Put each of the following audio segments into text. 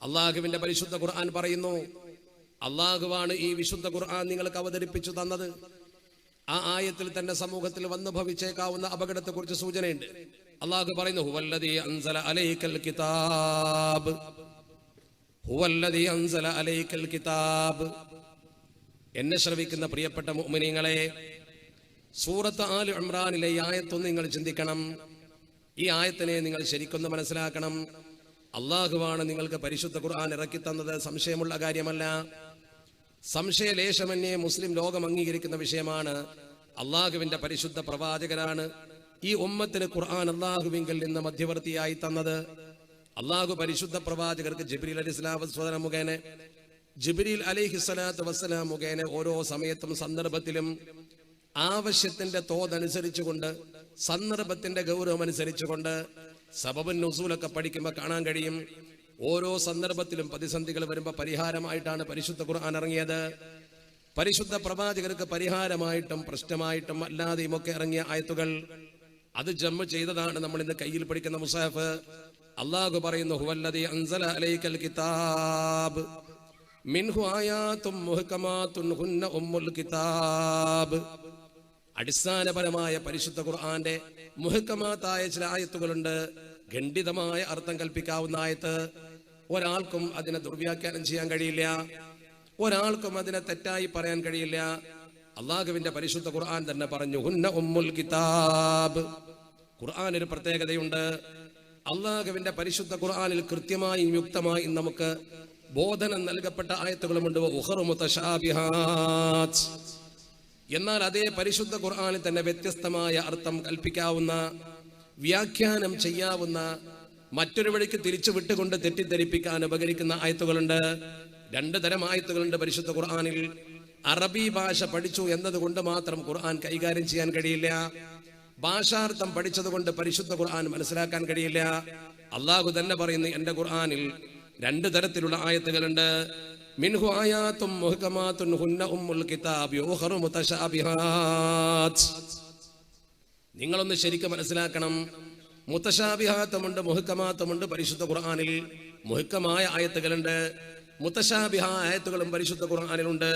അള്ളാഹുവിന്റെ പരിശുദ്ധ ഖുർആൻ പറയുന്നു, അള്ളാഹുവാണ് ഈ വിശുദ്ധ ഖുർആൻ നിങ്ങൾക്ക് അവതരിപ്പിച്ചു തന്നത്. ആ ആയത്തിൽ തന്നെ സമൂഹത്തിൽ വന്നു ഭവിച്ചേക്കാവുന്ന അപകടത്തെ കുറിച്ച് സൂചനയുണ്ട്. അള്ളാഹു പറയുന്നു, ഹുവല്ലദീ അൻസല അലൈക്കൽ കിതാബ്, ഹുവല്ലദീ അൻസല അലൈക്കൽ കിതാബ്. എന്നെ ശ്രവിക്കുന്ന പ്രിയപ്പെട്ട മുഅ്മിനീങ്ങളെ, സൂറത്ത് ആൽ ഇംറാനിലെ ഈ ആയത്തൊന്ന് നിങ്ങൾ ചിന്തിക്കണം. ഈ ആയത്തിനെ നിങ്ങൾ ശരിക്കൊന്ന് മനസ്സിലാക്കണം. അള്ളാഹുവാണ് നിങ്ങൾക്ക് പരിശുദ്ധ ഖുർആൻ ഇറക്കി തന്നത്, സംശയമുള്ള കാര്യമല്ല. സംശയലേശമന്യേ മുസ്ലിം ലോകം അംഗീകരിക്കുന്ന വിഷയമാണ്. അള്ളാഹുവിന്റെ പരിശുദ്ധ പ്രവാചകരാണ് ഈ ഉമ്മത്തിന് ഖുർആൻ അള്ളാഹുവിങ്കിൽ നിന്ന് മധ്യവർത്തിയായി തന്നത്. അള്ളാഹു പരിശുദ്ധ പ്രവാചകർക്ക് ജിബ്രീൽ അലൈഹിസ്സലാം മുഖേന, ജിബ്രീൽ അലൈഹിസ്സലാത്തു വസ്സലാം മുഖേന ഓരോ സമയത്തും സന്ദർഭത്തിലും ആവശ്യത്തിന്റെ തോതനുസരിച്ചുകൊണ്ട്, സന്ദർഭത്തിന്റെ ഗൗരവം അനുസരിച്ചുകൊണ്ട് സബബുൻ നുസൂലൊക്കെ പഠിക്കുമ്പോൾ കാണാൻ കഴിയും. ഓരോ സന്ദർഭത്തിലും പ്രതിസന്ധികൾ വരുമ്പോൾ പരിഹാരമായിട്ടാണ് പരിശുദ്ധ ഖുർആൻ ഇറങ്ങിയത്. പരിശുദ്ധ പ്രവാചകർക്ക് പരിഹാരമായിട്ടും പ്രശ്നമായിട്ടും അല്ലാതെയും ഒക്കെ ഇറങ്ങിയ ആയത്തുകൾ, അത് ജമ്മ് ചെയ്തതാണ് നമ്മൾ ഇന്ന് കയ്യിൽ പിടിക്കുന്ന മുസാഫ്. അള്ളാഹു പറയുന്നു, ഹുവല്ലദീ അൻസല അലൈക്കൽ കിതാബ് മിൻഹു ആയാതും മുഹ്കമാതുൻ ഹുന്ന ഉമ്മുൽ കിതാബ്. അടിസ്ഥാനപരമായ പരിശുദ്ധ ഖുർആന്റെ മുഹ്കമാത്തായ ചില ആയത്തുകളുണ്ട്, ഖണ്ഡിതമായ അർത്ഥം കൽപ്പിക്കാവുന്ന ആയത്ത്. ഒരാൾക്കും അതിനെ ദുർവ്യാഖ്യാനം ചെയ്യാൻ കഴിയില്ല, ഒരാൾക്കും അതിനെ തെറ്റായി പറയാൻ കഴിയില്ല. അള്ളാഹുവിന്റെ പരിശുദ്ധ ഖുർആൻ തന്നെ പറഞ്ഞു, ഹുന്ന ഉമ്മുൽ കിതാബ്. ഖുർആൻ ഒരു പ്രത്യേകതയുണ്ട്. അള്ളാഹുവിന്റെ പരിശുദ്ധ ഖുർആനിൽ കൃത്യമായും യുക്തമായും നമുക്ക് ബോധനം നൽകപ്പെട്ട ആയത്തുകളുമുണ്ട്. ഉഖറു മുതശാബിഹാത്ത്. എന്നാൽ അതേ പരിശുദ്ധ ഖുർആനിൽ തന്നെ വ്യത്യസ്തമായ അർത്ഥം കൽപ്പിക്കാവുന്ന, വ്യാഖ്യാനം ചെയ്യാവുന്ന, മറ്റൊരു വഴിക്ക് തിരിച്ചു വിട്ടുകൊണ്ട് തെറ്റിദ്ധരിപ്പിക്കാൻ ഉപകരിക്കുന്ന ആയത്തുകളുണ്ട്. രണ്ടു തരം ആയത്തുകളുണ്ട് പരിശുദ്ധ ഖുർആനിൽ. അറബി ഭാഷ പഠിച്ചു എന്നതുകൊണ്ട് മാത്രം ഖുർആൻ കൈകാര്യം ചെയ്യാൻ കഴിയില്ല. ഭാഷാർത്ഥം പഠിച്ചതുകൊണ്ട് പരിശുദ്ധ ഖുർആൻ മനസ്സിലാക്കാൻ കഴിയില്ല. അള്ളാഹു തന്നെ പറയുന്നു, എന്റെ ഖുർആനിൽ രണ്ടു തരത്തിലുള്ള ആയത്തുകളുണ്ട്. മിൻഹു ആയാതും മുഹ്കമാതുൻ ഹുന്ന ഉമ്മുൽ കിതാബ് ഉഖറു മുതശാബിഹാത്ത്. നിങ്ങളൊന്ന് ശരിക്കും മനസ്സിലാക്കണം. മുതശാബിഹാത്തുമുണ്ട്, മുഹ്കമാത്തുമുണ്ട് പരിശുദ്ധ ഖുർആനിൽ. മുഹ്കമായ ആയത്തുകളുണ്ട്, മുതശാബിഹ ആയത്തുകളും പരിശുദ്ധ ഖുർആനിലുണ്ട്.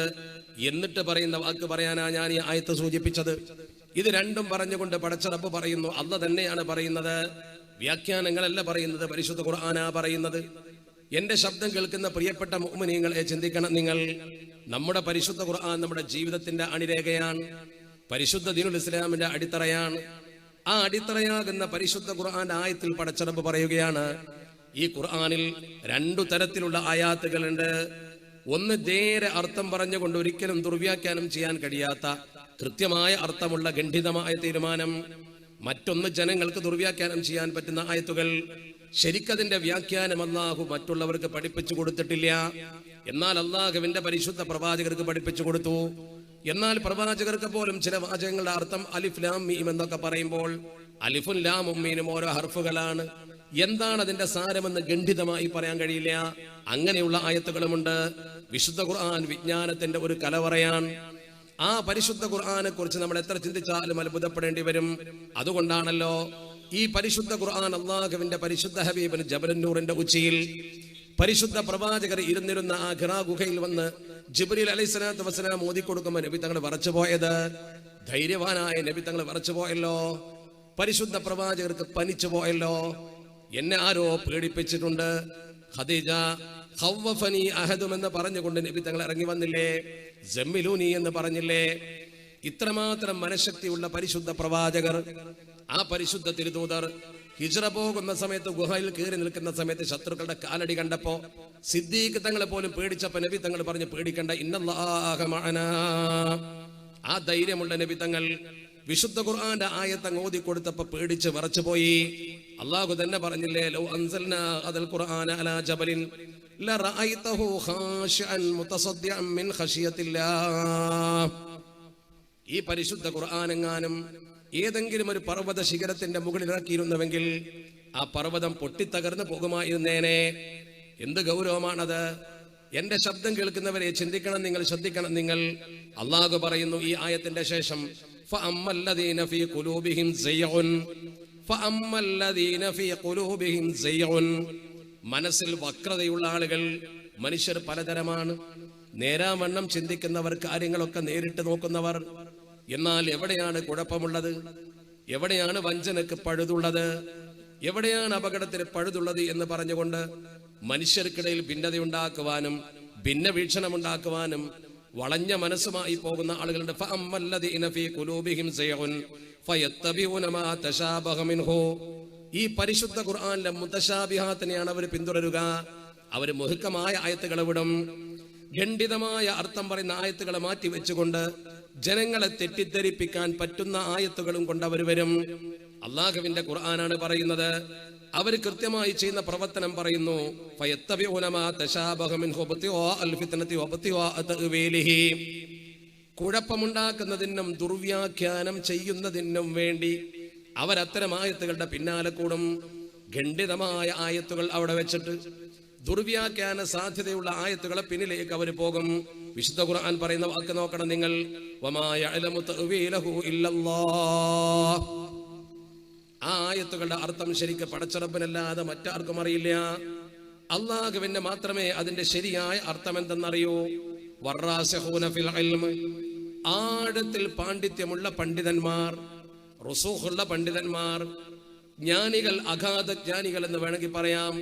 എന്നിട്ട് പറയുന്ന വാക്ക് പറയാനാ ഞാൻ ഈ ആയത്ത് സൂചിപ്പിച്ചത്. ഇത് രണ്ടും പറഞ്ഞുകൊണ്ട് പടച്ച റബ്ബ് പറയുന്നു, അല്ലാഹ് തന്നെയാണ് പറയുന്നത്, വ്യാഖ്യാനങ്ങളല്ല പറയുന്നത്, പരിശുദ്ധ ഖുർആനാ പറയുന്നത്. എന്റെ ശബ്ദം കേൾക്കുന്ന പ്രിയപ്പെട്ട മുഅ്മിനീങ്ങളെ, ചിന്തിക്കണം നിങ്ങൾ. നമ്മുടെ പരിശുദ്ധ ഖുർആൻ നമ്മുടെ ജീവിതത്തിന്റെ അണിരേഖയാണ്, പരിശുദ്ധ ദീനുൽ ഇസ്ലാമിന്റെ അടിത്തറയാണ്. ആ അടിത്തറയാകുന്ന പരിശുദ്ധ ഖുർആൻ ആയത്തിൽ പടച്ച റബ്ബ് പറയുകയാണ്, ഈ ഖുർആനിൽ രണ്ടു തരത്തിലുള്ള ആയാത്തുകളുണ്ട്. ഒന്ന് നേരെ അർത്ഥം പറഞ്ഞുകൊണ്ട് ഒരിക്കലും ദുർവ്യാഖ്യാനം ചെയ്യാൻ കഴിയാത്ത കൃത്യമായ അർത്ഥമുള്ള ഖണ്ഡിതമായ തീരുമാനം. മറ്റൊന്ന് ജനങ്ങൾക്ക് ദുർവ്യാഖ്യാനം ചെയ്യാൻ പറ്റുന്ന ആയത്തുകൾ. ശരിക്കതിന്റെ വ്യാഖ്യാനം അല്ലാഹു മറ്റുള്ളവർക്ക് പഠിപ്പിച്ചു കൊടുത്തിട്ടില്ല, എന്നാൽ അല്ലാഹുവിന്റെ പരിശുദ്ധ പ്രവാചകർക്ക് പഠിപ്പിച്ചു കൊടുത്തു. എന്നാൽ പ്രവാചകർക്ക് പോലും ചില വാചകങ്ങളുടെ അർത്ഥം അലിഫ് ലാം മീം എന്നൊക്കെ പറയുമ്പോൾ അലിഫും ലാമും മീനും ഓരോ ഹർഫുകളാണ്. എന്താണ് അതിന്റെ സാരമെന്ന് ഖണ്ഡിതമായി പറയാൻ കഴിയില്ല. അങ്ങനെയുള്ള ആയത്തുകളുമുണ്ട്. വിശുദ്ധ ഖുർആൻ വിജ്ഞാനത്തിന്റെ ഒരു കലവറയാണ്. ആ പരിശുദ്ധ ഖുർആനെ കുറിച്ച് നമ്മൾ എത്ര ചിന്തിച്ചാലും അത്ഭുതപ്പെടേണ്ടി വരും. അതുകൊണ്ടാണല്ലോ ഈ പരിശുദ്ധ ഖുർആൻ അല്ലാഹുവിന്റെ പരിശുദ്ധ ഹബീബിന് ജബലുന്നൂറിന്റെ ഉച്ചിയിൽ പരിശുദ്ധ പ്രവാചകർ ഇരുന്നിരുന്ന ആ ഹിറാ ഗുഹയിൽ വന്ന് ജിബ്രീൽ അലൈഹിസ്സലാത്തു വസ്സലാം ഓതിക്കൊടുക്കുമ്പോൾ നബി തങ്ങൾ വിറച്ചു പോയത്. ധൈര്യവാനായ നബി തങ്ങൾ വിറച്ചു പോയല്ലോ, പരിശുദ്ധ പ്രവാചകർക്ക് പനിച്ചു പോയല്ലോ. എന്നെ ആരോ പേടിപ്പിച്ചിട്ടുണ്ട്, ഖദീജ ഖവ്വഫനി അഹദും എന്ന് പറഞ്ഞുകൊണ്ട് നബി തങ്ങൾ ഇറങ്ങി വന്നില്ലേ, ജമ്മിലൂനി എന്ന് പറഞ്ഞില്ലേ. ഇത്രമാത്രം മനഃശക്തിയുള്ള പരിശുദ്ധ പ്രവാചകർ, ആ പരിശുദ്ധ തിരുദൂതർ ഹിജ്റ പോകുന്ന സമയത്ത് ഗുഹയിൽ കയറി നിൽക്കുന്ന സമയത്ത് ശത്രുക്കളുടെ കാലടി കണ്ടപ്പോ സിദ്ദീഖ് തങ്ങളെ പോലും പേടിച്ചപ്പോ നബി തങ്ങൾ പറഞ്ഞു, പേടിക്കണ്ട, ഇന്നല്ലാഹ മഅനാ. ആ ധൈര്യമുള്ള നബി തങ്ങൾ വിശുദ്ധ ഖുർആന്റെ ആയത്ത് ഓതി കൊടുത്തപ്പോ പേടിച്ച് വിറച്ചു പോയി. അല്ലാഹു തന്നെ പറഞ്ഞില്ലേ, ലൗ അൻസൽനാ അദൽ ഖുർആന അലാ ജബലിൻ ലറഅയ്തഹു ഖാശിഅൻ മുതസദ്ദിഅൻ മിൻ ഖശിയത്തില്ലാഹ്. ഈ പരിശുദ്ധ ഖുർആനെങ്ങാനും ഏതെങ്കിലും ഒരു പർവ്വത ശിഖരത്തിന്റെ മുകളിൽ ഇറക്കിയിരുന്നുവെങ്കിൽ ആ പർവ്വതം പൊട്ടിത്തകർന്നു പോകുമായിരുന്നേനെ. എന്ത് ഗൗരവമാണത്! എന്റെ ശബ്ദം കേൾക്കുന്നവരെ ചിന്തിക്കണം നിങ്ങൾ, ശ്രദ്ധിക്കണം നിങ്ങൾ. അല്ലാഹു പറയുന്നു ഈ ആയത്തിന്റെ ശേഷം, ഫഅമ്മല്ലദീന ഫീ ഖുലൂബിഹിം സയ്ഉൻ, ഫഅമ്മല്ലദീന ഫീ ഖുലൂബിഹിം സയ്ഉൻ, മനസ്സിൽ വക്രതയുള്ള ആളുകൾ. മനുഷ്യർ പലതരമാണ്. നേരാവണ്ണം ചിന്തിക്കുന്നവർ, കാര്യങ്ങളൊക്കെ നേരിട്ട് നോക്കുന്നവർ. എന്നാൽ എവിടെയാണ് കുഴപ്പമുള്ളത്, എവിടെയാണ് വഞ്ചനക്ക് പഴുതുള്ളത്, എവിടെയാണ് അപകടത്തിന് പഴുതുള്ളത് എന്ന് പറഞ്ഞുകൊണ്ട് മനുഷ്യർക്കിടയിൽ ഭിന്നതയുണ്ടാക്കുവാനും ഭിന്ന വീക്ഷണമുണ്ടാക്കുവാനും വളഞ്ഞ മനസ്സുമായി പോകുന്ന ആളുകളുണ്ട്. ഈ പരിശുദ്ധ ഖുർആനിലെ മുതശാബിഹാത്തിനെയാണ് അവർ പിന്തുടരുക. അവർ മുഹ്കമായ ആയത്തുകളെ വിടും. ഖണ്ഡിതമായ അർത്ഥം പറയുന്ന ആയത്തുകളെ മാറ്റി വെച്ചുകൊണ്ട് ജനങ്ങളെ തെറ്റിദ്ധരിപ്പിക്കാൻ പറ്റുന്ന ആയത്തുകളും കൊണ്ട് അവർ വരും. അള്ളാഹുവിന്റെ ഖുർആനാണ് പറയുന്നത്. അവർ കൃത്യമായി ചെയ്യുന്ന പ്രവർത്തനം പറയുന്നു. കുഴപ്പമുണ്ടാക്കുന്നതിനും ദുർവ്യാഖ്യാനം ചെയ്യുന്നതിനും വേണ്ടി അവരത്തരം ആയത്തുകളുടെ പിന്നാലെ കൂടും. ഖണ്ഡിതമായ ആയത്തുകൾ അവിടെ വെച്ചിട്ട് ദുർവ്യാഖ്യാന സാധ്യതയുള്ള ആയത്തുകളെ പിന്നിലേക്ക് അവർ പോകും. വിശുദ്ധ ഖുർആൻ പറയുന്ന വാക്ക് നോക്കണം നിങ്ങൾ. വമാ യഅലമു തഅ്വീലഹു ഇല്ലല്ലാഹ്. ആ ആയത്തുകളുടെ അർത്ഥം ശരിക്ക് പടച്ചറബിനല്ലാതെ മറ്റാർക്കും അറിയില്ല. അള്ളാഹുവിന് മാത്രമേ അതിന്റെ ശരിയായ അർത്ഥം എന്തെന്നറിയൂ. വറാസിഖൂന ഫിൽ ഇൽമ്, ആഴത്തിൽ പാണ്ഡിത്യമുള്ള പണ്ഡിതന്മാർ, റുസൂഖുള്ള പണ്ഡിതന്മാർ, ജ്ഞാനികൾ, അഗാധ ജ്ഞാനികൾ എന്ന് വേണമെങ്കിൽ പറയാം.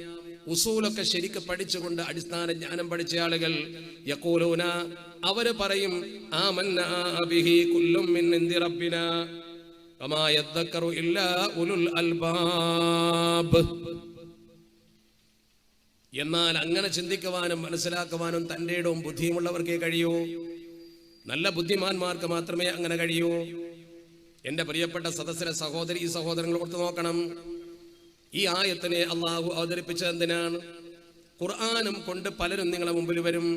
ഉസൂലൊക്കെ ശരിക്ക് പഠിച്ചുകൊണ്ട് അടിസ്ഥാന ജ്ഞാനം പഠിച്ച ആളുകൾ യഖൂലൂന, അവര് പറയും ആമന്നാ ബിഹി കുല്ലും മിൻ ഇൻദി റബ്ബിനാ വമാ യദ്ദക്കറു ഇല്ലാ ഉലുൽ അൽബാബ്. എന്നാൽ അങ്ങനെ ചിന്തിക്കുവാനും മനസ്സിലാക്കുവാനും തന്റെ ഇടവും ബുദ്ധിയുമുള്ളവർക്കേ കഴിയൂ. നല്ല ബുദ്ധിമാന്മാർക്ക് മാത്രമേ അങ്ങനെ കഴിയൂ. എന്റെ പ്രിയപ്പെട്ട സദസ്സിലെ സഹോദരി സഹോദരങ്ങൾ ഓർത്തു നോക്കണം. ഈ ആയത്തിനെ അള്ളാഹു അവതരിപ്പിച്ചത് എന്തിനാണ്? ഖുർആനും കൊണ്ട് പലരും നിങ്ങളെ മുമ്പിൽ വരും.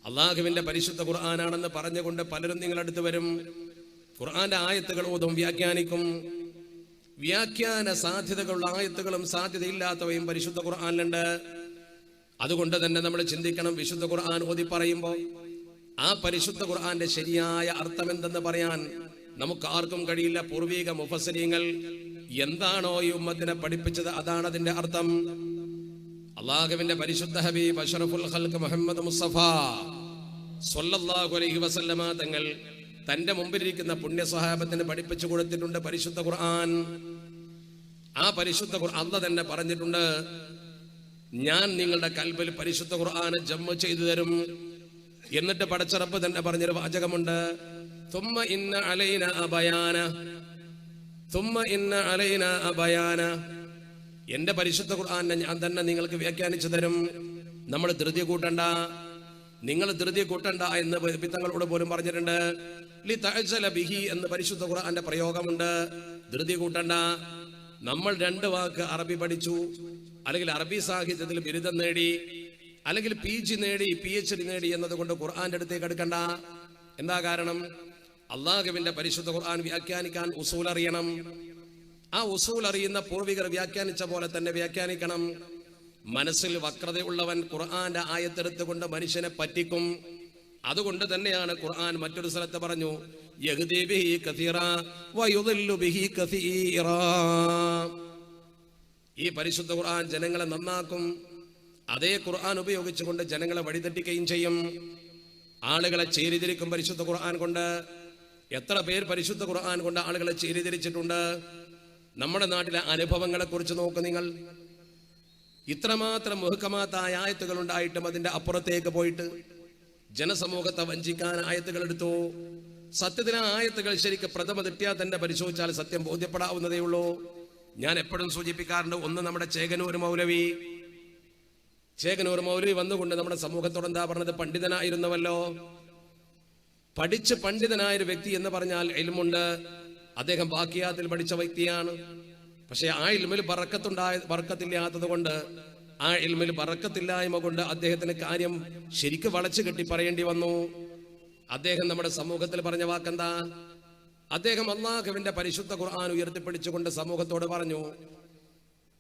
അള്ളാഹുവിന്റെ പരിശുദ്ധ ഖുർആനാണെന്ന് പറഞ്ഞുകൊണ്ട് പലരും നിങ്ങളടുത്ത് വരും. ഖുർആന്റെ ആയത്തുകൾ ഓതും, വ്യാഖ്യാനിക്കും. വ്യാഖ്യാന സാധ്യതകളുള്ള ആയത്തുകളും സാധ്യതയില്ലാത്തവയും പരിശുദ്ധ ഖുർആനിലുണ്ട്. അതുകൊണ്ട് തന്നെ നമ്മൾ ചിന്തിക്കണം. വിശുദ്ധ ഖുർആൻ ഓതി പറയുമ്പോൾ ആ പരിശുദ്ധ ഖുർആന്റെ ശരിയായ അർത്ഥം എന്തെന്ന് പറയാൻ നമുക്ക് ആർക്കും കഴിയില്ല. പൂർവിക മുഫസ്സിരീങ്ങൾ എന്താണോ ഈ ഉമ്മത്തിനെ പഠിപ്പിച്ചത് അതാണ് അതിന്റെ അർത്ഥം. അള്ളാഹുവിന്റെ പരിശുദ്ധ ഹബീബ് അഷ്റഫുൽ ഖൽഖ് മുഹമ്മദ് മുസ്തഫ സ്വല്ലല്ലാഹു അലൈഹി വസല്ലമ തങ്ങൾ തന്റെ മുമ്പിലിരിക്കുന്ന പുണ്യ സ്വഹാബത്തിന് പഠിപ്പിച്ചു കൊടുത്തിട്ടുണ്ട് പരിശുദ്ധ ഖുർആൻ. ആ പരിശുദ്ധ ഖുർആൻ അല്ലാഹ് തന്നെ പറഞ്ഞിട്ടുണ്ട്, ഞാൻ നിങ്ങളുടെ കൽബിൽ പരിശുദ്ധ ഖുർആനെ ജമ്മ ചെയ്തു തരും. എന്നിട്ട് പടച്ച റബ്ബ് തന്നെ പറഞ്ഞൊരു വാചകമുണ്ട്, തുമ്മ ഇന്ന അലൈന ബയാന, തുമ്മ ഇന്ന അലൈന ബയാന. എന്റെ പരിശുദ്ധ ഖുർആനെ ഞാൻ തന്നെ നിങ്ങൾക്ക് വ്യാഖ്യാനിച്ചു തരും. നമ്മൾ ധൃതി കൂട്ടണ്ട, നിങ്ങൾ ധൃതി കൂട്ടണ്ട എന്ന് പിത്തങ്ങളോട് പോലും പറഞ്ഞിട്ടുണ്ട്. ലി തഅജ്ജല ബിഹി എന്ന് പരിശുദ്ധ ഖുർആന്റെ പ്രയോഗമുണ്ട്. ധൃതി കൂട്ടണ്ട. നമ്മൾ രണ്ട് വാക്ക് അറബി പഠിച്ചു, അല്ലെങ്കിൽ അറബി സാഹിത്യത്തിൽ ബിരുദം നേടി, അല്ലെങ്കിൽ PG നേടി, PhD നേടി എന്നതുകൊണ്ട് ഖുർആന്റെ അടുത്തേക്ക് എടുക്കണ്ട. എന്താ കാരണം? അള്ളാഹുവിന്റെ പരിശുദ്ധ ഖുർആൻ വ്യാഖ്യാനിക്കാൻ ഉസൂൽ അറിയണം. ആ ഉസൂൽ അറിയുന്ന പൂർവികർ വ്യാഖ്യാനിച്ച പോലെ തന്നെ വ്യാഖ്യാനിക്കണം. മനസ്സിൽ വക്രതയുള്ളവൻ ഖുർആന്റെ ആയത്തെടുത്തുകൊണ്ട് മനുഷ്യനെ പറ്റിക്കും. അതുകൊണ്ട് തന്നെയാണ് ഖുർആൻ മറ്റൊരു സ്ഥലത്ത് പറഞ്ഞു, യഹ്ദീ ബിഹി കസീറാ വയുദില്ലു ബിഹി കസീറാ. ഈ പരിശുദ്ധ ഖുർആൻ ജനങ്ങളെ നന്നാക്കും. അതേ ഖുർആൻ ഉപയോഗിച്ചുകൊണ്ട് ജനങ്ങളെ വഴിതെറ്റിക്കുകയും ചെയ്യും. ആളുകളെ ചേരിതിരിക്കും പരിശുദ്ധ ഖുർആൻ കൊണ്ട്. എത്ര പേർ പരിശുദ്ധ ഖുർആൻ കൊണ്ട് ആളുകളെ ചേരിതിരിച്ചിട്ടുണ്ട്? നമ്മുടെ നാട്ടിലെ അനുഭവങ്ങളെ കുറിച്ച് നോക്ക് നിങ്ങൾ. ഇത്രമാത്രം മുഹ്കമാത്തായ ആയത്തുകൾ ഉണ്ടായിട്ടും അതിന്റെ അപ്പുറത്തേക്ക് പോയിട്ട് ജനസമൂഹത്തെ വഞ്ചിക്കാൻ ആയത്തുകൾ എടുത്തു. സത്യത്തിന് ആ ആയത്തുകൾ ശരിക്ക് പ്രഥമ തെറ്റിയാൽ തന്നെ പരിശോധിച്ചാൽ സത്യം ബോധ്യപ്പെടാവുന്നതേ ഉള്ളൂ. ഞാൻ എപ്പോഴും സൂചിപ്പിക്കാറുണ്ട്, ഒന്ന് നമ്മുടെ ചേകനൂർ മൗലവി വന്നുകൊണ്ട് നമ്മുടെ സമൂഹത്തോട് എന്താ പറഞ്ഞത്? പണ്ഡിതനായിരുന്നവല്ലോ. പഠിച്ച് പണ്ഡിതനായൊരു വ്യക്തി എന്ന് പറഞ്ഞാൽ ഇൽമുണ്ട്. അദ്ദേഹം ബാക്കിയാത്തിൽ പഠിച്ച വ്യക്തിയാണ്. പക്ഷെ ആ ഇൽമിൽ ബറക്കത്തില്ലാത്തത് കൊണ്ട്, ആ ഇൽമിൽ ബറക്കത്തില്ലായ്മ കൊണ്ട് അദ്ദേഹത്തിന് കാര്യം ശരിക്ക് വളച്ചു കെട്ടി പറയേണ്ടി വന്നു. അദ്ദേഹം നമ്മുടെ സമൂഹത്തിൽ പറഞ്ഞ വാക്കെന്താ? അദ്ദേഹം അല്ലാഹുവിന്റെ പരിശുദ്ധ ഖുർആൻ ഉയർത്തിപ്പിടിച്ചുകൊണ്ട് സമൂഹത്തോട് പറഞ്ഞു,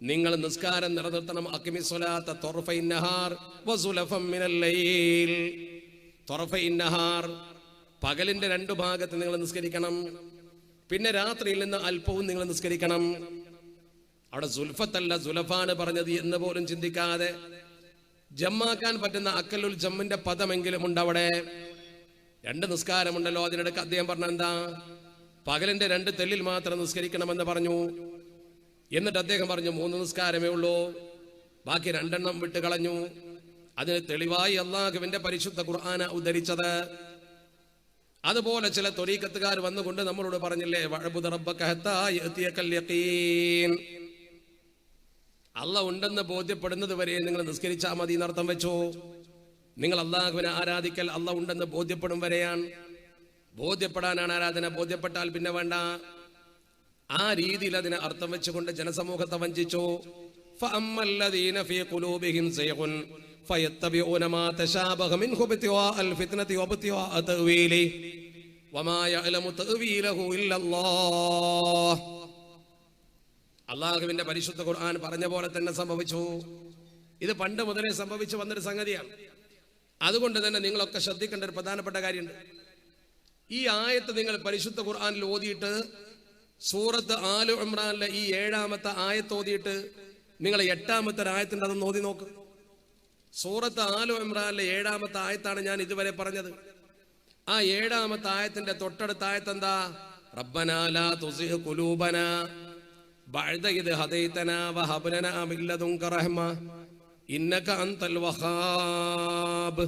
നിങ്ങൾ നിസ്കാരം നിലനിർത്തണം. അഖിമിസ്സലാത്ത ത്വറഫൈൻ നഹാർ വസുലഫം മിനൽ ലൈൽ. ത്വറഫൈൻ നഹാർ, പകലിന്റെ രണ്ടു ഭാഗത്ത് നിങ്ങൾ നിസ്കരിക്കണം. പിന്നെ രാത്രിയിൽ നിന്ന് അല്പവും നിങ്ങൾ നിസ്കരിക്കണം. അവിടെ സുൽഫത്തല്ല സുലഫാണ് പറഞ്ഞത് എന്ന് പോലും ചിന്തിക്കാതെ ജമ്മാക്കാൻ പറ്റുന്ന അക്കലുൽ ജമ്മിന്റെ പദമെങ്കിലും ഉണ്ട് അവിടെ. 2 നിസ്കാരമുണ്ടല്ലോ, അതിനിടയ്ക്ക് അദ്ദേഹം പറഞ്ഞ എന്താ, പകലിന്റെ 2 തെല്ലിൽ മാത്രം നിസ്കരിക്കണമെന്ന് പറഞ്ഞു. എന്നിട്ട് അദ്ദേഹം പറഞ്ഞു 3 നിസ്കാരമേ ഉള്ളൂ, ബാക്കി 2 എണ്ണം വിട്ട് കളഞ്ഞു. അതിന് തെളിവായി അല്ലാഹുവിന്റെ പരിശുദ്ധ ഖുർആന ഉദ്ധരിച്ചത്. അതുപോലെ ചില ത്വരീഖത്തുകാർ വന്നുകൊണ്ട് നമ്മളോട് പറഞ്ഞില്ലേ, വഅബ്ദു റബ്ബക ഹത്താ യഅതിയകൽ യഖീൻ, അല്ലാഹ് ഉണ്ടെന്ന് ബോധ്യപ്പെടുന്നത് വരെ നിങ്ങൾ നിസ്കരിച്ചാൽ മതി എന്നർത്ഥം വെച്ചു. നിങ്ങൾ അല്ലാഹുവിനെ ആരാധിക്കൽ അല്ലാഹ് ഉണ്ടെന്ന് ബോധ്യപ്പെടും വരെയാണ്. ബോധ്യപ്പെടാനാണ് ആരാധന, ബോധ്യപ്പെട്ടാൽ പിന്നെ വേണ്ട. ആ രീതിയിൽ അതിനെ അർത്ഥം വെച്ചുകൊണ്ട് ജനസമൂഹത്തെ വഞ്ചിച്ചു. ഫഅമ്മല്ലദീന ഫീ ഖുലൂബിഹിം സൈഖുൻ ഫയത്തബിഊന മാ തശാബഹ മിൻഹു ഇബ്തിഗാഅൽ ഫിത്നതി വബ്തിഗാഅ തഅ്വീലി വമാ യഅലമു തഅ്വീലഹു ഇല്ലല്ലാഹ്. അല്ലാഹുവിന്റെ പരിശുദ്ധ ഖുർആൻ പറഞ്ഞ പോലെ തന്നെ സംഭവിച്ചു. ഇത് പണ്ട് മുതലേ സംഭവിച്ചു വന്നൊരു സംഗതിയാണ്. അതുകൊണ്ട് തന്നെ നിങ്ങളൊക്കെ ശ്രദ്ധിക്കേണ്ട ഒരു പ്രധാനപ്പെട്ട കാര്യമുണ്ട്. ഈ ആയത്ത് നിങ്ങൾ പരിശുദ്ധ ഖുർആനിൽ ഓതിയിട്ട് സൂറത്ത് ആലു ഇമ്രാനിലെ ഈ 7ാമത്തെ ആയത്ത് ഓതിയിട്ട് നിങ്ങൾ 8ാമത്തെ ആയത്തിന്റെ അതൊന്ന് ഓതി നോക്ക്. സൂറത്ത് ആലു ഇമ്രാനിലെ 7ാമത്തെ ആയത്താണ് ഞാൻ ഇതുവരെ പറഞ്ഞത്. ആ 7ാമത്തെ ആയത്തിന്റെ തൊട്ടടുത്ത ആയത്ത് എന്താ? റബ്ബനാ ലാ തുസിഹ് ഖുലൂബനാ ബഅദ ഇദ് ഹദൈതനാ വഹബ് ലനാ മിൻ ലദുൻക റഹ്മ ഇന്നക അൻതൽ വഹാബ്.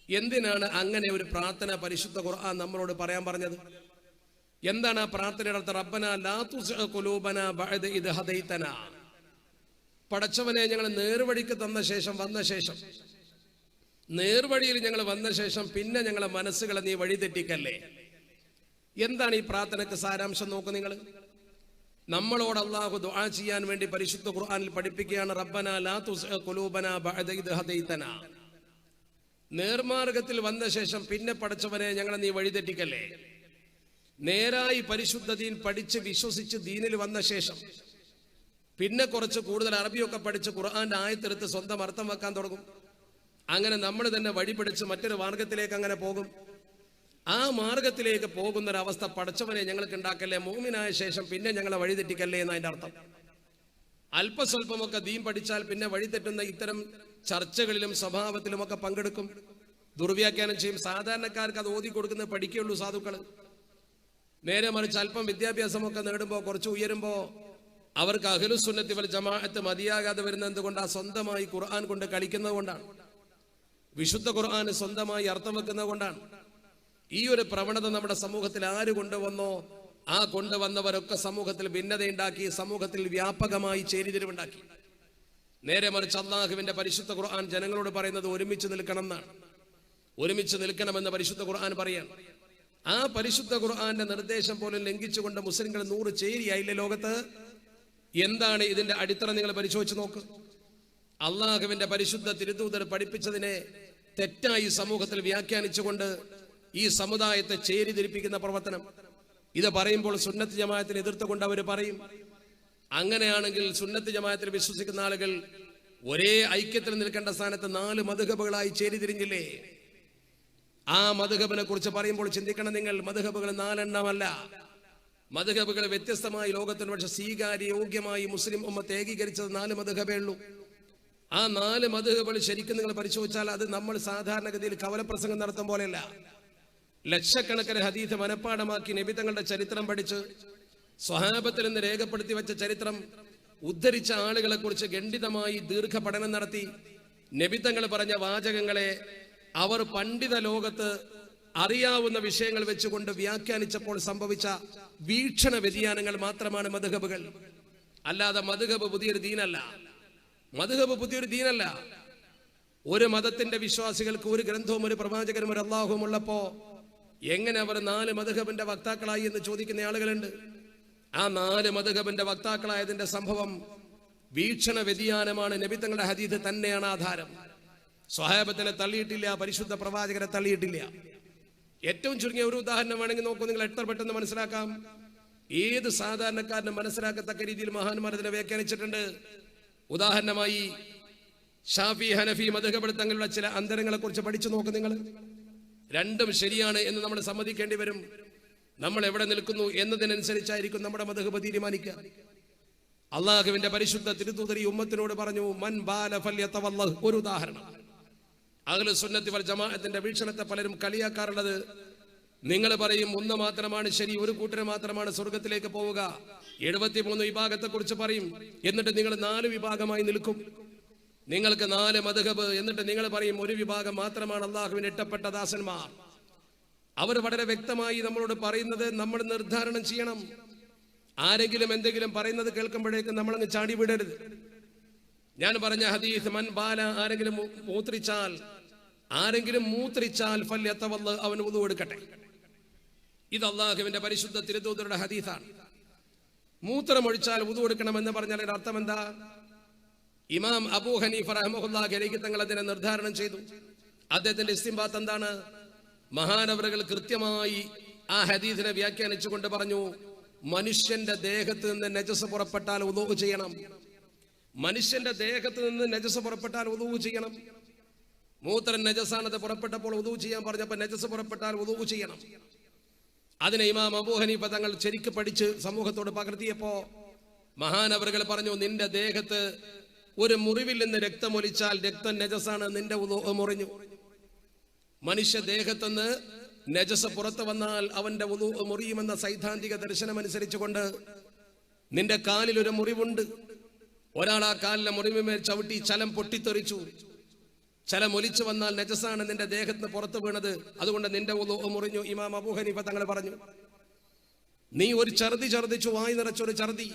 എന്തിനാണ് അങ്ങനെ ഒരു പ്രാർത്ഥന പരിശുദ്ധ ഖുർആൻ നമ്മളോട് പറയാൻ പറഞ്ഞത്? എന്താണ് ആ പ്രാർത്ഥനയുടെ അർത്ഥം? റബ്ബനാ ലാ തുസിഹ് ഖുലൂബനാ ബഅദ ഇദ് ഹദൈതനാ, പടച്ചവനെ ഞങ്ങൾ നേർവഴിക്ക് വന്ന ശേഷം നേർവഴിയിൽ ഞങ്ങൾ വന്ന ശേഷം പിന്നെ ഞങ്ങളെ മനസ്സുകളെ നീ വഴിതെറ്റിക്കല്ലേ. എന്താണ് ഈ പ്രാർത്ഥനയ്ക്ക് സാരാംശം? നോക്കൂ നിങ്ങൾ. നമ്മളോട് അല്ലാഹു ദുആ ചെയ്യാൻ വേണ്ടി പരിശുദ്ധ ഖുർആനിൽ പഠിപ്പിക്കുകയാണ്, റബ്ബനാ ലാ തുസിഹ് ഖുലൂബനാ ബഅദ ഇദ് ഹദൈതനാ, നേർമാർഗത്തിൽ വന്ന ശേഷം പിന്നെ പടച്ചവനെ ഞങ്ങളെ നീ വഴിതെറ്റിക്കല്ലേ. നേരായി പരിശുദ്ധ ദീൻ പഠിച്ച് വിശ്വസിച്ച് ദീനിൽ വന്ന ശേഷം പിന്നെ കുറച്ച് കൂടുതൽ അറബിയൊക്കെ പഠിച്ച് ഖുർആന്റെ ആയത്തെടുത്ത് സ്വന്തം അർത്ഥം വെക്കാൻ തുടങ്ങും. അങ്ങനെ നമ്മൾ തന്നെ വഴി പിടിച്ച് മറ്റൊരു മാർഗത്തിലേക്ക് അങ്ങനെ പോകും. ആ മാർഗത്തിലേക്ക് പോകുന്നൊരവസ്ഥ പടച്ചവനെ ഞങ്ങൾക്ക് ഉണ്ടാക്കല്ലേ, മുഅ്മിനായ ശേഷം പിന്നെ ഞങ്ങളെ വഴിതെറ്റിക്കല്ലേ എന്നതിന്റെ അർത്ഥം. അല്പസ്വല്പമൊക്കെ ദീൻ പഠിച്ചാൽ പിന്നെ വഴിതെറ്റുന്ന ഇത്തരം ചർച്ചകളിലും സ്വഭാവത്തിലുമൊക്കെ പങ്കെടുക്കും, ദുർവ്യാഖ്യാനം ചെയ്യും. സാധാരണക്കാർക്ക് അത് ഓതി കൊടുക്കുന്നത് പഠിക്കുകയുള്ളൂ സാധുക്കൾ. നേരെ മറിച്ച് അല്പം വിദ്യാഭ്യാസമൊക്കെ നേടുമ്പോൾ, കുറച്ച് ഉയരുമ്പോൾ അവർക്ക് അഹ്ലുസുന്നത്തി വൽ ജമാഅത്ത് മതിയാകാതെ വരുന്നത് എന്തുകൊണ്ടാ? സ്വന്തമായി ഖുർആൻ കൊണ്ട് കളിക്കുന്നത് കൊണ്ടാണ്, വിശുദ്ധ ഖുർആന് സ്വന്തമായി അർത്ഥം വെക്കുന്നത് കൊണ്ടാണ്. ഈ ഒരു പ്രവണത നമ്മുടെ സമൂഹത്തിൽ ആര് കൊണ്ടുവന്നോ ആ കൊണ്ടുവന്നവരൊക്കെ സമൂഹത്തിൽ ഭിന്നതയുണ്ടാക്കി, സമൂഹത്തിൽ വ്യാപകമായി ചേരിതിരിവുണ്ടാക്കി. നേരെ മറിച്ച് അല്ലാഹുവിന്റെ പരിശുദ്ധ ഖുർആൻ ജനങ്ങളോട് പറയുന്നത് ഒരുമിച്ച് നിൽക്കണം എന്നാണ്. ഒരുമിച്ച് നിൽക്കണമെന്ന് പരിശുദ്ധ ഖുർആൻ പറയാൻ. ആ പരിശുദ്ധ ഖുർആന്റെ നിർദ്ദേശം പോലും ലംഘിച്ചുകൊണ്ട് മുസ്ലിങ്ങൾ 100 ചേരിയായില്ലേ ലോകത്ത്. എന്താണ് ഇതിന്റെ അടിത്തറ? നിങ്ങൾ പരിശോധിച്ച് നോക്ക്. അല്ലാഹുവിന്റെ പരിശുദ്ധ തിരുദൂതർ പഠിപ്പിച്ചതിനെ തെറ്റായി സമൂഹത്തിൽ വ്യാഖ്യാനിച്ചുകൊണ്ട് ഈ സമുദായത്തെ ചേരിതിരിപ്പിക്കുന്ന പ്രവർത്തനം. ഇത് പറയുമ്പോൾ സുന്നത്ത് ജമാഅത്തിനെ എതിർത്തുകൊണ്ട് അവർ പറയും, അങ്ങനെയാണെങ്കിൽ സുന്നത്ത് ജമാഅത്തിൽ വിശ്വസിക്കുന്ന ആളുകൾ ഒരേ ഐക്യത്തിൽ നിൽക്കേണ്ട സ്ഥാനത്ത് 4 മദ്ഹബുകളായി ചേരിതിരിഞ്ഞില്ലേ? ആ മദ്ഹബിനെ കുറിച്ച് പറയുമ്പോൾ ചിന്തിക്കണം നിങ്ങൾ. മദ്ഹബുകൾ 4 എണ്ണമല്ല. മദ്ഹബുകൾ വ്യത്യസ്തമായി ലോകത്തിന് പക്ഷെ സ്വീകാര്യ യോഗ്യമായി മുസ്ലിം ഉമ്മത്ത് ഏകീകരിച്ചത് 4 മദ്ഹബേ ഉള്ളൂ. ആ 4 മദ്ഹബുകൾ ശരിക്കും നിങ്ങൾ പരിശോധിച്ചാൽ അത് നമ്മൾ സാധാരണഗതിയിൽ കവലപ്രസംഗം നടത്തും പോലെയല്ല. ലക്ഷക്കണക്കിന് ഹദീസ് മനഃപ്പാഠമാക്കി നബി തങ്ങളുടെ ചരിത്രം പഠിച്ച് സ്വഹാബത്തിൽ നിന്ന് രേഖപ്പെടുത്തി വെച്ച ചരിത്രം ഉദ്ധരിച്ച ആളുകളെ കുറിച്ച് ഖണ്ഡിതമായി ദീർഘപഠനം നടത്തി നബി തങ്ങൾ പറഞ്ഞ വാചകങ്ങളെ അവർ പണ്ഡിത ലോകത്ത് അറിയാവുന്ന വിഷയങ്ങൾ വെച്ചുകൊണ്ട് വ്യാഖ്യാനിച്ചപ്പോൾ സംഭവിച്ച വീക്ഷണ വ്യതിയാനങ്ങൾ മാത്രമാണ് മദ്ഹബുകൾ. അല്ലാതെ മദ്ഹബ് പുതിയൊരു ദീനല്ല. മദ്ഹബ് പുതിയൊരു ദീനല്ല. ഒരു മതത്തിന്റെ വിശ്വാസികൾക്ക് ഒരു ഗ്രന്ഥവും ഒരു പ്രവാചകനും ഒരു അല്ലാഹുവും ഉള്ളപ്പോ എങ്ങനെ അവർ 4 മദ്ഹബിന്റെ വക്താക്കളായി എന്ന് ചോദിക്കുന്ന ആളുകളുണ്ട്. ആ 4 മദ്ഹബിന്റെ വക്താക്കളായതിന്റെ സംഭവം വീക്ഷണ വ്യതിയാനമാണ്. നബി തങ്ങളുടെ ഹദീസ് തന്നെയാണ് ആധാരം. സ്വഹാബത്തിനെ തള്ളിയിട്ടില്ല, പരിശുദ്ധ പ്രവാചകരെ തള്ളിയിട്ടില്ല. ഏറ്റവും ചുരുങ്ങിയ ഒരു ഉദാഹരണം വേണമെങ്കിൽ നോക്കൂ, നിങ്ങൾ എത്ര പെട്ടെന്ന് മനസ്സിലാക്കാം. ഏത് സാധാരണക്കാരനും മനസ്സിലാക്കത്തക്ക രീതിയിൽ മഹാന്മാർ ഇതിനെ വ്യാഖ്യാനിച്ചിട്ടുണ്ട്. ഉദാഹരണമായി ഷാഫി ഹനഫി മദ്ഹബ് തങ്ങളുടെ ചില അന്തരങ്ങളെ കുറിച്ച് പഠിച്ചു നോക്ക് നിങ്ങൾ. രണ്ടും ശരിയാണ് എന്ന് നമ്മൾ സമ്മതിക്കേണ്ടി വരും. നമ്മൾ എവിടെ നിൽക്കുന്നു എന്നതിനനുസരിച്ചായിരിക്കും നമ്മുടെ മദ്ഹബ് തീരുമാനിക്കുക. അള്ളാഹുവിന്റെ പരിശുദ്ധ തിരുത്തൂതർ ഈ ഉമ്മത്തിനോട് പറഞ്ഞു, മൻ ബാല ഫല്യതവല്ലഹ്. ഒരു ഉദാഹരണം, അഹ്ലുസ് സുന്നത്തി വൽ ജമാഅത്തിന്റെ വീക്ഷണത്തെ പലരും കളിയാക്കാറുള്ളത്, നിങ്ങൾ പറയും ഒന്ന് മാത്രമാണ് ശരി, ഒരു കൂട്ടര് മാത്രമാണ് സ്വർഗത്തിലേക്ക് പോവുക, 73 വിഭാഗത്തെ കുറിച്ച് പറയും, എന്നിട്ട് നിങ്ങൾ 4 വിഭാഗമായി നിൽക്കും. നിങ്ങൾക്ക് 4 മദ്ഹബ്, എന്നിട്ട് നിങ്ങൾ പറയും ഒരു വിഭാഗം മാത്രമാണ് അള്ളാഹുവിന് ഇഷ്ടപ്പെട്ട ദാസന്മാർ. അവർ വളരെ വ്യക്തമായി നമ്മളോട് പറയുന്നത് നമ്മൾ നിർദ്ധാരണം ചെയ്യണം. ആരെങ്കിലും എന്തെങ്കിലും പറയുന്നത് കേൾക്കുമ്പോഴേക്കും നമ്മളങ്ങ് ചാടി വിടരുത്. ഞാൻ പറഞ്ഞ ഹദീസ്, മൻ ബാല, ആരെങ്കിലും മൂത്രിച്ചാൽ ഫല്യതവല്ലഹ്, അവൻ വുദു എടുക്കട്ടെ. ഇത് അള്ളാഹുവിന്റെ പരിശുദ്ധ തിരുത്തൂതരുടെ ഹദീസാണ്. മൂത്രമൊഴിച്ചാൽ വുദു എടുക്കണമെന്ന് പറഞ്ഞാൽ അതിന്റെ അർത്ഥം എന്താ? ഇമാം അബൂ ഹനീഫ റഹ്മത്തുള്ളാഹി അലൈഹി തങ്ങൾ അതിനെ നിർദ്ധാരണം ചെയ്തു. അദ്ദേഹത്തിന്റെ ഇസ്തിംബാത്ത് എന്താണ്? മഹാനവറുകൾ കൃത്യമായി ആ ഹദീസിനെ വ്യാഖ്യാനിച്ചുകൊണ്ട് പറഞ്ഞു, മനുഷ്യന്റെ ദേഹത്ത് നിന്ന് നജസ് പുറപ്പെട്ടാൽ വുദൂ ചെയ്യണം. മനുഷ്യന്റെ ദേഹത്ത് നിന്ന് നജസ് പുറപ്പെട്ടാൽ വുദൂ ചെയ്യണം. മൂത്രൻ നജസാണത് പുറപ്പെട്ടപ്പോൾ വുദൂ ചെയ്യാൻ പറഞ്ഞപ്പോൾ നജസ് പുറപ്പെട്ടാൽ വുദൂ ചെയ്യണം. അതിനെ ഇമാം അബൂ ഹനീഫ തങ്ങൾ ശരിക്ക് പഠിച്ച് സമൂഹത്തോട് പകർത്തിയപ്പോ മഹാനവറുകൾ പറഞ്ഞു, നിന്റെ ദേഹത്ത് ഒരു മുറിവിൽ നിന്ന് രക്തമൊലിച്ചാൽ രക്തം നജസാണ്, നിന്റെ വുദൂ മുറിഞ്ഞു. മനുഷ്യ ദേഹത്തുനിന്ന് നജസ് പുറത്തു വന്നാൽ അവന്റെ വുദൂ മുറിയുമെന്ന സൈദ്ധാന്തിക ദർശനം അനുസരിച്ചുകൊണ്ട് നിന്റെ കാലിൽ ഒരു മുറിവുണ്ട്, ഒരാൾ ആ കാലിലെ മുറിവിന്മേൽ ചവിട്ടി ചലം പൊട്ടിത്തെറിച്ചു, ചലം ഒലിച്ചു വന്നാൽ നജസാണ് നിന്റെ ദേഹത്തിന് പുറത്തു വീണത്, അതുകൊണ്ട് നിന്റെ വുദൂ മുറിഞ്ഞു. ഇമാം അബൂ ഹനീഫ തങ്ങൾ പറഞ്ഞു, നീ ഒരു ഛർദി ഛർദിച്ചു, വായി നിറച്ചൊരു ഛർദി,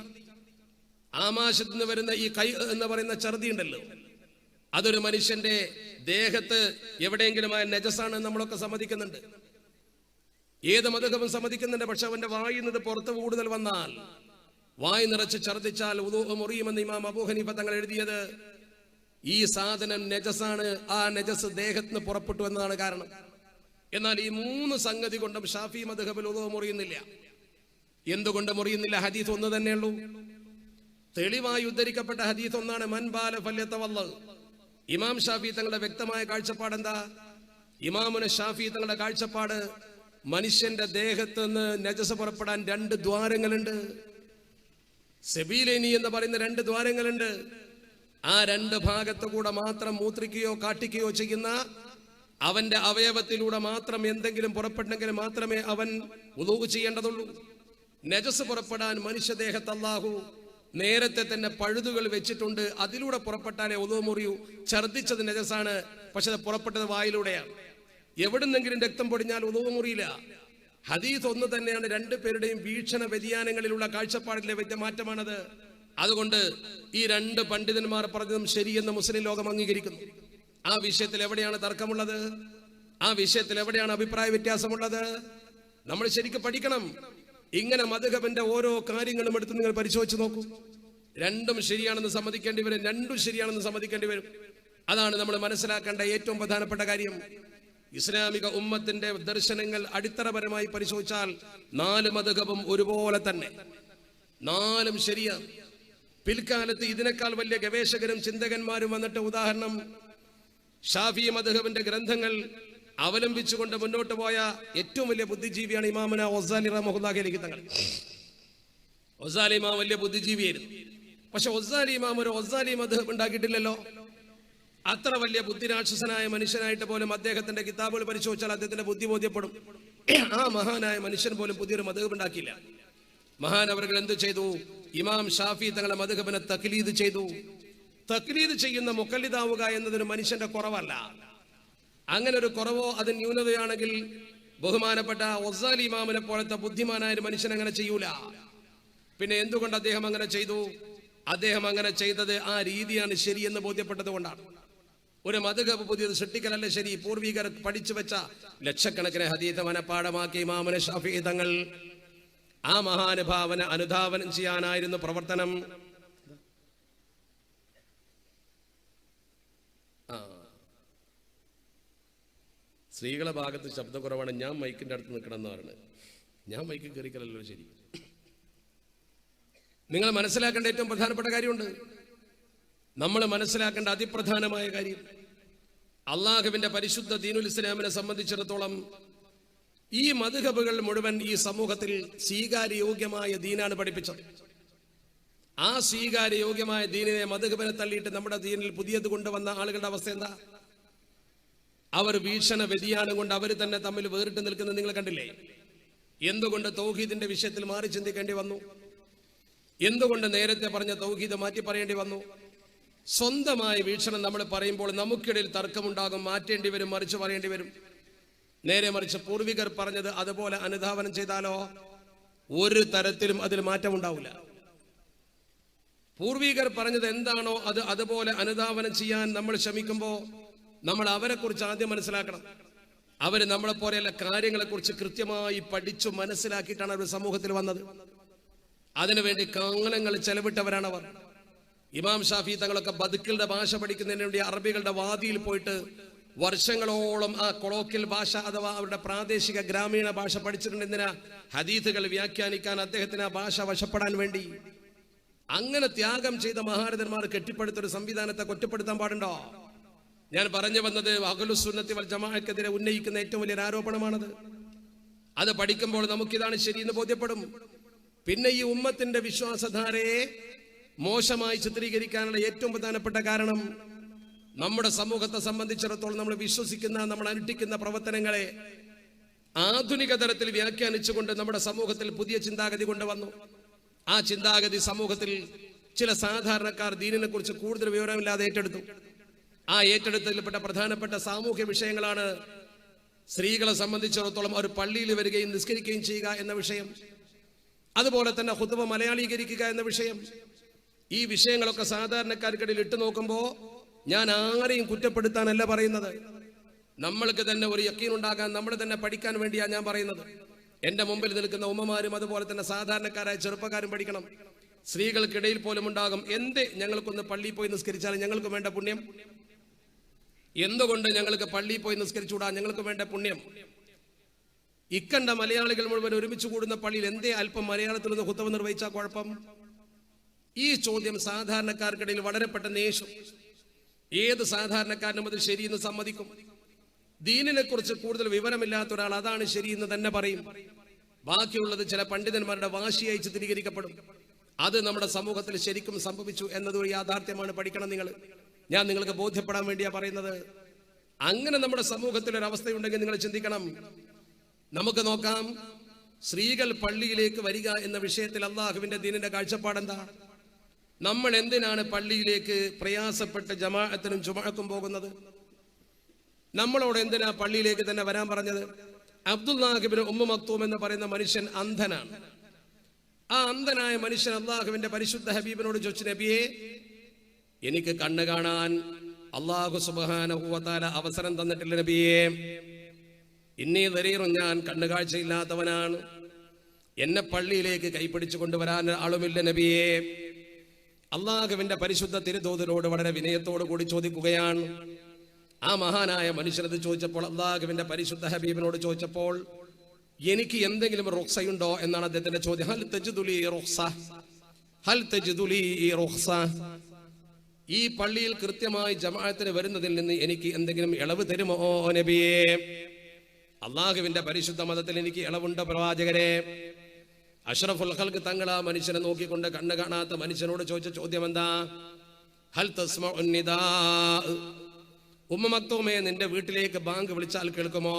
ആമാശത്ത് നിന്ന് വരുന്ന ഈ കൈ എന്ന് പറയുന്ന ഛർദി ഉണ്ടല്ലോ, അതൊരു മനുഷ്യന്റെ ദേഹത്ത് എവിടെയെങ്കിലുമായ നജസാണ് നമ്മളൊക്കെ സമ്മതിക്കുന്നുണ്ട്. ഏത് മദ്ഹബും സമ്മതിക്കുന്നുണ്ട്. പക്ഷെ അവന്റെ വായിൽ നിന്ന് പുറത്ത് കൂടുതൽ വന്നാൽ, വായി നിറച്ച് ഛർദിച്ചാൽ വുദൂ മുറിയുമെന്ന് ഇമാം അബൂ ഹനീഫ തങ്ങൾ എഴുതിയത് ഈ സാധനം നജസാണ്, ആ നജസ് ദേഹത്തിന് പുറപ്പെട്ടു എന്നതാണ് കാരണം. എന്നാൽ ഈ 3 സംഗതി കൊണ്ടും ഷാഫി മദ്ഹബിൽ വുദൂ മുറിയുന്നില്ല. എന്തുകൊണ്ട് മുറിയുന്നില്ല? ഹദീസ് ഒന്ന് തന്നെയുള്ളൂ. തെളിവായി ഉദ്ധരിക്കപ്പെട്ട ഹദീസ് ഒന്നാണ്, മൻ ബാല ഫല്യതവല്ലഹ്. ഇമാം ഷാഫി തങ്ങളുടെ വ്യക്തമായ കാഴ്ചപ്പാട് എന്താ? ഇമാമുന ഷാഫി തങ്ങളുടെ കാഴ്ചപ്പാട്, മനുഷ്യന്റെ ദേഹത്ത് നിന്ന് നജസ് പുറപ്പെടാൻ 2 ദ്വാരങ്ങളുണ്ട്. സബീലൈനി എന്ന് പറയുന്ന 2 ദ്വാരങ്ങളുണ്ട്. ആ 2 ഭാഗത്തു കൂടെ മാത്രം മൂത്രിക്കുകയോ കാട്ടിക്കുകയോ ചെയ്യുന്ന അവന്റെ അവയവത്തിലൂടെ മാത്രം എന്തെങ്കിലും പുറപ്പെട്ടെങ്കിൽ മാത്രമേ അവൻ വുദൂ ചെയ്യേണ്ടതുള്ളൂ. നജസ് പുറപ്പെടാൻ മനുഷ്യദേഹത്ത് അല്ലാഹു നേരത്തെ തന്നെ പഴുതുകൾ വെച്ചിട്ടുണ്ട്, അതിലൂടെ പുറപ്പെട്ടാലേ വുദൂ മുറിയൂ. ഛർദിച്ചത് നജസാണ്, പക്ഷെ അത് പുറപ്പെട്ടത് വായിലൂടെയാണ്. എവിടുന്നെങ്കിലും രക്തം പൊടിഞ്ഞാൽ വുദൂ മുറിയില്ല. ഹദീസ് ഒന്ന് തന്നെയാണ്. 2 പേരുടെയും വീക്ഷണ വ്യതിയാനങ്ങളിലുള്ള കാഴ്ചപ്പാടിലെ മാറ്റമാണത്. അതുകൊണ്ട് ഈ 2 പണ്ഡിതന്മാർ പറഞ്ഞതും ശരിയെന്ന് മുസ്ലിം ലോകം അംഗീകരിക്കുന്നു. ആ വിഷയത്തിൽ എവിടെയാണ് തർക്കമുള്ളത്? ആ വിഷയത്തിൽ എവിടെയാണ് അഭിപ്രായ വ്യത്യാസമുള്ളത്? നമ്മൾ ശരിക്കും പഠിക്കണം. ഇങ്ങനെ മദ്ഹബിന്റെ ഓരോ കാര്യങ്ങളും എടുത്ത് നിങ്ങൾ പരിശോധിച്ച് നോക്കൂ. 2ഉം ശരിയാണെന്ന് സമ്മതിക്കേണ്ടി വരും, 2ഉം ശരിയാണെന്ന് സമ്മതിക്കേണ്ടി വരും. അതാണ് നമ്മൾ മനസ്സിലാക്കേണ്ട ഏറ്റവും പ്രധാനപ്പെട്ട കാര്യം. ഇസ്ലാമിക ഉമ്മത്തിന്റെ ദർശനങ്ങൾ അടിത്തറപരമായി പരിശോധിച്ചാൽ 4 മദ്ഹബും ഒരുപോലെ തന്നെ, 4ഉം ശരിയാണ്. പിൽക്കാലത്ത് ഇതിനേക്കാൾ വലിയ ഗവേഷകരും ചിന്തകന്മാരും വന്നിട്ട്, ഉദാഹരണം ഷാഫി മദ്ഹബിന്റെ ഗ്രന്ഥങ്ങൾ അവലംബിച്ചുകൊണ്ട് മുന്നോട്ട് പോയ ഏറ്റവും വലിയ ബുദ്ധിജീവിയാണ് ഇമാമുന ഗസാലി റഹ്മത്തുള്ളാഹി അലൈഹി തങ്ങൾ. ഗസാലി ഇമാം വലിയ ബുദ്ധിജീവിയായിരുന്നു. പക്ഷെ ഗസാലി ഇമാം ഒരു ഗസാലി മദ്ഹബ് ഉണ്ടാക്കിയിട്ടില്ലല്ലോ. അത്ര വലിയ ബുദ്ധിരാക്ഷസനായ മനുഷ്യനായിട്ട് പോലും അദ്ദേഹത്തിന്റെ കിതാബുകൾ പരിശോധിച്ചാൽ അദ്ദേഹത്തിന്റെ ബുദ്ധി ബോധ്യപ്പെടും. ആ മഹാനായ മനുഷ്യൻ പോലും പുതിയൊരു മദ്ഹബ് ഉണ്ടാക്കിയില്ല. മഹാനവറുകൾ എന്ത് ചെയ്തു? ഇമാം ഷാഫി തങ്ങളെ മദ്ഹബിനെ തഖ്ലീദ് ചെയ്തു. തഖ്ലീദ് ചെയ്യുന്ന മുഖല്ലിദാവുക എന്നതൊരു മനുഷ്യന്റെ കുറവല്ല. അങ്ങനെ ഒരു കുറവോ അത് ന്യൂനതയാണെങ്കിൽ ബഹുമാനപ്പെട്ട ഗസാലി ഇമാമിനെ പോലത്തെ ബുദ്ധിമാനായ ഒരു മനുഷ്യൻ അങ്ങനെ ചെയ്യൂല. പിന്നെ എന്തുകൊണ്ട് അദ്ദേഹം അങ്ങനെ ചെയ്തു? അദ്ദേഹം അങ്ങനെ ചെയ്തത് ആ രീതിയാണ് ശരിയെന്ന് ബോധ്യപ്പെട്ടത് കൊണ്ടാണ്. ഒരു മദ്ഹബ് പുതിയത് സൃഷ്ടിക്കലല്ല ശരി. പൂർവികർ പഠിച്ചു വെച്ച ലക്ഷക്കണക്കിന് ഹദീസ് മനപ്പാഠമാക്കിയ ഇമാമുന ഷാഫി തങ്ങൾ ആ മഹാനുഭാവനെ അനുധാവനം ചെയ്യാനായിരുന്നു പ്രവർത്തനം. സ്ത്രീകളെ ഭാഗത്ത് ശബ്ദക്കുറവാണ്. ഞാൻ മൈക്കിന്റെ അടുത്ത് നിൽക്കണം എന്ന് പറയുന്നത്. ഞാൻ മൈക്കിൽ കയറിക്കലല്ലോ ശരി. നിങ്ങൾ മനസ്സിലാക്കേണ്ട ഏറ്റവും പ്രധാനപ്പെട്ട കാര്യമുണ്ട്. നമ്മൾ മനസ്സിലാക്കേണ്ട അതിപ്രധാനമായ കാര്യം, അള്ളാഹുവിന്റെ പരിശുദ്ധ ദീനുൽ ഇസ്ലാമിനെ സംബന്ധിച്ചിടത്തോളം ഈ മദ്ഹബുകൾ മുഴുവൻ ഈ സമൂഹത്തിൽ സ്വീകാര്യയോഗ്യമായ ദീനാണ് പഠിപ്പിച്ചത്. ആ സ്വീകാര്യയോഗ്യമായ ദീനിനെ മദ്ഹബിനെ തള്ളിയിട്ട് നമ്മുടെ ദീനിൽ പുതിയത് കൊണ്ടുവന്ന ആളുകളുടെ അവസ്ഥ എന്താ? അവർ വീക്ഷണ വ്യതിയാനം കൊണ്ട് അവർ തന്നെ തമ്മിൽ വേറിട്ട് നിൽക്കുന്നത് നിങ്ങൾ കണ്ടില്ലേ? എന്തുകൊണ്ട് തൗഹീദിന്റെ വിഷയത്തിൽ മാറി ചിന്തിക്കേണ്ടി വന്നു? എന്തുകൊണ്ട് നേരത്തെ പറഞ്ഞ തൗഹീദ് മാറ്റി പറയേണ്ടി വന്നു? സ്വന്തമായ വീക്ഷണം നമ്മൾ പറയുമ്പോൾ നമുക്കിടയിൽ തർക്കമുണ്ടാകും, മാറ്റേണ്ടി വരും, മറിച്ച് പറയേണ്ടി വരും. നേരെ മറിച്ച് പൂർവികർ പറഞ്ഞത് അതുപോലെ അനുധാവനം ചെയ്താലോ ഒരു തരത്തിലും അതിൽ മാറ്റമുണ്ടാവില്ല. പൂർവികർ പറഞ്ഞത് എന്താണോ അത് അതുപോലെ അനുധാവനം ചെയ്യാൻ നമ്മൾ ശ്രമിക്കുമ്പോൾ നമ്മൾ അവരെ കുറിച്ച് ആദ്യം മനസ്സിലാക്കണം. അവർ നമ്മളെ പോലെയുള്ള കാര്യങ്ങളെ കുറിച്ച് കൃത്യമായി പഠിച്ചു മനസ്സിലാക്കിയിട്ടാണ് അവർ സമൂഹത്തിൽ വന്നത്. അതിനുവേണ്ടി കാലങ്ങൾ ചെലവിട്ടവരാണ് അവർ. ഇമാം ഷാഫി തങ്ങളൊക്കെ ബദുക്കളുടെ ഭാഷ പഠിക്കുന്നതിന് വേണ്ടി അറബികളുടെ വാദിയിൽ പോയിട്ട് വർഷങ്ങളോളം ആ കൊളോക്കിയൽ ഭാഷ അഥവാ അവരുടെ പ്രാദേശിക ഗ്രാമീണ ഭാഷ പഠിച്ചിട്ടുണ്ട്. എന്തിനാ? ഹദീസുകൾ വ്യാഖ്യാനിക്കാൻ, അദ്ദേഹത്തിന് ആ ഭാഷ വശപ്പെടാൻ വേണ്ടി. അങ്ങനെ ത്യാഗം ചെയ്ത മഹാരഥന്മാർ കെട്ടിപ്പടുത്തൊരു സംവിധാനത്തെ കുറ്റപ്പെടുത്താൻ പാടുണ്ടോ? ഞാൻ പറഞ്ഞു വന്നത് അഹ്ലുസ് സുന്നത്തി വൽ ജമാഅക്കെതിരെ ഉന്നയിക്കുന്ന ഏറ്റവും വലിയൊരു ആരോപണമാണത്. അത് പഠിക്കുമ്പോൾ നമുക്കിതാണ് ശരിയെന്ന് ബോധ്യപ്പെടും. പിന്നെ ഈ ഉമ്മത്തിന്റെ വിശ്വാസധാരയെ മോശമായി ചിത്രീകരിക്കാനുള്ള ഏറ്റവും പ്രധാനപ്പെട്ട കാരണം നമ്മുടെ സമൂഹത്തെ സംബന്ധിച്ചിടത്തോളം നമ്മൾ വിശ്വസിക്കുന്ന, നമ്മൾ അനുഷ്ഠിക്കുന്ന പ്രവർത്തനങ്ങളെ ആധുനിക തലത്തിൽ വ്യാഖ്യാനിച്ചുകൊണ്ട് നമ്മുടെ സമൂഹത്തിൽ പുതിയ ചിന്താഗതി കൊണ്ടുവന്നു. ആ ചിന്താഗതി സമൂഹത്തിൽ ചില സാധാരണക്കാർ ദീനിനെ കുറിച്ച് കൂടുതൽ വിവരമില്ലാതെ ഏറ്റെടുത്തു. ആ ഏറ്റെടുത്തതിൽപ്പെട്ട പ്രധാനപ്പെട്ട സാമൂഹ്യ വിഷയങ്ങളാണ് സ്ത്രീകളെ സംബന്ധിച്ചിടത്തോളം അവർ പള്ളിയിൽ വരികയും നിസ്കരിക്കുകയും ചെയ്യുക എന്ന വിഷയം, അതുപോലെ തന്നെ ഖുതുബ മലയാളീകരിക്കുക എന്ന വിഷയം. ഈ വിഷയങ്ങളൊക്കെ സാധാരണക്കാർക്കിടയിൽ ഇട്ടു നോക്കുമ്പോൾ ഞാൻ ആരെയും കുറ്റപ്പെടുത്താനല്ല പറയുന്നത്. നമ്മൾക്ക് തന്നെ ഒരു യക്കീൻ ഉണ്ടാകാൻ, നമ്മൾ തന്നെ പഠിക്കാൻ വേണ്ടിയാണ് ഞാൻ പറയുന്നത്. എന്റെ മുമ്പിൽ നിൽക്കുന്ന ഉമ്മമാരും അതുപോലെ തന്നെ സാധാരണക്കാരായ ചെറുപ്പക്കാരും പഠിക്കണം. സ്ത്രീകൾക്കിടയിൽ പോലും ഉണ്ടാകും, എന്ത് ഞങ്ങൾക്കൊന്ന് പള്ളിയിൽ പോയി നിസ്കരിച്ചാൽ ഞങ്ങൾക്ക് വേണ്ട പുണ്യം, എന്തുകൊണ്ട് ഞങ്ങൾക്ക് പള്ളിയിൽ പോയി നിസ്കരിച്ചുകൂടാ, ഞങ്ങൾക്ക് വേണ്ട പുണ്യം. ഇക്കണ്ട മലയാളികൾ മുഴുവൻ ഒരുമിച്ച് കൂടുന്ന പള്ളിയിൽ എന്തേ അല്പം മലയാളത്തിൽ നിന്ന് ഖുതുബ നിർവഹിച്ചാൽ കുഴപ്പം? ഈ ചോദ്യം സാധാരണക്കാർക്കിടയിൽ വളരെ പെട്ടെന്ന് യേശു. ഏത് സാധാരണക്കാരനും അത് ശരിയെന്ന് സമ്മതിക്കും. ദീനിനെ കുറിച്ച് കൂടുതൽ വിവരമില്ലാത്ത ഒരാൾ അതാണ് ശരിയെന്ന് തന്നെ പറയും. ബാക്കിയുള്ളത് ചില പണ്ഡിതന്മാരുടെ വാശിയായി ചിത്രീകരിക്കപ്പെടും. അത് നമ്മുടെ സമൂഹത്തിൽ ശരിക്കും സംഭവിച്ചു എന്നതൊരു യാഥാർത്ഥ്യമാണ്. പഠിക്കണം നിങ്ങൾ. ഞാൻ നിങ്ങൾക്ക് ബോധ്യപ്പെടാൻ വേണ്ടിയാ പറയുന്നത്. അങ്ങനെ നമ്മുടെ സമൂഹത്തിൽ ഒരു അവസ്ഥയുണ്ടെങ്കിൽ നിങ്ങൾ ചിന്തിക്കണം. നമുക്ക് നോക്കാം, സ്ത്രീകൾ പള്ളിയിലേക്ക് വരിക എന്ന വിഷയത്തിൽ അള്ളാഹുവിന്റെ ദീനിന്റെ കാഴ്ചപ്പാടെന്താ? നമ്മൾ എന്തിനാണ് പള്ളിയിലേക്ക് പ്രയാസപ്പെട്ട് ജമാഅത്തിനും ജുമുഅക്കും പോകുന്നത്? നമ്മളോട് എന്തിനാ പള്ളിയിലേക്ക് തന്നെ വരാൻ പറഞ്ഞത്? അബ്ദുല്ലാഹ് ഇബ്നു ഉമ്മു മക്തൂം എന്ന് പറയുന്ന മനുഷ്യൻ അന്ധനാണ്. ആ അന്ധനായ മനുഷ്യൻ അള്ളാഹുവിന്റെ പരിശുദ്ധ ഹബീബിനോട് ചോദിച്ചു, നബിയെ, എനിക്ക് കണ്ണ് കാണാൻ അള്ളാഹു സുബ്ഹാനഹു വ തആല അവസരം തന്നിട്ടില്ല നബിയെ. ഇന്നീ ദരീറും, ഞാൻ കണ്ണുകാഴ്ചയില്ലാത്തവനാണ്. എന്നെ പള്ളിയിലേക്ക് കൈപ്പിടിച്ചു കൊണ്ടുവരാൻ ആളുമില്ല നബിയെ. അള്ളാഹുവിന്റെ പരിശുദ്ധ തിരുദൂതരോട് വളരെ വിനയത്തോടു കൂടി ചോദിക്കുകയാണ്. ആ മഹാനായ മനുഷ്യനത് ചോദിച്ചപ്പോൾ, അള്ളാഹുവിന്റെ പരിശുദ്ധ ഹബീബിനോട് ചോദിച്ചപ്പോൾ, എനിക്ക് എന്തെങ്കിലും റുഖ്സയുണ്ടോ എന്നാണ് അദ്ദേഹത്തിന്റെ ചോദ്യം. ഹൽ തജ്ദുലി റുഖ്സ, ഹൽ തജ്ദുലി റുഖ്സ. ഈ പള്ളിയിൽ കൃത്യമായി ജമാഅത്തിന് വരുന്നതിൽ നിന്ന് എനിക്ക് എന്തെങ്കിലും ഇളവ് തരുമോ നബിയെ? അള്ളാഹുവിന്റെ പരിശുദ്ധ മതത്തിൽ എനിക്ക് ഇളവുണ്ട് പ്രവാചകരെ. അഷ്റഫുൽ ഖൽഖ് തങ്ങൾ ആ മനുഷ്യനെ നോക്കിക്കൊണ്ട് കണ്ണ് കാണാത്ത മനുഷ്യനോട് ചോദിച്ച ചോദ്യം എന്താ? ഹൽ തസ്മഉൻ നിദാ, ഉമ്മ മക്തൂമേ, നിന്റെ വീട്ടിലേക്ക് ബാങ്ക് വിളിച്ചാൽ കേൾക്കുമോ?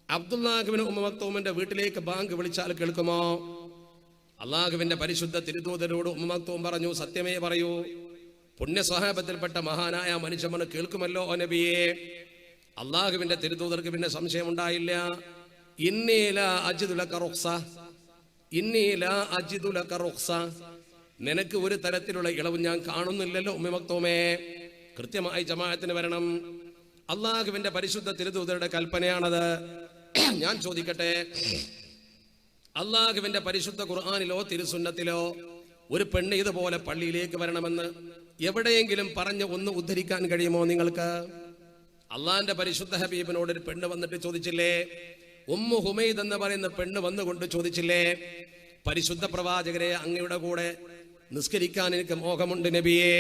അബ്ദുല്ലാഹ് ഇബ്നു ഉമ്മ മക്തൂമിന്റെ വീട്ടിലേക്ക് ബാങ്ക് വിളിച്ചാൽ കേൾക്കുമോ? അള്ളാഹുവിന്റെ പരിശുദ്ധ തിരുദൂതരോട് ഉമ്മ മക്തൂം പറഞ്ഞു, സത്യമേ പറയൂ, പുണ്യ സ്വഹാബത്തിൽപ്പെട്ട മഹാനായ മനുഷ്യന് കേൾക്കുമല്ലോ നബിയെ. അള്ളാഹുവിന്റെ തിരുദൂതർക്ക് പിന്നെ സംശയമുണ്ടായില്ല. ഇന്നി ലാ അജിദു ലക റുഖ്സ, ഇന്നി ലാ അജിദു ലക റുഖ്സ. നിനക്ക് ഒരു തരത്തിലുള്ള ഇളവ് ഞാൻ കാണുന്നില്ലല്ലോ ഉമ്മ മക്തൂമേ. കൃത്യമായി ജമാഅത്തിന് വരണം. അള്ളാഹുവിന്റെ പരിശുദ്ധ തിരുദൂതരുടെ കൽപ്പനയാണത്. ഞാൻ ചോദിക്കട്ടെ, അള്ളാഹുവിന്റെ പരിശുദ്ധ ഖുർആനിലോ തിരുസുന്നത്തിലോ ഒരു പെണ്ണ് ഇതുപോലെ പള്ളിയിലേക്ക് വരണമെന്ന് എവിടെയെങ്കിലും പറഞ്ഞ് ഒന്ന് ഉദ്ധരിക്കാൻ കഴിയുമോ നിങ്ങൾക്ക്? അള്ളാഹിന്റെ പരിശുദ്ധ ഹബീബിനോട് ഒരു പെണ്ണ് വന്നിട്ട് ചോദിച്ചില്ലേ? ഉമ്മു ഹുമൈദ് എന്ന് പറയുന്ന പെണ്ണ് വന്നുകൊണ്ട് ചോദിച്ചില്ലേ, പരിശുദ്ധ പ്രവാചകരെ, അങ്ങയുടെ കൂടെ നിസ്കരിക്കാൻ എനിക്ക് മോഹമുണ്ട് നബിയെ.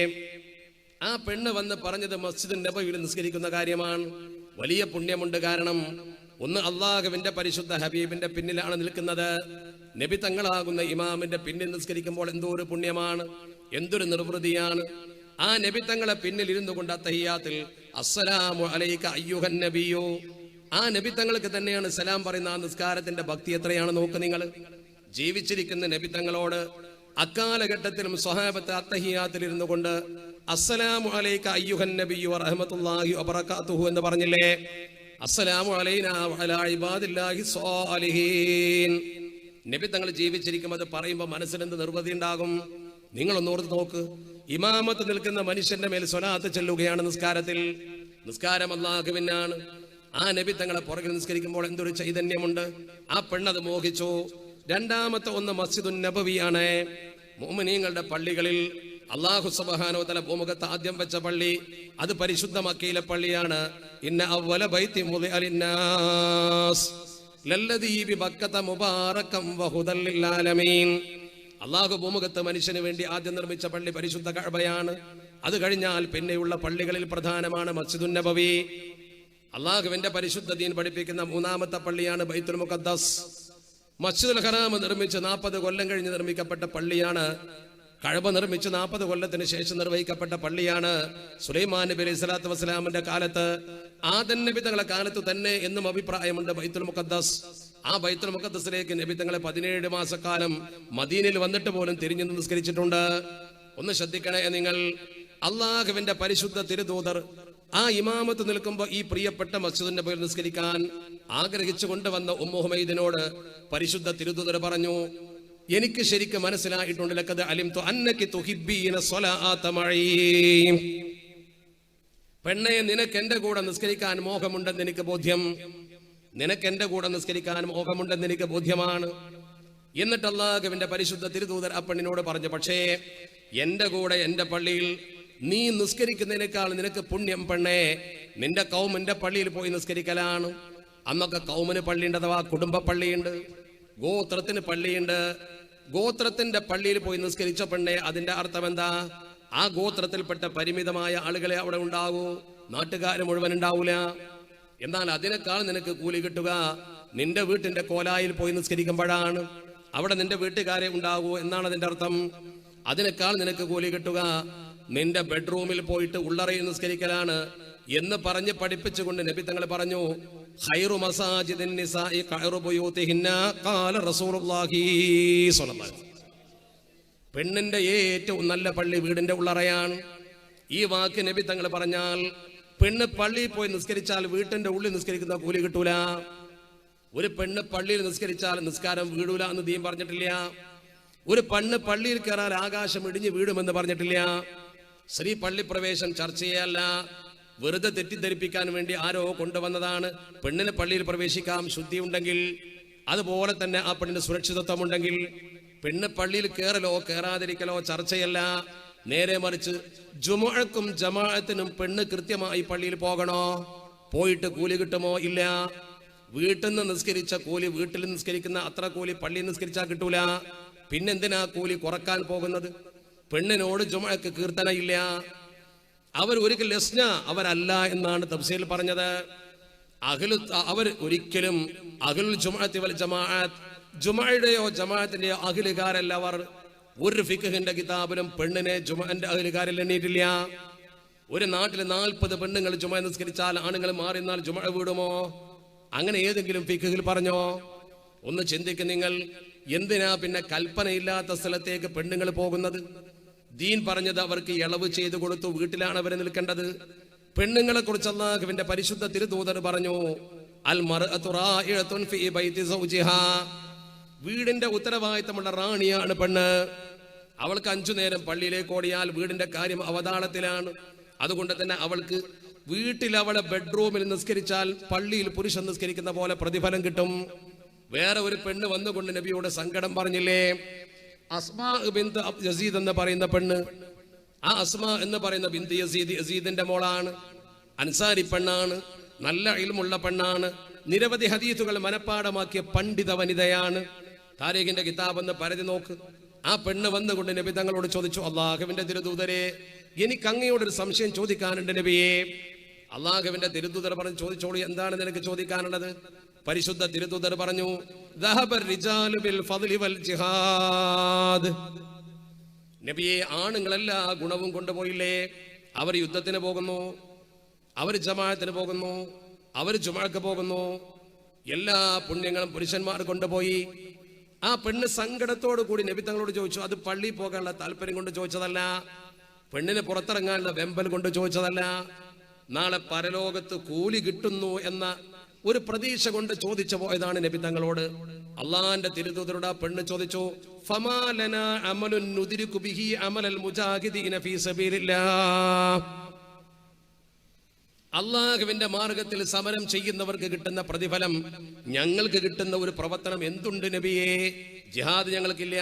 ആ പെണ്ണ് വന്ന് പറഞ്ഞത് മസ്ജിദ് നബവിയിൽ നിസ്കരിക്കുന്ന കാര്യമാണ്. വലിയ പുണ്യമുണ്ട്. കാരണം ഒന്ന്, അള്ളാഹുവിന്റെ പരിശുദ്ധ ഹബീബിന്റെ പിന്നിലാണ് നിൽക്കുന്നത്. നബി തങ്ങളാകുന്ന ഇമാമിന്റെ പിന്നിൽ നിസ്കരിക്കുമ്പോൾ എന്തോ ഒരു പുണ്യമാണ്, എന്തൊരു നിർവൃതിയാണ്. ആ നബി തങ്ങളെ പിന്നിൽ ഇരുന്നു കൊണ്ട് തഹിയ്യാത്തിൽ അസ്സലാമു അലൈക അയ്യുഹൻ നബിയോ, ആ നബി തങ്ങൾക്ക് തന്നെയാണ് സലാം പറയുന്ന ആ നിസ്കാരത്തിന്റെ ഭക്തി എത്രയാണ് നോക്ക് നിങ്ങൾ. ജീവിച്ചിരിക്കുന്ന നബി തങ്ങളോട് അക്കാലഘട്ടത്തിലും സ്വഹാബത്ത് അത്തഹിയ്യാത്തിൽ ഇരുന്നു കൊണ്ട് അസ്സലാമു അലൈക അയ്യുഹൻ നബിയു വറഹ്മത്തുള്ളാഹി വബറകാതുഹു എന്ന് പറഞ്ഞില്ലേ? അസ്സലാമു അലൈനാ വഅലാ ഇബാദില്ലാഹി സ്വാലിഹീൻ. നബി തങ്ങൾ ജീവിച്ചിരിക്കും അത് പറയുമ്പോൾ മനസ്സിലെന്ത് നിർവൃതി ഉണ്ടാകും? നിങ്ങളൊന്നോർത്ത് നോക്ക്. ഇമാമത്ത് നിൽക്കുന്ന മനുഷ്യന്റെ മേൽ സ്വലാത്ത് ചെല്ലുകയാണ് നിസ്കാരത്തിൽ. നിസ്കാരം അല്ലാഹുവിനാണ്. ആ നബി തങ്ങളെ പുറകിൽ നിസ്കരിക്കുമ്പോൾ എന്തൊരു ചൈതന്യമുണ്ട്. ആ പെണ്ണത് മോഹിച്ചു. രണ്ടാമത്തെ ഒന്ന് മസ്ജിദുൻ നബവിയാണ്. മുഅ്മിനീങ്ങളുടെ പള്ളികളിൽ അല്ലാഹു സുബ്ഹാനഹു വ തആല ഭൂമുഖത്ത് ആദ്യം വെച്ച പള്ളി അത് പരിശുദ്ധ മക്കയിലെ പള്ളിയാണ്. ഇന്ന അവ്വല ബൈത്തി മുദിഅ ലിന്നാസ് ലല്ലദീ ബിബക്കത മുബാറകം വഹുദൽ ലിൽ ആലമീൻ. അല്ലാഹു ഭൂമുഖത്ത് മനുഷ്യന് വേണ്ടി ആദ്യം നിർമ്മിച്ച പള്ളി പരിശുദ്ധ കഅബയാണ്. അത് കഴിഞ്ഞാൽ പിന്നെയുള്ള പള്ളികളിൽ പ്രധാനമാണ് മസ്ജിദുൻ നബവി. അല്ലാഹുവിന്റെ പരിശുദ്ധ ദീൻ പഠിപ്പിക്കുന്ന മൂന്നാമത്തെ പള്ളിയാണ് ബൈത്തുൽ മുഖദ്ദസ്. മസ്ജിദുൽ ഹറാം നിർമ്മിച്ച് 40 കൊല്ലം കഴിഞ്ഞ് നിർമ്മിക്കപ്പെട്ട പള്ളിയാണ്. കഅബ നിർമ്മിച്ച് 40 കൊല്ലത്തിന് ശേഷം നിർവഹിക്കപ്പെട്ട പള്ളിയാണ്. സുലൈമാൻ നബി അലൈഹി സ്വലാത്തു വസ്സലാമിന്റെ കാലത്ത്, ആദം നബി തങ്ങളുടെ കാലത്ത് തന്നെ എന്നും അഭിപ്രായമുണ്ട് ബൈത്തുൽ മുഖദ്ദസ്. ആ ബൈത്തുൽ മുഖദ്ദസിലേക്ക് നബി തങ്ങളെ 17 മാസക്കാലം മദീനയിൽ വന്നിട്ട് പോലും തിരിഞ്ഞു നിസ്കരിച്ചിട്ടുണ്ട്. ഒന്ന് ശ്രദ്ധിക്കണേ നിങ്ങൾ. അള്ളാഹുവിന്റെ പരിശുദ്ധ തിരുദൂതർ ആ ഇമാമത്ത് നിൽക്കുമ്പോൾ ഈ പ്രിയപ്പെട്ട മസ്ജിദുൻ നബവിയിൽ നിസ്കരിക്കാൻ ആഗ്രഹിച്ചു കൊണ്ടുവന്ന ഉമ്മു ഹുമൈദിനോട് പരിശുദ്ധ തിരുദൂതർ പറഞ്ഞു, എനിക്ക് ശരിക്കും മനസ്സിലായിട്ടുണ്ട്, ലഖദ് അലിംതു അന്നകി തുഹിബ്ബീന സ്വലാഅത മഈ. പെണ്ണെ, നിനക്ക് എന്റെ കൂടെ നിസ്കരിക്കാൻ മോഹമുണ്ടെന്ന് എനിക്ക് ബോധ്യം. നിനക്ക് എന്റെ കൂടെ നിസ്കരിക്കാൻ മോഹമുണ്ടെന്ന് എനിക്ക് ബോധ്യമാണ്. എന്നിട്ട് അല്ലാഹുവിന്റെ പരിശുദ്ധ തിരുദൂതർ ആ പെണ്ണിനോട് പറഞ്ഞു, പക്ഷേ എന്റെ കൂടെ എന്റെ പള്ളിയിൽ നീ നിസ്കരിക്കുന്നതിനേക്കാൾ നിനക്ക് പുണ്യം പെണ്ണേ നിന്റെ കൗമിന്റെ പള്ളിയിൽ പോയി നിസ്കരിക്കലാണ്. അന്നൊക്കെ കൗമിന് പള്ളിയുണ്ട്, അഥവാ കുടുംബ പള്ളിയുണ്ട്, ഗോത്രത്തിന് പള്ളിയുണ്ട്. ഗോത്രത്തിന്റെ പള്ളിയിൽ പോയി നിസ്കരിച്ച പെണ്ണെ, അതിന്റെ അർത്ഥം എന്താ? ആ ഗോത്രത്തിൽപ്പെട്ട പരിമിതമായ ആളുകളെ അവിടെ ഉണ്ടാകൂ, നാട്ടുകാർ മുഴുവൻ ഉണ്ടാവൂല. എന്നാൽ അതിനേക്കാൾ നിനക്ക് കൂലി കിട്ടുക നിന്റെ വീട്ടിന്റെ കോലായിൽ പോയി നിസ്കരിക്കുമ്പോഴാണ്. അവിടെ നിന്റെ വീട്ടുകാരെ ഉണ്ടാകൂ എന്നാണ് അതിന്റെ അർത്ഥം. അതിനേക്കാൾ നിനക്ക് കൂലി കിട്ടുക നിന്റെ ബെഡ്റൂമിൽ പോയിട്ട് ഉള്ളറയിൽ നിസ്കരിക്കലാണ് എന്ന് പറഞ്ഞ് പഠിപ്പിച്ചുകൊണ്ട് നബി തങ്ങൾ പറഞ്ഞു, ഖൈറു മസാജിദിൻ നിസാഇ ഖൈറു ബുയൂതിഹിന്ന ഖാല റസൂലുള്ളാഹി സ്വല്ലല്ലാഹു അലൈഹി വസല്ലം. പെണ്ണിന്റെ ഏറ്റവും നല്ല പള്ളി വീടിന്റെ ഉള്ളറയാണ്. ഈ വാക്ക് നബി തങ്ങൾ പറഞ്ഞാൽ പെണ്ണ് പള്ളിയിൽ പോയി നിസ്കരിച്ചാൽ വീട്ടിന്റെ ഉള്ളിൽ നിസ്കരിക്കുന്ന കൂലി കിട്ടൂല. ഒരു പെണ്ണ് പള്ളിയിൽ നിസ്കരിച്ചാൽ നിസ്കാരം വീടൂല എന്ന് ദീൻ പറഞ്ഞിട്ടില്ല. ഒരു പെണ്ണ് പള്ളിയിൽ കയറാൻ ആകാശം ഇടിഞ്ഞ് വീടുമെന്ന് പറഞ്ഞിട്ടില്ല. സ്ത്രീ പള്ളി പ്രവേശം ചർച്ചയല്ല, വെറുതെ തെറ്റിദ്ധരിപ്പിക്കാൻ വേണ്ടി ആരോ കൊണ്ടുവന്നതാണ്. പെണ്ണിന് പള്ളിയിൽ പ്രവേശിക്കാം ശുദ്ധി ഉണ്ടെങ്കിൽ, അതുപോലെ തന്നെ ആ പെണ്ണിന് സുരക്ഷിതത്വം ഉണ്ടെങ്കിൽ. പെണ്ണ് പള്ളിയിൽ കയറലോ കയറാതിരിക്കലോ ചർച്ചയല്ല. നേരെ മറിച്ച് ജുമുഅക്കും ജമാഅത്തിനും പെണ്ണ് കൃത്യമായി പള്ളിയിൽ പോകണോ? പോയിട്ട് കൂലി കിട്ടുമോ? ഇല്ല. വീട്ടിൽ നിന്ന് നിസ്കരിച്ച കൂലി വീട്ടിൽ നിസ്കരിക്കുന്ന അത്ര കൂലി പള്ളിയിൽ നിസ്കരിച്ചാൽ കിട്ടൂല. പിന്നെന്തിനാ കൂലി കുറക്കാൻ പോകുന്നത്? പെണ്ണിനോട് ജുമുഅക്ക് കീർത്തന ഇല്ല. അവർ ഒരിക്കൽ ലസ്ന അവരല്ല എന്നാണ് തഫ്സീൽ പറഞ്ഞത്. അവർ ഒരിക്കലും അഹ്ലുൽ ജുമുഅത്തി വൽ ജമാഅത്ത്, ജുമുഅയുടെയോ ജമാഅത്തിന്റെയോ അഹ്ലുകാരല്ല അവർ. ഒരു ഫിഖ്ഹിന്റെ കിതാബിലും പെണ്ണിനെ ജുമുഅന്റെ അഹ്ലുകാരിൽ എണ്ണിയിട്ടില്ല. ഒരു നാട്ടിൽ 40 പെണ്ണുങ്ങൾ ജുമുഅ നിസ്കരിച്ചാൽ ആണുങ്ങൾ മാറി നിന്നാൽ ജുമുഅ വീടുമോ? അങ്ങനെ ഏതെങ്കിലും ഫിഖ്ഹിൽ പറഞ്ഞോ? ഒന്ന് ചിന്തിക്കും നിങ്ങൾ. എന്തിനാ പിന്നെ കൽപ്പനയില്ലാത്ത സ്ഥലത്തേക്ക് പെണ്ണുങ്ങൾ പോകുന്നത്? ദീൻ പറഞ്ഞത് അവർക്ക് ഇളവ് ചെയ്തു കൊടുത്തു, വീട്ടിലാണ് അവർ നിൽക്കേണ്ടത്. പെണ്ണുങ്ങളെ കുറിച്ച് അല്ലാഹുവിന്റെ പരിശുദ്ധ തിരുദൂതർ പറഞ്ഞു, അൽ മർഅതു റാഇഅത്തുൻ ഫീ ബൈതി സൗജിഹാ. വീടിന്റെ ഉത്തരവാദിത്തമുള്ള റാണിയാണ് പെണ്ണ്. അവൾക്ക് 5 നേരം പള്ളിയിലേക്ക് ഓടിയാൽ വീടിന്റെ കാര്യം അവതാളത്തിലാണ്. അതുകൊണ്ട് തന്നെ അവൾക്ക് വീട്ടിൽ അവളെ ബെഡ്റൂമിൽ നിസ്കരിച്ചാൽ പള്ളിയിൽ പുരുഷൻ നിസ്കരിക്കുന്ന പോലെ പ്രതിഫലം കിട്ടും. വേറെ ഒരു പെണ്ണ് വന്നുകൊണ്ട് നബിയോട് സങ്കടം പറഞ്ഞില്ലേ? അസ്മാ ബിന്ത് യസീദ് എന്ന് പറയുന്ന പെണ്ണ്. ആ അസ്മാ എന്ന് പറയുന്ന ബിന്ത് യസീദ് യസീദിന്റെ മോളാണ്. അൻസാരി പെണ്ണാണ്, നല്ല ഇൽമുള്ള പെണ്ണാണ്, നിരവധി ഹദീസുകൾ മനപ്പാടമാക്കിയ പണ്ഡിത വനിതയാണ്. താരീഖിന്റെ കിതാബ് എന്ന് പരതി നോക്ക്. ആ പെണ്ണ് വന്നുകൊണ്ട് നബി തങ്ങളോട് ചോദിച്ചു, അല്ലാഹുവിന്റെ തിരുദൂതരെ, എനിക്ക് അങ്ങയോടൊരു സംശയം ചോദിക്കാനുണ്ട് നബിയെ. അല്ലാഹുവിന്റെ തിരുദൂതർ പറഞ്ഞ് ചോദിച്ചോളൂ, എന്താണ് നിനക്ക് ചോദിക്കാനുള്ളത്? പരിശുദ്ധ തിരുദൂതർ പറഞ്ഞു, ദഹബർ റിജാലു ബിൽ ഫദ്ലി വൽ ജിഹാദ്. നബിയെ, ആണുങ്ങളെല്ലാ ഗുണവും കൊണ്ടുപോയില്ലേ? അവർ യുദ്ധത്തിന് പോകുന്നു, അവർ ജമാഅത്തിന് പോകുന്നു, അവർ ജുമഅക്ക് പോകുന്നു, എല്ലാ പുണ്യങ്ങളും പുരുഷന്മാർ കൊണ്ടുപോയി. ആ പെണ്ണ് സങ്കടത്തോടു കൂടി നബി തങ്ങളോട് ചോദിച്ചു. അത് പള്ളിയിൽ പോകാനുള്ള താല്പര്യം കൊണ്ട് ചോദിച്ചതല്ല, പെണ്ണിന് പുറത്തിറങ്ങാനുള്ള വെമ്പൽ കൊണ്ട് ചോദിച്ചതല്ല, നാളെ പരലോകത്ത് കൂലി കിട്ടുന്നു എന്ന ഒരു പ്രതീക്ഷ കൊണ്ട് ചോദിച്ചു പോയതാണ് നബി തങ്ങളോട്. അള്ളാന്റെ തിരുദൂതരോട് ആ പെണ്ണ് ചോദിച്ചു, ഫമാ ലനാ അമലുൻ നുദ്രികു ബിഹി അമലൽ മുജാഹിദീന ഫീ സബീലില്ലാഹ്. അള്ളാഹുവിന്റെ മാർഗത്തിൽ സമരം ചെയ്യുന്നവർക്ക് കിട്ടുന്ന പ്രതിഫലം ഞങ്ങൾക്ക് കിട്ടുന്ന ഒരു പ്രവർത്തനം എന്തുണ്ട് നബിയേ? ജിഹാദ് ഞങ്ങൾക്കില്ല,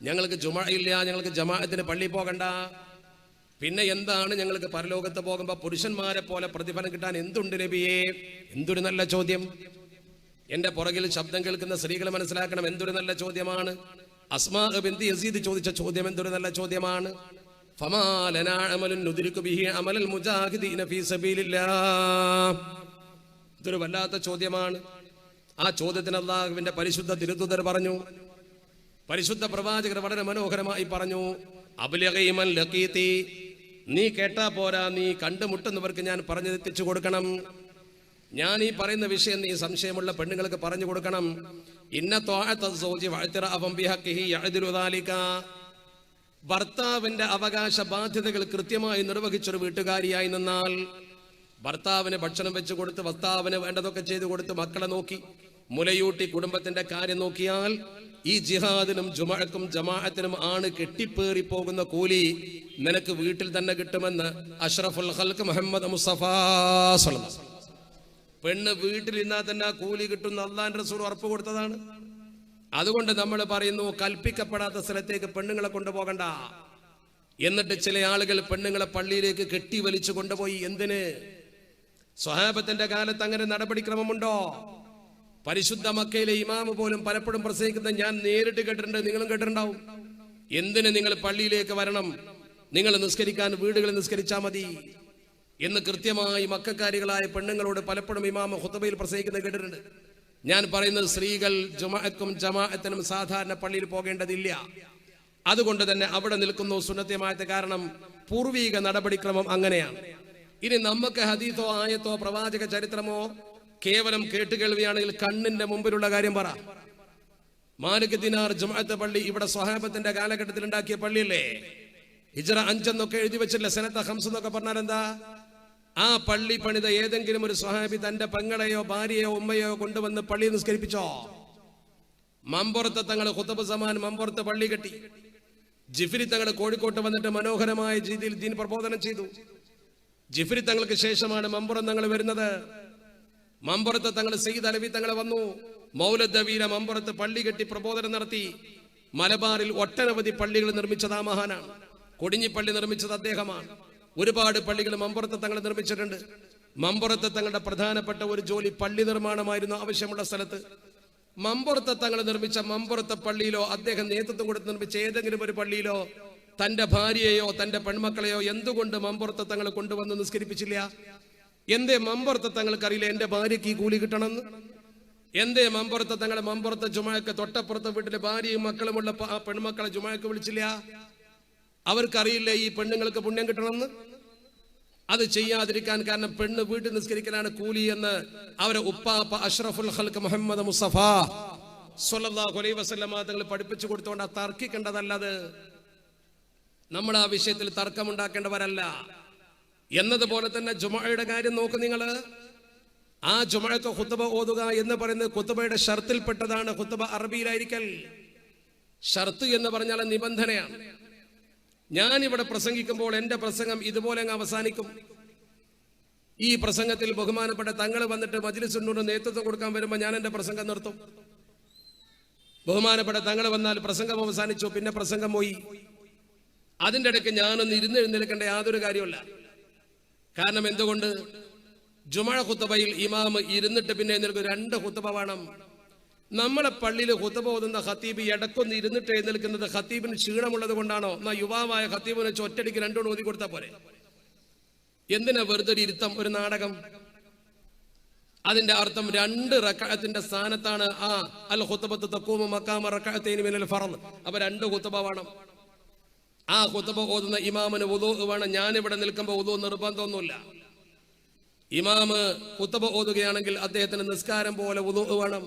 ഞങ്ങൾക്ക് ജുമഅ ഇല്ല, ഞങ്ങൾക്ക് ജമാഅത്തിന് പള്ളി പോകണ്ട, പിന്നെ എന്താണ് ഞങ്ങൾക്ക് പരലോകത്ത് പോകുമ്പോ പുരുഷന്മാരെ പോലെ പ്രതിഫലം കിട്ടാൻ എന്തുണ്ട് നബിയേ? എന്തൊരു നല്ല ചോദ്യം. എന്റെ പുറകിൽ ശബ്ദം കേൾക്കുന്ന സ്ത്രീകൾ മനസ്സിലാക്കണം, എന്തൊരു നല്ല ചോദ്യമാണ്. അസ്മാ ബിൻത് യസീദ് ചോദിച്ച ചോദ്യം എന്തൊരു നല്ല ചോദ്യമാണ്. ഫമാ ലനാ അമലുൻ നുദ്രികു ബിഹി അമലൽ മുജാഹിദീന ഫീ സബീലില്ലാഹ്. ഇതൊരു വല്ലാത്ത ചോദ്യമാണ്. ആ ചോദ്യത്തിന് അല്ലാഹുവിന്റെ പരിശുദ്ധ തിരുദൂതർ പറഞ്ഞു, പരിശുദ്ധ പ്രവാചകർ വളരെ മനോഹരമായി പറഞ്ഞു, അബ്ലഗി മൻ ലഖീതി, നീ കേട്ടാ പോരാ, നീ കണ്ടുമുട്ടുന്നവർക്ക് ഞാൻ പറഞ്ഞെത്തിച്ചു കൊടുക്കണം. ഞാൻ ഈ പറയുന്ന വിഷയം നീ സംശയമുള്ള പെണ്ണുങ്ങൾക്ക് പറഞ്ഞു കൊടുക്കണം. ഇന്ന ത്വാഅത സൗജി വഅ്തിറഅഫൻ ബിഹഖിഹി യഅദിലു ദാലിക. ഭർത്താവിന്റെ അവകാശ ബാധ്യതകൾ കൃത്യമായി നിർവഹിച്ചൊരു വീട്ടുകാരിയായി നിന്നാൽ, ഭർത്താവിന് ഭക്ഷണം വെച്ച് കൊടുത്ത്, ഭർത്താവിന് വേണ്ടതൊക്കെ ചെയ്തു കൊടുത്ത്, മക്കളെ നോക്കി മുലയൂട്ടി കുടുംബത്തിന്റെ കാര്യം നോക്കിയാൽ, ഈ ജിഹാദിനും ജുമഅക്കും ജമാഅത്തിനും ആണ് കെട്ടിപ്പേറി പോകുന്ന കൂലി നിനക്ക് വീട്ടിൽ തന്നെ കിട്ടുമെന്ന് അഷ്റഫുൽ ഖൽഖ് മുഹമ്മദ് മുസ്തഫ സ്വല്ലല്ലാഹു അലൈഹി വസല്ലം. പെണ്ണ് വീട്ടിൽ ഇരുന്നാൽ തന്നെ കൂലി കിട്ടുന്ന അല്ലാഹുവിന്റെ റസൂൽ ഉറപ്പ് കൊടുത്തതാണ്. അതുകൊണ്ട് നമ്മൾ പറയുന്നു, കൽപ്പിക്കപ്പെടാത്ത സ്ഥലത്തേക്ക് പെണ്ണുങ്ങളെ കൊണ്ടുപോകണ്ട. എന്നിട്ട് ചില ആളുകൾ പെണ്ണുങ്ങളെ പള്ളിയിലേക്ക് കെട്ടി വലിച്ചു കൊണ്ടുപോയി. എന്തിന്? സ്വഹാബത്തിന്റെ കാലത്ത് അങ്ങനെ നടപടിക്രമമുണ്ടോ? പരിശുദ്ധ മക്കയിലെ ഇമാമ് പോലും പലപ്പോഴും പ്രസംഗിക്കുന്നത് ഞാൻ നേരിട്ട് കേട്ടിട്ടുണ്ട്, നിങ്ങളും കേട്ടിട്ടുണ്ടാവും. എന്തിന് നിങ്ങൾ പള്ളിയിലേക്ക് വരണം? നിങ്ങൾ നിസ്കരിക്കാൻ വീടുകളിൽ നിസ്കരിച്ചാൽ മതി എന്ന് കൃത്യമായി മക്കക്കാരികളായ പെണ്ണുങ്ങളോട് പലപ്പോഴും ഇമാമ ഖുതുബയിൽ പ്രസംഗിക്കുന്നത് കേട്ടിട്ടുണ്ട്. ഞാൻ പറയുന്നത്, സ്ത്രീകൾ ജുമഅക്കും ജമാഅത്തിനും സാധാരണ പള്ളിയിൽ പോകേണ്ടതില്ല. അതുകൊണ്ട് തന്നെ അവിടെ നിൽക്കുന്നു സുന്നത്യമായത്. കാരണം പൂർവീക നടപടിക്രമം അങ്ങനെയാണ്. ഇനി നമുക്ക് ഹദീസോ ആയത്തോ പ്രവാചക ചരിത്രമോ കേവലം കേട്ടുകേൾവിയാണെങ്കിൽ കണ്ണിന്റെ മുമ്പിലുള്ള കാര്യം പറ. മാലിക് ദിനാർ ജുമഅത്ത് പള്ളി ഇവിടെ സ്വഹാബത്തിന്റെ കാലഘട്ടത്തിൽ ഉണ്ടാക്കിയ പള്ളിയല്ലേ? ഹിജ്റ 5 എന്നൊക്കെ എഴുതി വെച്ചില്ല, സനത്ത 5 എന്നൊക്കെ പറഞ്ഞാൽ എന്താ? ആ പള്ളി പണിത ഏതെങ്കിലും ഒരു സ്വഹാബി തന്റെ പെങ്ങളെയോ ഭാര്യയോ ഉമ്മയോ കൊണ്ടുവന്ന് പള്ളി നിസ്കരിപ്പിച്ചോ? മമ്പുറത്തെ തങ്ങൾ ഖുതുബ് സമാൻ മമ്പുറത്ത് പള്ളി കെട്ടി. ജിഫ്രി തങ്ങൾ കോഴിക്കോട്ട് വന്നിട്ട് മനോഹരമായ രീതിയിൽ ദീൻ പ്രബോധനം ചെയ്തു. ജിഫ്രി തങ്ങൾക്ക് ശേഷമാണ് മമ്പുറം തങ്ങൾ വരുന്നത്. മമ്പുറത്ത് തങ്ങൾ സയ്യിദ് അലവി തങ്ങൾ വന്നു. മൗലദവീല മമ്പുറത്ത് പള്ളി കെട്ടി പ്രബോധനം നടത്തി. മലബാറിൽ ഒട്ടനവധി പള്ളികൾ നിർമ്മിച്ചത് ആ മഹാനാണ്. കൊടിഞ്ഞിപ്പള്ളി നിർമ്മിച്ചത് അദ്ദേഹമാണ്. ഒരുപാട് പള്ളികൾ മമ്പുറത്ത് തങ്ങൾ നിർമ്മിച്ചിട്ടുണ്ട്. മമ്പുറത്ത് തങ്ങളുടെ പ്രധാനപ്പെട്ട ഒരു ജോലി പള്ളി നിർമ്മാണമായിരുന്നു. ആവശ്യമുള്ള സ്ഥലത്ത് മമ്പുറത്ത് തങ്ങൾ നിർമ്മിച്ച മമ്പുറത്തെ പള്ളിയിലോ അദ്ദേഹം നേതൃത്വം കൊടുത്ത് നിർമ്മിച്ച ഏതെങ്കിലും ഒരു പള്ളിയിലോ തന്റെ ഭാര്യയെയോ തന്റെ പെൺമക്കളെയോ എന്തുകൊണ്ട് മമ്പുറത്ത് തങ്ങൾ കൊണ്ടുവന്ന് നിസ്കരിപ്പിച്ചില്ല? എന്തേ മമ്പുറത്ത് തങ്ങൾക്കറിയില്ല എന്റെ ഭാര്യയ്ക്ക് ഈ കൂലി കിട്ടണമെന്ന്? എന്തേ മമ്പുറത്ത് തങ്ങൾ മമ്പുറത്തെ ജുമഅക്ക് തൊട്ടപ്പുറത്തെ വീട്ടിലെ ഭാര്യയും മക്കളുമുള്ള ആ പെൺമക്കളെ ജുമഅക്ക് വിളിച്ചില്ല? അവർക്കറിയില്ല ഈ പെണ്ണുങ്ങൾക്ക് പുണ്യം കിട്ടണമെന്ന്? അത് ചെയ്യാതിരിക്കാൻ കാരണം പെണ്ണ് വീട്ടിൽ നിസ്കരിക്കലാണ് കൂലി എന്ന് അവരെ ഉപ്പാപ്പ അഷ്റഫുൽ ഖൽഖ് മുഹമ്മദ് മുസ്തഫ സ്വല്ലല്ലാഹു അലൈഹി വസല്ലം തങ്ങൾ പഠിപ്പിച്ചു കൊടുത്തുകൊണ്ട് തർക്കിക്കേണ്ടതല്ലത്. നമ്മൾ ആ വിഷയത്തിൽ തർക്കമുണ്ടാക്കേണ്ടവരല്ല. എന്നതുപോലെ തന്നെ ജുമഅയുടെ കാര്യം നോക്ക് നിങ്ങൾ. ആ ജുമഅത്ത് ഖുതുബ ഓതുക എന്ന് പറയുന്നത് ഖുതുബയുടെ ഷർത്തിൽപ്പെട്ടതാണ്. ഖുതുബ അറബിയിലായിരിക്കൽ. ഷർത്ത് എന്ന് പറഞ്ഞാൽ നിബന്ധനയാണ്. ഞാൻ ഇവിടെ പ്രസംഗിക്കുമ്പോൾ എന്റെ പ്രസംഗം ഇതുപോലെ അങ്ങ് അവസാനിക്കും. ഈ പ്രസംഗത്തിൽ ബഹുമാനപ്പെട്ട തങ്ങൾ വന്നിട്ട് മജ്‌ലിസുന്നൂറിന് നേതൃത്വം കൊടുക്കാൻ വരുമ്പോൾ ഞാൻ എന്റെ പ്രസംഗം നിർത്തും. ബഹുമാനപ്പെട്ട തങ്ങൾ വന്നാൽ പ്രസംഗം അവസാനിച്ചു, പിന്നെ പ്രസംഗം പോയി. അതിൻ്റെ ഇടയ്ക്ക് ഞാനൊന്ന് എഴുന്നേൽക്കേണ്ട യാതൊരു കാര്യമല്ല. കാരണം എന്തുകൊണ്ട്? ജുമഅ ഖുതുബയിൽ ഇമാം ഇരുന്നിട്ട് പിന്നെ എഴുന്നേൽക്കും. 2 ഖുതുബ വേണം. നമ്മളെ പള്ളിയിൽ ഖുതുബ ഓതുന്ന ഖത്തീബ് ഇടക്കൊന്ന് ഇരുന്നിട്ട് എഴുന്നേൽക്കുന്നത് ഖത്തീബിന് ക്ഷീണമുള്ളത് കൊണ്ടാണോ? എന്നാ യുവാവായ ഖത്തീബിനെ വെച്ച് ഒറ്റടിക്ക് 2 ഓതി കൊടുത്താൽ പോരെ? എന്തിനാ വെറുതെ ഒരു ഇരുത്തം, ഒരു നാടകം? അതിന്റെ അർത്ഥം 2 റക്അത്തിന്റെ സ്ഥാനത്താണ് അൽ ഖുത്ബത്തു തഖൂമു മഖാമ റക്അത്തൈനി മിനൽ ഫർദ്. അപ്പൊ 2 ഖുത്ബ വേണം. ആ ഖുത്ബ ഓതുന്ന ഇമാമിന് വുളൂ വേണം. ഞാനിവിടെ നിൽക്കുമ്പോൾ വുളൂ നിർബന്ധമൊന്നുമില്ല. ഇമാമ് ഖുത്ബ ഓതുകയാണെങ്കിൽ അദ്ദേഹത്തിന് നിസ്കാരം പോലെ വുളൂ വേണം.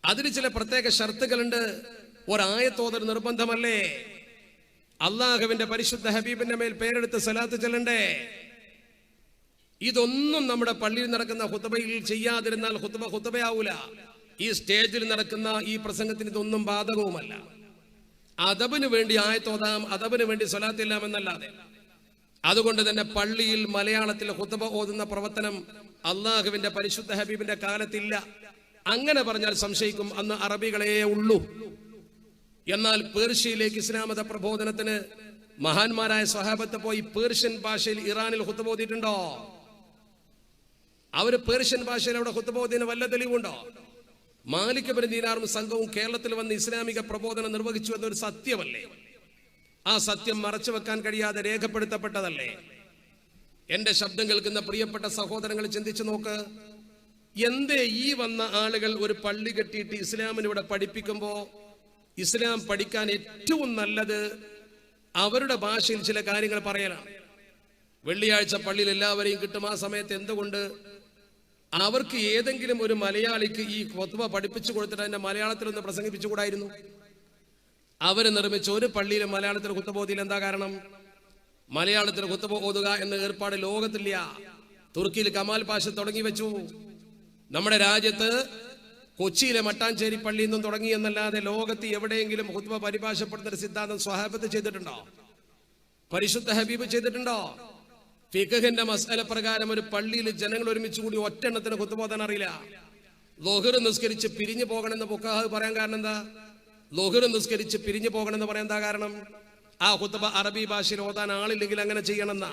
അതിന് ചില പ്രത്യേക ഷർത്തുകളുണ്ട്. ഒരായത്തോതൽ നിർബന്ധമല്ലേ? അള്ളാഹുവിന്റെ പരിശുദ്ധ ഹബീബിന്റെ മേൽ പേരെടുത്ത് സലാത്ത് ചൊല്ലണ്ടേ? ഇതൊന്നും നമ്മുടെ പള്ളിയിൽ നടക്കുന്ന ഖുത്ബയിൽ ചെയ്യാതിരുന്നാൽ ഖുത്ബയാവൂല. ഈ സ്റ്റേജിൽ നടക്കുന്ന ഈ പ്രസംഗത്തിന് ഇതൊന്നും ബാധകവുമല്ല. അദബിന് വേണ്ടി ആയത്തോതാം, അദബിന് വേണ്ടി സ്വലാത്തില്ലാം എന്നല്ലാതെ. അതുകൊണ്ട് തന്നെ പള്ളിയിൽ മലയാളത്തിൽ ഖുത്ബ ഓതുന്ന പ്രവർത്തനം അള്ളാഹുവിന്റെ പരിശുദ്ധ ഹബീബിന്റെ കാലത്തില്ല. അങ്ങനെ പറഞ്ഞാൽ സംശയിക്കും, അന്ന് അറബികളെ ഉള്ളൂ. എന്നാൽ പേർഷ്യയിലേക്ക് ഇസ്ലാം മത പ്രബോധനത്തിന് മഹാന്മാരായ സ്വഹാബത്ത് പോയി പേർഷ്യൻ ഭാഷയിൽ ഇറാനിൽ ഖുത്ബ ഓതിയിട്ടുണ്ടോ? അവര് പേർഷ്യൻ ഭാഷയിൽ അവിടെ ഖുത്ബ ഓതിന് വല്ല തെളിവുണ്ടോ? മാലിക് ഇബ്നു ദീനാറും സംഘവും കേരളത്തിൽ വന്ന് ഇസ്ലാമിക പ്രബോധനം നിർവഹിച്ചു എന്നൊരു സത്യമല്ലേ? ആ സത്യം മറച്ചു വെക്കാൻ കഴിയാതെ രേഖപ്പെടുത്തപ്പെട്ടതല്ലേ? എന്റെ ശബ്ദം കേൾക്കുന്ന പ്രിയപ്പെട്ട സഹോദരങ്ങൾ ചിന്തിച്ചു നോക്ക്. എന്തേ ഈ വന്ന ആളുകൾ ഒരു പള്ളി കെട്ടിയിട്ട് ഇസ്ലാമിനിവിടെ പഠിപ്പിക്കുമ്പോ ഇസ്ലാം പഠിക്കാൻ ഏറ്റവും നല്ലത് അവരുടെ ഭാഷയിൽ ചില കാര്യങ്ങൾ പറയലാണ്. വെള്ളിയാഴ്ച പള്ളിയിൽ എല്ലാവരെയും കിട്ടും. ആ സമയത്ത് എന്തുകൊണ്ട് അവർക്ക് ഏതെങ്കിലും ഒരു മലയാളിക്ക് ഈ ഖുത്ബ പഠിപ്പിച്ചു കൊടുത്തിട്ട് അതിന്റെ മലയാളത്തിൽ ഒന്ന് പ്രസംഗിപ്പിച്ചുകൂടായിരുന്നു? അവര് നിർമ്മിച്ച ഒരു പള്ളിയിലും മലയാളത്തിൽ ഖുത്ബ ഓതിയിൽ എന്താ കാരണം? മലയാളത്തിൽ ഖുത്ബ ഓതുക എന്ന ഏർപ്പാട് ലോകത്തില്ല. തുർക്കിയിൽ കമാൽ പാഷ തുടങ്ങി വെച്ചു. നമ്മുടെ രാജ്യത്ത് കൊച്ചിയിലെ മട്ടാഞ്ചേരി പള്ളിയിൽ നിന്നും തുടങ്ങി എന്നല്ലാതെ ലോകത്ത് എവിടെയെങ്കിലും ഖുത്ബ പരിഭാഷപ്പെടുന്ന ഒരു സിദ്ധാന്തം സ്വഹാബത്ത് ചെയ്തിട്ടുണ്ടോ? പരിശുദ്ധ ഹബീബ് ചെയ്തിട്ടുണ്ടോ? ഫിഖഹിന്റെ മസ്അല പ്രകാരം ഒരു പള്ളിയിൽ ജനങ്ങൾ ഒരുമിച്ച് കൂടി ഒറ്റെണ്ണത്തിന് ഖുത്ബ ഓതാൻ അറിയില്ല. ളുഹ്ർ നിസ്കരിച്ച് പിരിഞ്ഞു പോകണമെന്ന് ഫുഖഹാ പറയാൻ കാരണം എന്താ? ളുഹ്ർ നിസ്കരിച്ച് പിരിഞ്ഞു പോകണമെന്ന് പറയാൻ എന്താ കാരണം? ആ ഖുത്ബ അറബി ഭാഷയിൽ ഓതാൻ ആളില്ലെങ്കിൽ അങ്ങനെ ചെയ്യണമെന്നാ.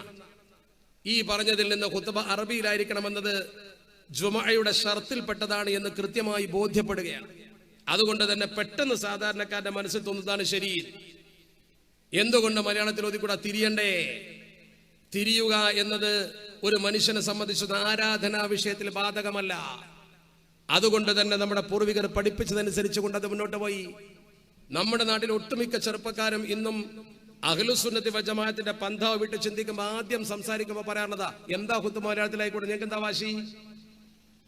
ഈ പറഞ്ഞതിൽ നിന്ന് ഖുത്ബ അറബിയിലായിരിക്കണമെന്നത് ജുമഅയുടെ ഷർത്തിൽപ്പെട്ടതാണ് എന്ന് കൃത്യമായി ബോധ്യപ്പെടുകയാണ്. അതുകൊണ്ട് തന്നെ പെട്ടെന്ന് സാധാരണക്കാരന്റെ മനസ്സിൽ തോന്നുന്നതാണ് ശരി. എന്തുകൊണ്ട് മലയാളത്തിൽ ഓതിക്കൂടാ? തിരിയണ്ടേ? തിരിയുക എന്നത് ഒരു മനുഷ്യനെ സംബന്ധിച്ചത് ആരാധനാ വിഷയത്തിൽ ബാധകമല്ല. അതുകൊണ്ട് തന്നെ നമ്മുടെ പൂർവികർ പഠിപ്പിച്ചതനുസരിച്ച് കൊണ്ട് അത് മുന്നോട്ട് പോയി. നമ്മുടെ നാട്ടിൽ ഒട്ടുമിക്ക ചെറുപ്പക്കാരും ഇന്നും അഹ്ലുസുന്നത്തി വൽ ജമാഅത്തിന്റെ പന്ഥാവ് വിട്ട് ചിന്തിക്കുമ്പോൾ ആദ്യം സംസാരിക്കുമ്പോൾ പറയാറുള്ളതാ, എന്താ ഖുത്ബ മലയാളത്തിലായിക്കോട്ടെ, നിങ്ങൾക്ക് എന്താ വാശി?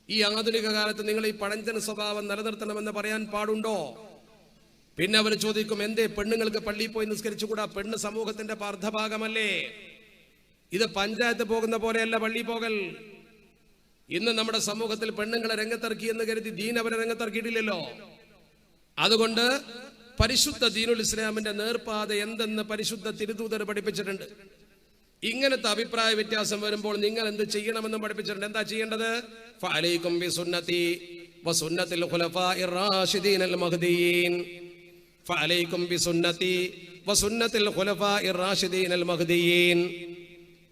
ഈ ആധുനിക കാലത്ത് നിങ്ങൾ ഈ പഴഞ്ചൻ സ്വഭാവം നിലനിർത്തണമെന്ന് പറയാൻ പാടുണ്ടോ? പിന്നെ അവർ ചോദിക്കും, എന്തേ പെണ്ണുങ്ങൾക്ക് പള്ളിയിൽ പോയി നിസ്കരിച്ചുകൂടാ? പെണ്ണ് സമൂഹത്തിന്റെ അർദ്ധഭാഗമല്ലേ? ഇത് പഞ്ചായത്ത് പോകുന്ന പോലെയല്ല പള്ളി പോകൽ. ഇന്ന് നമ്മുടെ സമൂഹത്തിൽ പെണ്ണുങ്ങളെ രംഗത്തിറക്കി എന്ന് കരുതി ദീൻ അവരെ രംഗത്തിറക്കിയിട്ടില്ലല്ലോ. അതുകൊണ്ട് പരിശുദ്ധ ദീനുൽ ഇസ്ലാമിന്റെ നേർപ്പാത എന്തെന്ന് പരിശുദ്ധ തിരുദൂതർ പഠിപ്പിച്ചിട്ടുണ്ട്. ഇങ്ങനത്തെ അഭിപ്രായ വ്യത്യാസം വരുമ്പോൾ നിങ്ങൾ എന്ത് ചെയ്യണമെന്നും പഠിപ്പിച്ചിട്ടുണ്ട്. എന്താ ചെയ്യേണ്ടത്? ഫഅലൈക്കും ബിസുന്നതി വസുന്നതിൽ ഖുലഫാഇർ റാഷിദീനൽ മഹ്ദിയീൻ. ഫഅലൈക്കും ബിസുന്നതി വസുന്നതിൽ ഖുലഫാഇർ റാഷിദീനൽ മഹ്ദിയീൻ.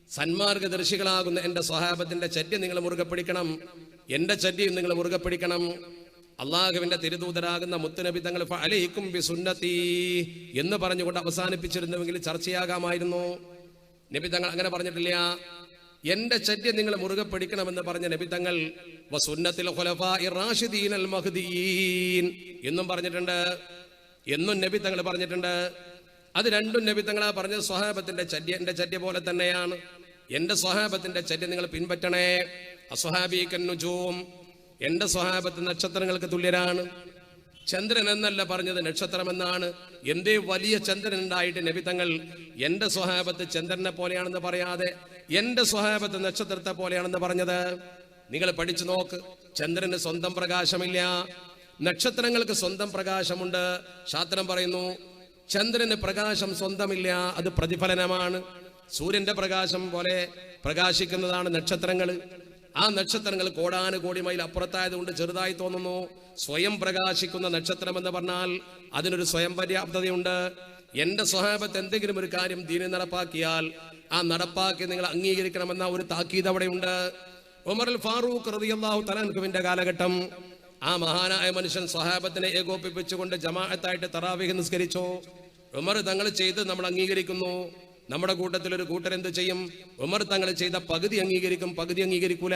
സന്മാർഗദർശികളാകുന്ന എന്റെ സ്വഹാബത്തിന്റെ ചര്യ നിങ്ങൾ മുറുകെ പിടിക്കണം. എന്റെ ചര്യയും നിങ്ങൾ മുറുകെ പിടിക്കണം. അള്ളാഹുവിന്റെ തിരുദൂതരാകുന്ന മുത്തുനബി തങ്ങൾ ഫഅലൈക്കും ബിസുന്നതി എന്ന് പറഞ്ഞുകൊണ്ട് അവസാനിപ്പിച്ചിരുന്നുവെങ്കിൽ ചർച്ചയാകാമായിരുന്നു. നബി തങ്ങൾ അങ്ങനെ പറഞ്ഞിട്ടില്ല. എന്റെ ചര്യ നിങ്ങൾ മുറുകെ പിടിക്കണമെന്ന് പറഞ്ഞ നബി തങ്ങൾ വസുന്നത്തിൽ ഖുലഫാഇർ റാഷിദീനൽ മഹ്ദിയീൻ എന്നും പറഞ്ഞിട്ടുണ്ട്. എന്നും നബി തങ്ങൾ പറഞ്ഞിട്ടുണ്ട്. അത് രണ്ടും നബി തങ്ങളാ പറഞ്ഞത്. സ്വഹാബത്തിന്റെ ചര്യ എന്റെ ചര്യ പോലെ തന്നെയാണ്. എന്റെ സ്വഹാബത്തിന്റെ ചര്യ നിങ്ങൾ പിൻപറ്റണേ. അസ്വഹാബി കന്നുജൂം, എന്റെ സ്വഹാബത്ത് നക്ഷത്രങ്ങൾക്ക് തുല്യരാണ്. ചന്ദ്രൻ എന്നല്ല പറഞ്ഞത്, നക്ഷത്രം എന്നാണ്. എന്തേ വലിയ ചന്ദ്രൻ ഉണ്ടായിട്ട് നബി തങ്ങൾ എന്റെ സ്വഹാബത്ത് ചന്ദ്രനെ പോലെയാണെന്ന് പറയാതെ എന്റെ സ്വഹാബത്ത് നക്ഷത്രത്തെ പോലെയാണെന്ന് പറഞ്ഞത്? നിങ്ങൾ പഠിച്ചു നോക്ക്. ചന്ദ്രന് സ്വന്തം പ്രകാശമില്ല, നക്ഷത്രങ്ങൾക്ക് സ്വന്തം പ്രകാശമുണ്ട്. ശാസ്ത്രം പറയുന്നു ചന്ദ്രന് പ്രകാശം സ്വന്തമില്ല, അത് പ്രതിഫലനമാണ്. സൂര്യന്റെ പ്രകാശം പോലെ പ്രകാശിക്കുന്നതാണ് നക്ഷത്രങ്ങൾ. ആ നക്ഷത്രങ്ങൾ കോടാനുകോടി മൈൽ അപ്പുറത്തായതുകൊണ്ട് ചെറുതായി തോന്നുന്നു. സ്വയം പ്രകാശിക്കുന്ന നക്ഷത്രം എന്ന് പറഞ്ഞാൽ അതിനൊരു സ്വയം പര്യാപ്തതയുണ്ട്. എന്റെ സ്വഹാബത്ത് എന്തെങ്കിലും ഒരു കാര്യം ദീനിൽ നടപ്പാക്കിയാൽ ആ നടപ്പാക്കി നിങ്ങൾ അംഗീകരിക്കണമെന്ന ഒരു താക്കീത് അവിടെയുണ്ട്. ഉമർ അൽ ഫാറൂഖ് റളിയല്ലാഹു തആല അൻഹുവിന്റെ കാലഘട്ടം, ആ മഹാനായ മനുഷ്യൻ സ്വഹാബത്തിനെ ഏകോപിപ്പിച്ചുകൊണ്ട് ജമാഅത്തായിട്ട് തറാവീഹ് നിസ്കരിച്ചു. ഉമർ തങ്ങൾ ചെയ്ത് നമ്മൾ അംഗീകരിക്കുന്നു. നമ്മുടെ കൂട്ടത്തിൽ ഒരു കൂട്ടരെന്ത് ചെയ്യും? ഉമർ തങ്ങൾ ചെയ്ത പകുതി അംഗീകരിക്കും, പകുതി അംഗീകരിക്കൂല.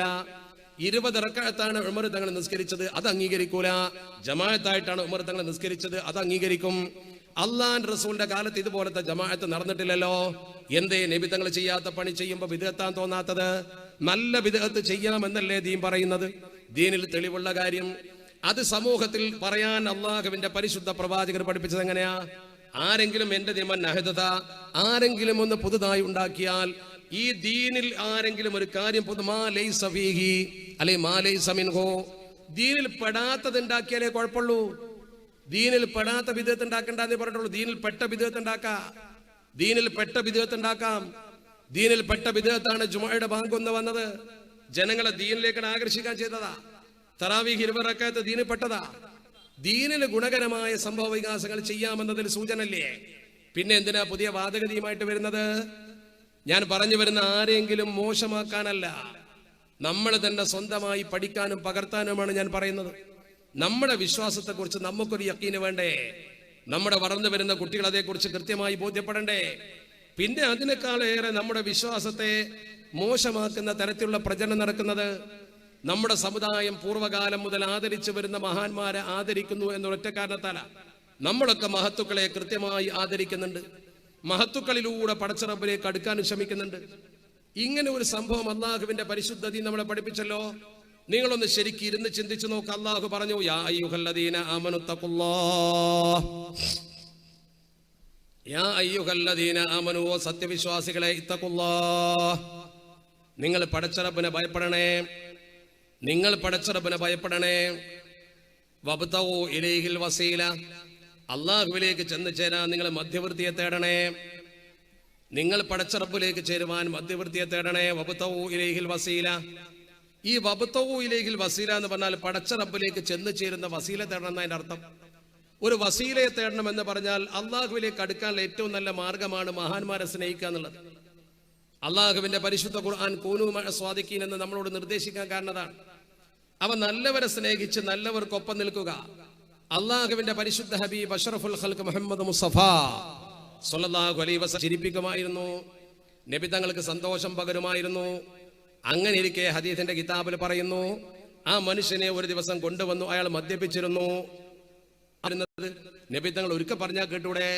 20 റക്അത്താണ് ഉമർ തങ്ങൾ നിസ്കരിച്ചത്, അത് അംഗീകരിക്കൂല. ജമാഅത്തായിട്ടാണ് ഉമർ തങ്ങൾ നിസ്കരിച്ചത്, അത് അംഗീകരിക്കും. അള്ളാഹുവിന്റെ റസൂലിന്റെ കാലത്ത് ഇതുപോലത്തെ ജമാഅത്ത് നടന്നിട്ടില്ലല്ലോ. എന്തേ നബി തങ്ങൾ ചെയ്യാത്ത പണി ചെയ്യുമ്പോൾ ബിദ്അത്താൻ തോന്നാത്തത്? നല്ല ബിദ്അത്ത് ചെയ്യാമെന്നല്ലേ ദീൻ പറയുന്നത്? ദീനിൽ തെളിവുള്ള കാര്യം അത് സമൂഹത്തിൽ പറയാൻ അള്ളാഹുവിന്റെ പരിശുദ്ധ പ്രവാചകർ പഠിപ്പിച്ചത് എങ്ങനെയാ? ആരെങ്കിലും എന്റെ നിയമം നഹദത, ആരെങ്കിലും ഒന്ന് പുതുതായി ഉണ്ടാക്കിയാൽ, ഈ ദീനിൽ ആരെങ്കിലും ഒരു കാര്യം ദീനിൽ പെടാത്തത് ഉണ്ടാക്കിയാലേ കുഴപ്പമുള്ളൂ. ദീനിൽ പെടാത്ത ബിദ്അത്ത് ഉണ്ടാക്കണ്ടെന്നേ പറഞ്ഞിട്ടുള്ളൂ. ദീനിൽ പെട്ട ബിദ്അത്ത് ഉണ്ടാക്കാം. ദീനിൽ പെട്ട ബിദ്അത്ത് ഉണ്ടാക്കാം. ദീനിൽ പെട്ട ബിദ്അത്താണ് ജുമുഅയുടെ ബാങ്ക് ഒന്ന് വന്നത്. ജനങ്ങളെ ദീനിലേക്ക് ആകർഷിക്കാൻ ചെയ്തതാ. തറാവീഹ് 20 റക്അത്ത് ദീനിൽ പെട്ടതാ. ദീനിൽ ഗുണകരമായ സംഭവ വികാസങ്ങൾ ചെയ്യാമെന്നതിൽ സൂചനല്ലേ? പിന്നെ എന്തിനാ പുതിയ വാദഗതിയുമായിട്ട് വരുന്നത്? ഞാൻ പറഞ്ഞു വരുന്ന ആരെങ്കിലും മോശമാക്കാനല്ല, നമ്മൾ തന്നെ സ്വന്തമായി പഠിക്കാനും പകർത്താനുമാണ് ഞാൻ പറയുന്നത്. നമ്മുടെ വിശ്വാസത്തെക്കുറിച്ച് നമുക്കൊരു യക്കീന് വേണ്ടേ? നമ്മുടെ വളർന്നു വരുന്ന കുട്ടികൾ അതേക്കുറിച്ച് കൃത്യമായി ബോധ്യപ്പെടണ്ടേ? പിന്നെ അതിനേക്കാളേറെ നമ്മുടെ വിശ്വാസത്തെ മോശമാക്കുന്ന തരത്തിലുള്ള പ്രചരണം നടക്കുന്നത്, നമ്മുടെ സമുദായം പൂർവ്വകാലം മുതൽ ആദരിച്ചു വരുന്ന മഹാന്മാരെ ആദരിക്കുന്നു എന്നൊരൊറ്റ കാരണത്താല. നമ്മളൊക്കെ മഹത്തുക്കളെ കൃത്യമായി ആദരിക്കുന്നുണ്ട്, മഹത്തുക്കളിലൂടെ പടച്ച റബ്ബിലേക്ക് അടുക്കാനും ശ്രമിക്കുന്നുണ്ട്. ഇങ്ങനെ ഒരു സംഭവം അള്ളാഹുവിന്റെ പരിശുദ്ധത നമ്മളെ പഠിപ്പിച്ചല്ലോ. നിങ്ങളൊന്ന് ശരിക്കും ഇരുന്ന് ചിന്തിച്ചു നോക്ക്. അള്ളാഹു പറഞ്ഞു, യാ അയ്യുഹല്ലദീന ആമനു തഖുല്ലാഹ്, യാ അയ്യുഹല്ലദീന ആമനു, സത്യവിശ്വാസികളെ, ഇത്തഖുല്ലാഹ്, നിങ്ങൾ പടച്ച റബ്ബിനെ ഭയപ്പെടണേ, നിങ്ങൾ പടച്ച റബ്ബിനെ ഭയപ്പെടണേ. വബ്തഗൂ ഇലൈഹിൽ വസീല, അള്ളാഹുവിലേക്ക് ചെന്ന് ചേരാൻ നിങ്ങൾ മധ്യവർത്തിയെ തേടണേ. നിങ്ങൾ പടച്ച റബ്ബിലേക്ക് ചേരുവാൻ മധ്യവർത്തിയെ തേടണേ. വബ്തഗൂ ഇലൈഹിൽ വസീല. ഈ വബ്തഗൂ ഇലൈഹിൽ വസീല എന്ന് പറഞ്ഞാൽ പടച്ച റബ്ബിലേക്ക് ചെന്ന് ചേരുന്ന വസീല തേടണം എന്നതിന്റെ അർത്ഥം. ഒരു വസീലയെ തേടണം എന്ന് പറഞ്ഞാൽ അള്ളാഹുവിലേക്ക് അടുക്കാനുള്ള ഏറ്റവും നല്ല മാർഗമാണ് മഹാന്മാരെ സ്നേഹിക്കുക എന്നുള്ളത്. അള്ളാഹുവിന്റെ പരിശുദ്ധ ഖുർആൻ കൂനൂ മഅ സ്വാദിഖീൻ എന്ന് നമ്മളോട് നിർദ്ദേശിക്കാൻ കാരണതാണ്. അവ നല്ലവരെ സ്നേഹിച്ച് നല്ലവർക്കൊപ്പം നിൽക്കുക. അള്ളാഹുവിന്റെ പരിശുദ്ധ ഹബീബ് അഷ്റഫുൽ ഖൽഖ് മുഹമ്മദ് മുസ്തഫ സ്വല്ലല്ലാഹു അലൈഹി വസല്ലം ചിരിപ്പിക്കുമായിരുന്നു, നബി തങ്ങൾക്ക് സന്തോഷം പകരുമായിരുന്നു. അങ്ങനെ ഇരിക്കെ ഹദീസിന്റെ കിതാബിൽ പറയുന്നു, ആ മനുഷ്യനെ ഒരു ദിവസം കൊണ്ടുവന്നു, അയാൾ മദ്യപിച്ചിരുന്നു. നബി തങ്ങൾ ഒരിക്കൽ പറഞ്ഞാൽ കേട്ടൂടെ?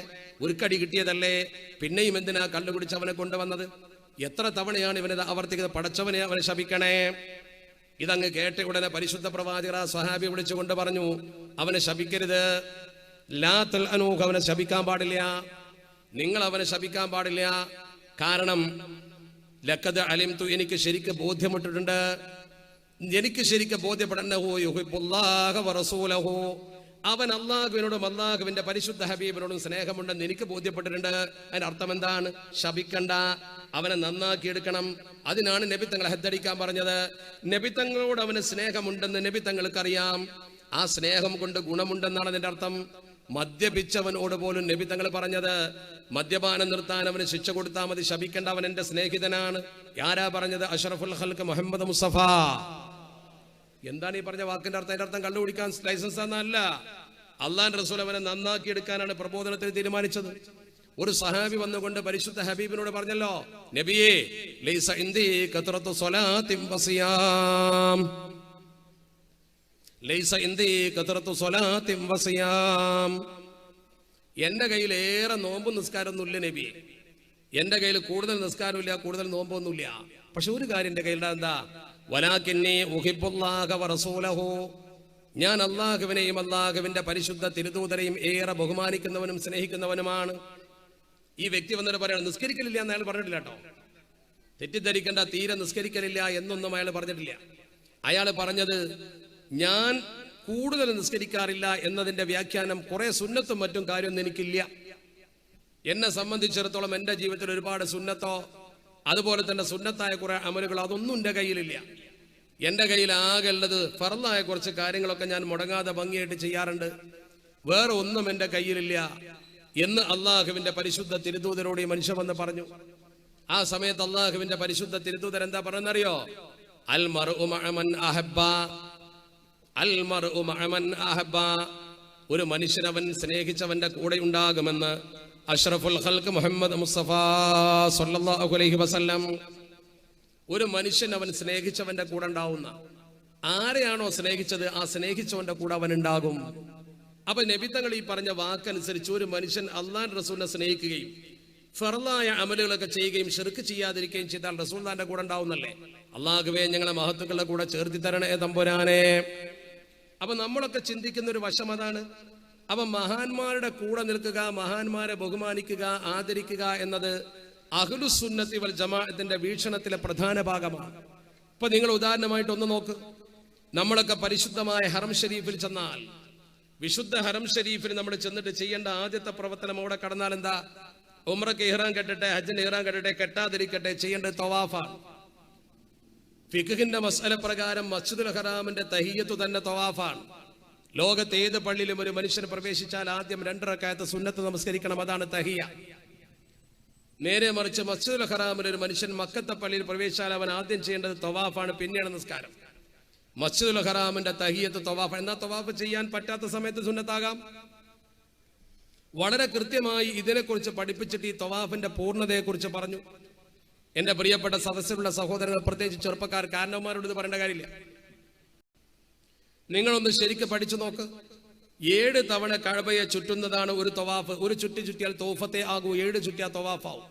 ഒരിക്കടി കിട്ടിയതല്ലേ, പിന്നെയും എന്തിനാ കള്ളു കുടിച്ച് അവനെ കൊണ്ടുവന്നത്? എത്ര തവണയാണ് ഇവനത് ആവർത്തിക്കുന്നത്? പടച്ചവനെ അവനെ ശപിക്കണേ. ഇതങ്ങ് കേട്ട ഉടനെ പരിശുദ്ധ പ്രവാചകർ സ്വഹാബി വിളിച്ചുകൊണ്ട് പറഞ്ഞു, അവനെ ശപിക്കരുത്, ലാ തൽഅനൂഹു, അവനെ ശപിക്കാൻ പാടില്ല, നിങ്ങൾ അവനെ ശപിക്കാൻ പാടില്ല. കാരണം ലഖദ് അലിംതു, എനിക്ക് ശരിക്ക് ബോധ്യപ്പെട്ടിട്ടുണ്ട്, എനിക്ക് ശരിക്ക് ബോധ്യപ്പെടന്നഹു യുഹിബ്ബുല്ലാഹ വറസൂലഹു, അവൻ അള്ളാഹുവിനോടും അള്ളാഹുവിന്റെ പരിശുദ്ധ ഹബീബിനോടും സ്നേഹമുണ്ടെന്ന് എനിക്ക് ബോധ്യപ്പെട്ടിട്ടുണ്ട്. അതിന്റെ അർത്ഥം എന്താണ്? ശപിക്കണ്ട, അവനെ നന്നാക്കി എടുക്കണം. അതിനാണ് നബി തങ്ങളെ ഹദ്ദടിക്കാൻ പറഞ്ഞത്. നബി തങ്ങളോട് അവന് സ്നേഹമുണ്ടെന്ന് നബി തങ്ങൾക്കറിയാം. ആ സ്നേഹം കൊണ്ട് ഗുണമുണ്ടെന്നാണ് അതിന്റെ അർത്ഥം. മദ്യപിച്ചവനോട് പോലും നബി തങ്ങൾ പറഞ്ഞത്, മദ്യപാനം നിർത്താൻ അവന് ശിക്ഷ കൊടുത്താൽ മതി, ശപിക്കേണ്ട, അവൻ എന്റെ സ്നേഹിതനാണ്. ആരാ പറഞ്ഞത്? അഷ്റഫുൽ ഖൽഖ് മുഹമ്മദ് മുസ്തഫ. എന്താണ് ഈ പറഞ്ഞ വാക്കിന്റെ അർത്ഥം? അതിന്റെ അർത്ഥം കണ്ടുപിടിക്കാൻ ലൈസൻസ് എന്നല്ല. അള്ളാഹുവിന്റെ റസൂൽ അവനെ നന്നാക്കി എടുക്കാനാണ് പ്രബോധനത്തിന് തീരുമാനിച്ചത്. ഒരു സഹാബി വന്നുകൊണ്ട് പരിശുദ്ധ ഹബീബിനോട് പറഞ്ഞല്ലോ, നബിയേ, ലൈസ ഇൻദി കത്റത്തു സ്വലാത്തിൻ വസിയാം, ലൈസ ഇൻദി കത്റത്തു സ്വലാത്തിൻ വസിയാം, എന്റെ കയ്യിൽ ഏറെ നോമ്പും നിസ്കാരമൊന്നുമില്ല നബിയെ, എന്റെ കയ്യിൽ കൂടുതൽ നിസ്കാരമില്ല, കൂടുതൽ നോമ്പൊന്നുമില്ല. പക്ഷെ ഒരു കാര്യം എന്റെ കയ്യിൽ എന്താ? വലാകിന്നി ഉഹിബ്ബുല്ലാഹ വറസൂലഹു, ഞാൻ അള്ളാഹുവിനെയും അള്ളാഹുവിന്റെ പരിശുദ്ധ തിരുദൂതരെയും ഏറെ ബഹുമാനിക്കുന്നവനും സ്നേഹിക്കുന്നവനുമാണ്. ഈ വ്യക്തി വന്നിട്ട് പറയണം, നിസ്കരിക്കലില്ല എന്ന് അയാൾ പറഞ്ഞിട്ടില്ല കേട്ടോ. തെറ്റിദ്ധരിക്കേണ്ട, തീരെ നിസ്കരിക്കലില്ല എന്നൊന്നും അയാൾ പറഞ്ഞിട്ടില്ല. അയാൾ പറഞ്ഞത്, ഞാൻ കൂടുതൽ നിസ്കരിക്കാറില്ല എന്നതിന്റെ വ്യാഖ്യാനം കുറെ സുന്നത്തും മറ്റും കാര്യമൊന്നും എനിക്കില്ല. എന്നെ സംബന്ധിച്ചിടത്തോളം എന്റെ ജീവിതത്തിൽ ഒരുപാട് സുന്നത്തോ അതുപോലെ തന്നെ സുന്നത്തായ കുറെ അമലുകളോ അതൊന്നും എന്റെ കയ്യിലില്ല. എന്റെ കയ്യിൽ ആകെ ഉള്ളത് ഫർളായ കുറച്ച് കാര്യങ്ങളൊക്കെ ഞാൻ മുടങ്ങാതെ ഭംഗിയായിട്ട് ചെയ്യാറുണ്ട്, വേറെ ഒന്നും എന്റെ കയ്യിലില്ല എന്ന് അള്ളാഹുവിന്റെ പരിശുദ്ധ തിരുദൂതരോട് ഈ മനുഷ്യൻ വന്ന് പറഞ്ഞു. ആ സമയത്ത് അള്ളാഹുവിന്റെ പരിശുദ്ധ തിരുദൂതർ എന്താ പറഞ്ഞറിയോ? അൽ മർഉ മഅ മൻ അഹബ്ബ, അൽ മർഉ മഅ മൻ അഹബ്ബ, ഒരു മനുഷ്യൻ അവൻ സ്നേഹിച്ചവന്റെ കൂടെ ഉണ്ടാകുമെന്ന് അഷ്റഫുൽ ഖൽഖ് മുഹമ്മദ് മുസ്തഫ സ്വല്ലല്ലാഹു അലൈഹി വസല്ലം. ഒരു മനുഷ്യൻ അവൻ സ്നേഹിച്ചവന്റെ കൂടെ ഉണ്ടാവുന്ന, ആരെയാണോ സ്നേഹിച്ചത് ആ സ്നേഹിച്ചവന്റെ കൂടെ അവൻ ഉണ്ടാകും. അപ്പൊ നബിത്തങ്ങൾ ഈ പറഞ്ഞ വാക്കനുസരിച്ച് ഒരു മനുഷ്യൻ അള്ളാഹുവിന്റെ റസൂലിനെ സ്നേഹിക്കുകയും ഫർളായ അമലുകളൊക്കെ ചെയ്യുകയും ശിർക്ക് ചെയ്യാതിരിക്കുകയും ചെയ്താൽ റസൂലുള്ളാഹിന്റെ കൂടെ ഉണ്ടാവുന്നല്ലേ. അള്ളാഹുവേ ഞങ്ങളെ മഹത്തുക്കളുടെ കൂടെ ചേർത്തി തരണേ തമ്പുരാനെ. അപ്പൊ നമ്മളൊക്കെ ചിന്തിക്കുന്ന ഒരു വശം അതാണ്. അപ്പൊ മഹാന്മാരുടെ കൂടെ നിൽക്കുക, മഹാന്മാരെ ബഹുമാനിക്കുക, ആദരിക്കുക എന്നത് അഹ്ലുസുന്നത്തി വൽ ജമാഅത്തിന്റെ വീക്ഷണത്തിലെ പ്രധാന ഭാഗമാണ്. ഇപ്പൊ നിങ്ങൾ ഉദാഹരണമായിട്ട് ഒന്ന് നോക്ക്. നമ്മളൊക്കെ പരിശുദ്ധമായ ഹറം ഷരീഫിൽ ചെന്നാൽ, വിശുദ്ധ ഹറം ഷരീഫിൽ നമ്മൾ ചെന്നിട്ട് ചെയ്യേണ്ട ആദ്യത്തെ പ്രവർത്തനം അവിടെ കടന്നാൽ എന്താ? ഉംറയ്ക്ക് ഇഹ്റാം കെട്ടട്ടെ, ഹജ്ജിന് ഇഹ്റാം കെട്ടട്ടെ, കെട്ടാതിരിക്കട്ടെ, ചെയ്യേണ്ടത് തവാഫാണ്. ഫിഖ്ഹിന്റെ മസ്അല പ്രകാരം മസ്ജിദുൽ ഹറാമിന്റെ തഹിയ്യത്ത് തന്നെ തവാഫാണ്. ലോകത്ത് ഏത് പള്ളിയിലും ഒരു മനുഷ്യൻ പ്രവേശിച്ചാൽ ആദ്യം 2 റക്അത്ത് സുന്നത്ത് നമസ്കരിക്കണം. അതാണ് തഹിയ്യ. നേരെ മറിച്ച് മസ്ജിദുൽ ഹറാമിൽ ഒരു മനുഷ്യൻ മക്കത്തെ പള്ളിയിൽ പ്രവേശിച്ചാൽ അവൻ ആദ്യം ചെയ്യേണ്ടത് തവാഫാണ്, പിന്നെയാണ് നിസ്കാരം. മസ്ജിദുൽ ഹറാമിന്റെ തഹിയ്യത്ത് തവാഫ്. എന്നാൽ തവാഫ് ചെയ്യാൻ പറ്റാത്ത സമയത്ത് സുന്നത്താകാം. വളരെ കൃത്യമായി ഇതിനെക്കുറിച്ച് പഠിപ്പിച്ചിട്ട് ഈ തവാഫിന്റെ പൂർണ്ണതയെക്കുറിച്ച് പറഞ്ഞു. എന്റെ പ്രിയപ്പെട്ട സദസ്സിലുള്ള സഹോദരങ്ങൾ, പ്രത്യേകിച്ച് ചെറുപ്പക്കാർ, കാരണവന്മാരോട് ഇത് പറയേണ്ട കാര്യമില്ല. നിങ്ങളൊന്ന് ശരിക്കും പഠിച്ചു നോക്ക്. 7 തവണ കഅബയെ ചുറ്റുന്നതാണ് ഒരു തവാഫ്. ഒരു ചുറ്റി ചുറ്റിയാൽ തൗഫത്തെ ആകൂ, 7 ചുറ്റിയാൽ തവാഫാവും.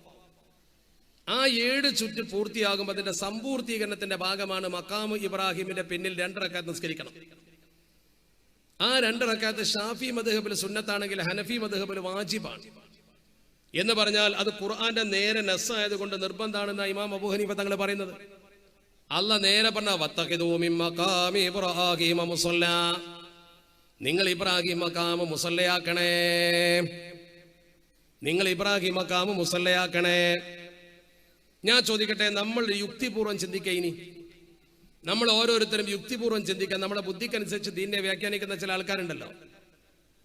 ആ 7 ചുറ്റ് പൂർത്തിയാകുമ്പോൾ അതിന്റെ സമ്പൂർത്തീകരണത്തിന്റെ ഭാഗമാണ് മഖാമു ഇബ്രാഹിമിന്റെ പിന്നിൽ 2 റക്അത്ത് നിസ്കരിക്കണം. ആ 2 റക്അത്ത് ഷാഫി മദ്ഹബിൽ സുന്നത്താണെങ്കിൽ ഹനഫി മദ്ഹബിൽ വാജിബാണ്. എന്ന് പറഞ്ഞാൽ അത് ഖുർആന്റെ നേരെ നസ്സായതുകൊണ്ട് നിർബന്ധമാണെന്ന ഇമാം അബൂ ഹനീഫ തങ്ങൾ പറയുന്നത്. അല്ലാഹ് നേരെ പറഞ്ഞ വത്തഖിദൂ മിൻ മഖാമി ഇബ്രാഹിമ മുസല്ല, നിങ്ങൾ ഇബ്രാഹിം മഖാമ് മുസല്ലയാക്കണേ, നിങ്ങൾ ഇബ്രാഹിം മഖാമ് മുസല്ലയാക്കണേ. ഞാൻ ചോദിക്കട്ടെ, നമ്മൾ യുക്തിപൂർവ്വം ചിന്തിക്കുക. ഇനി നമ്മൾ ഓരോരുത്തരും യുക്തിപൂർവ്വം ചിന്തിക്കാൻ. നമ്മുടെ ബുദ്ധിക്കനുസരിച്ച് ദീനിനെ വ്യാഖ്യാനിക്കുന്ന ചില ആൾക്കാരുണ്ടല്ലോ.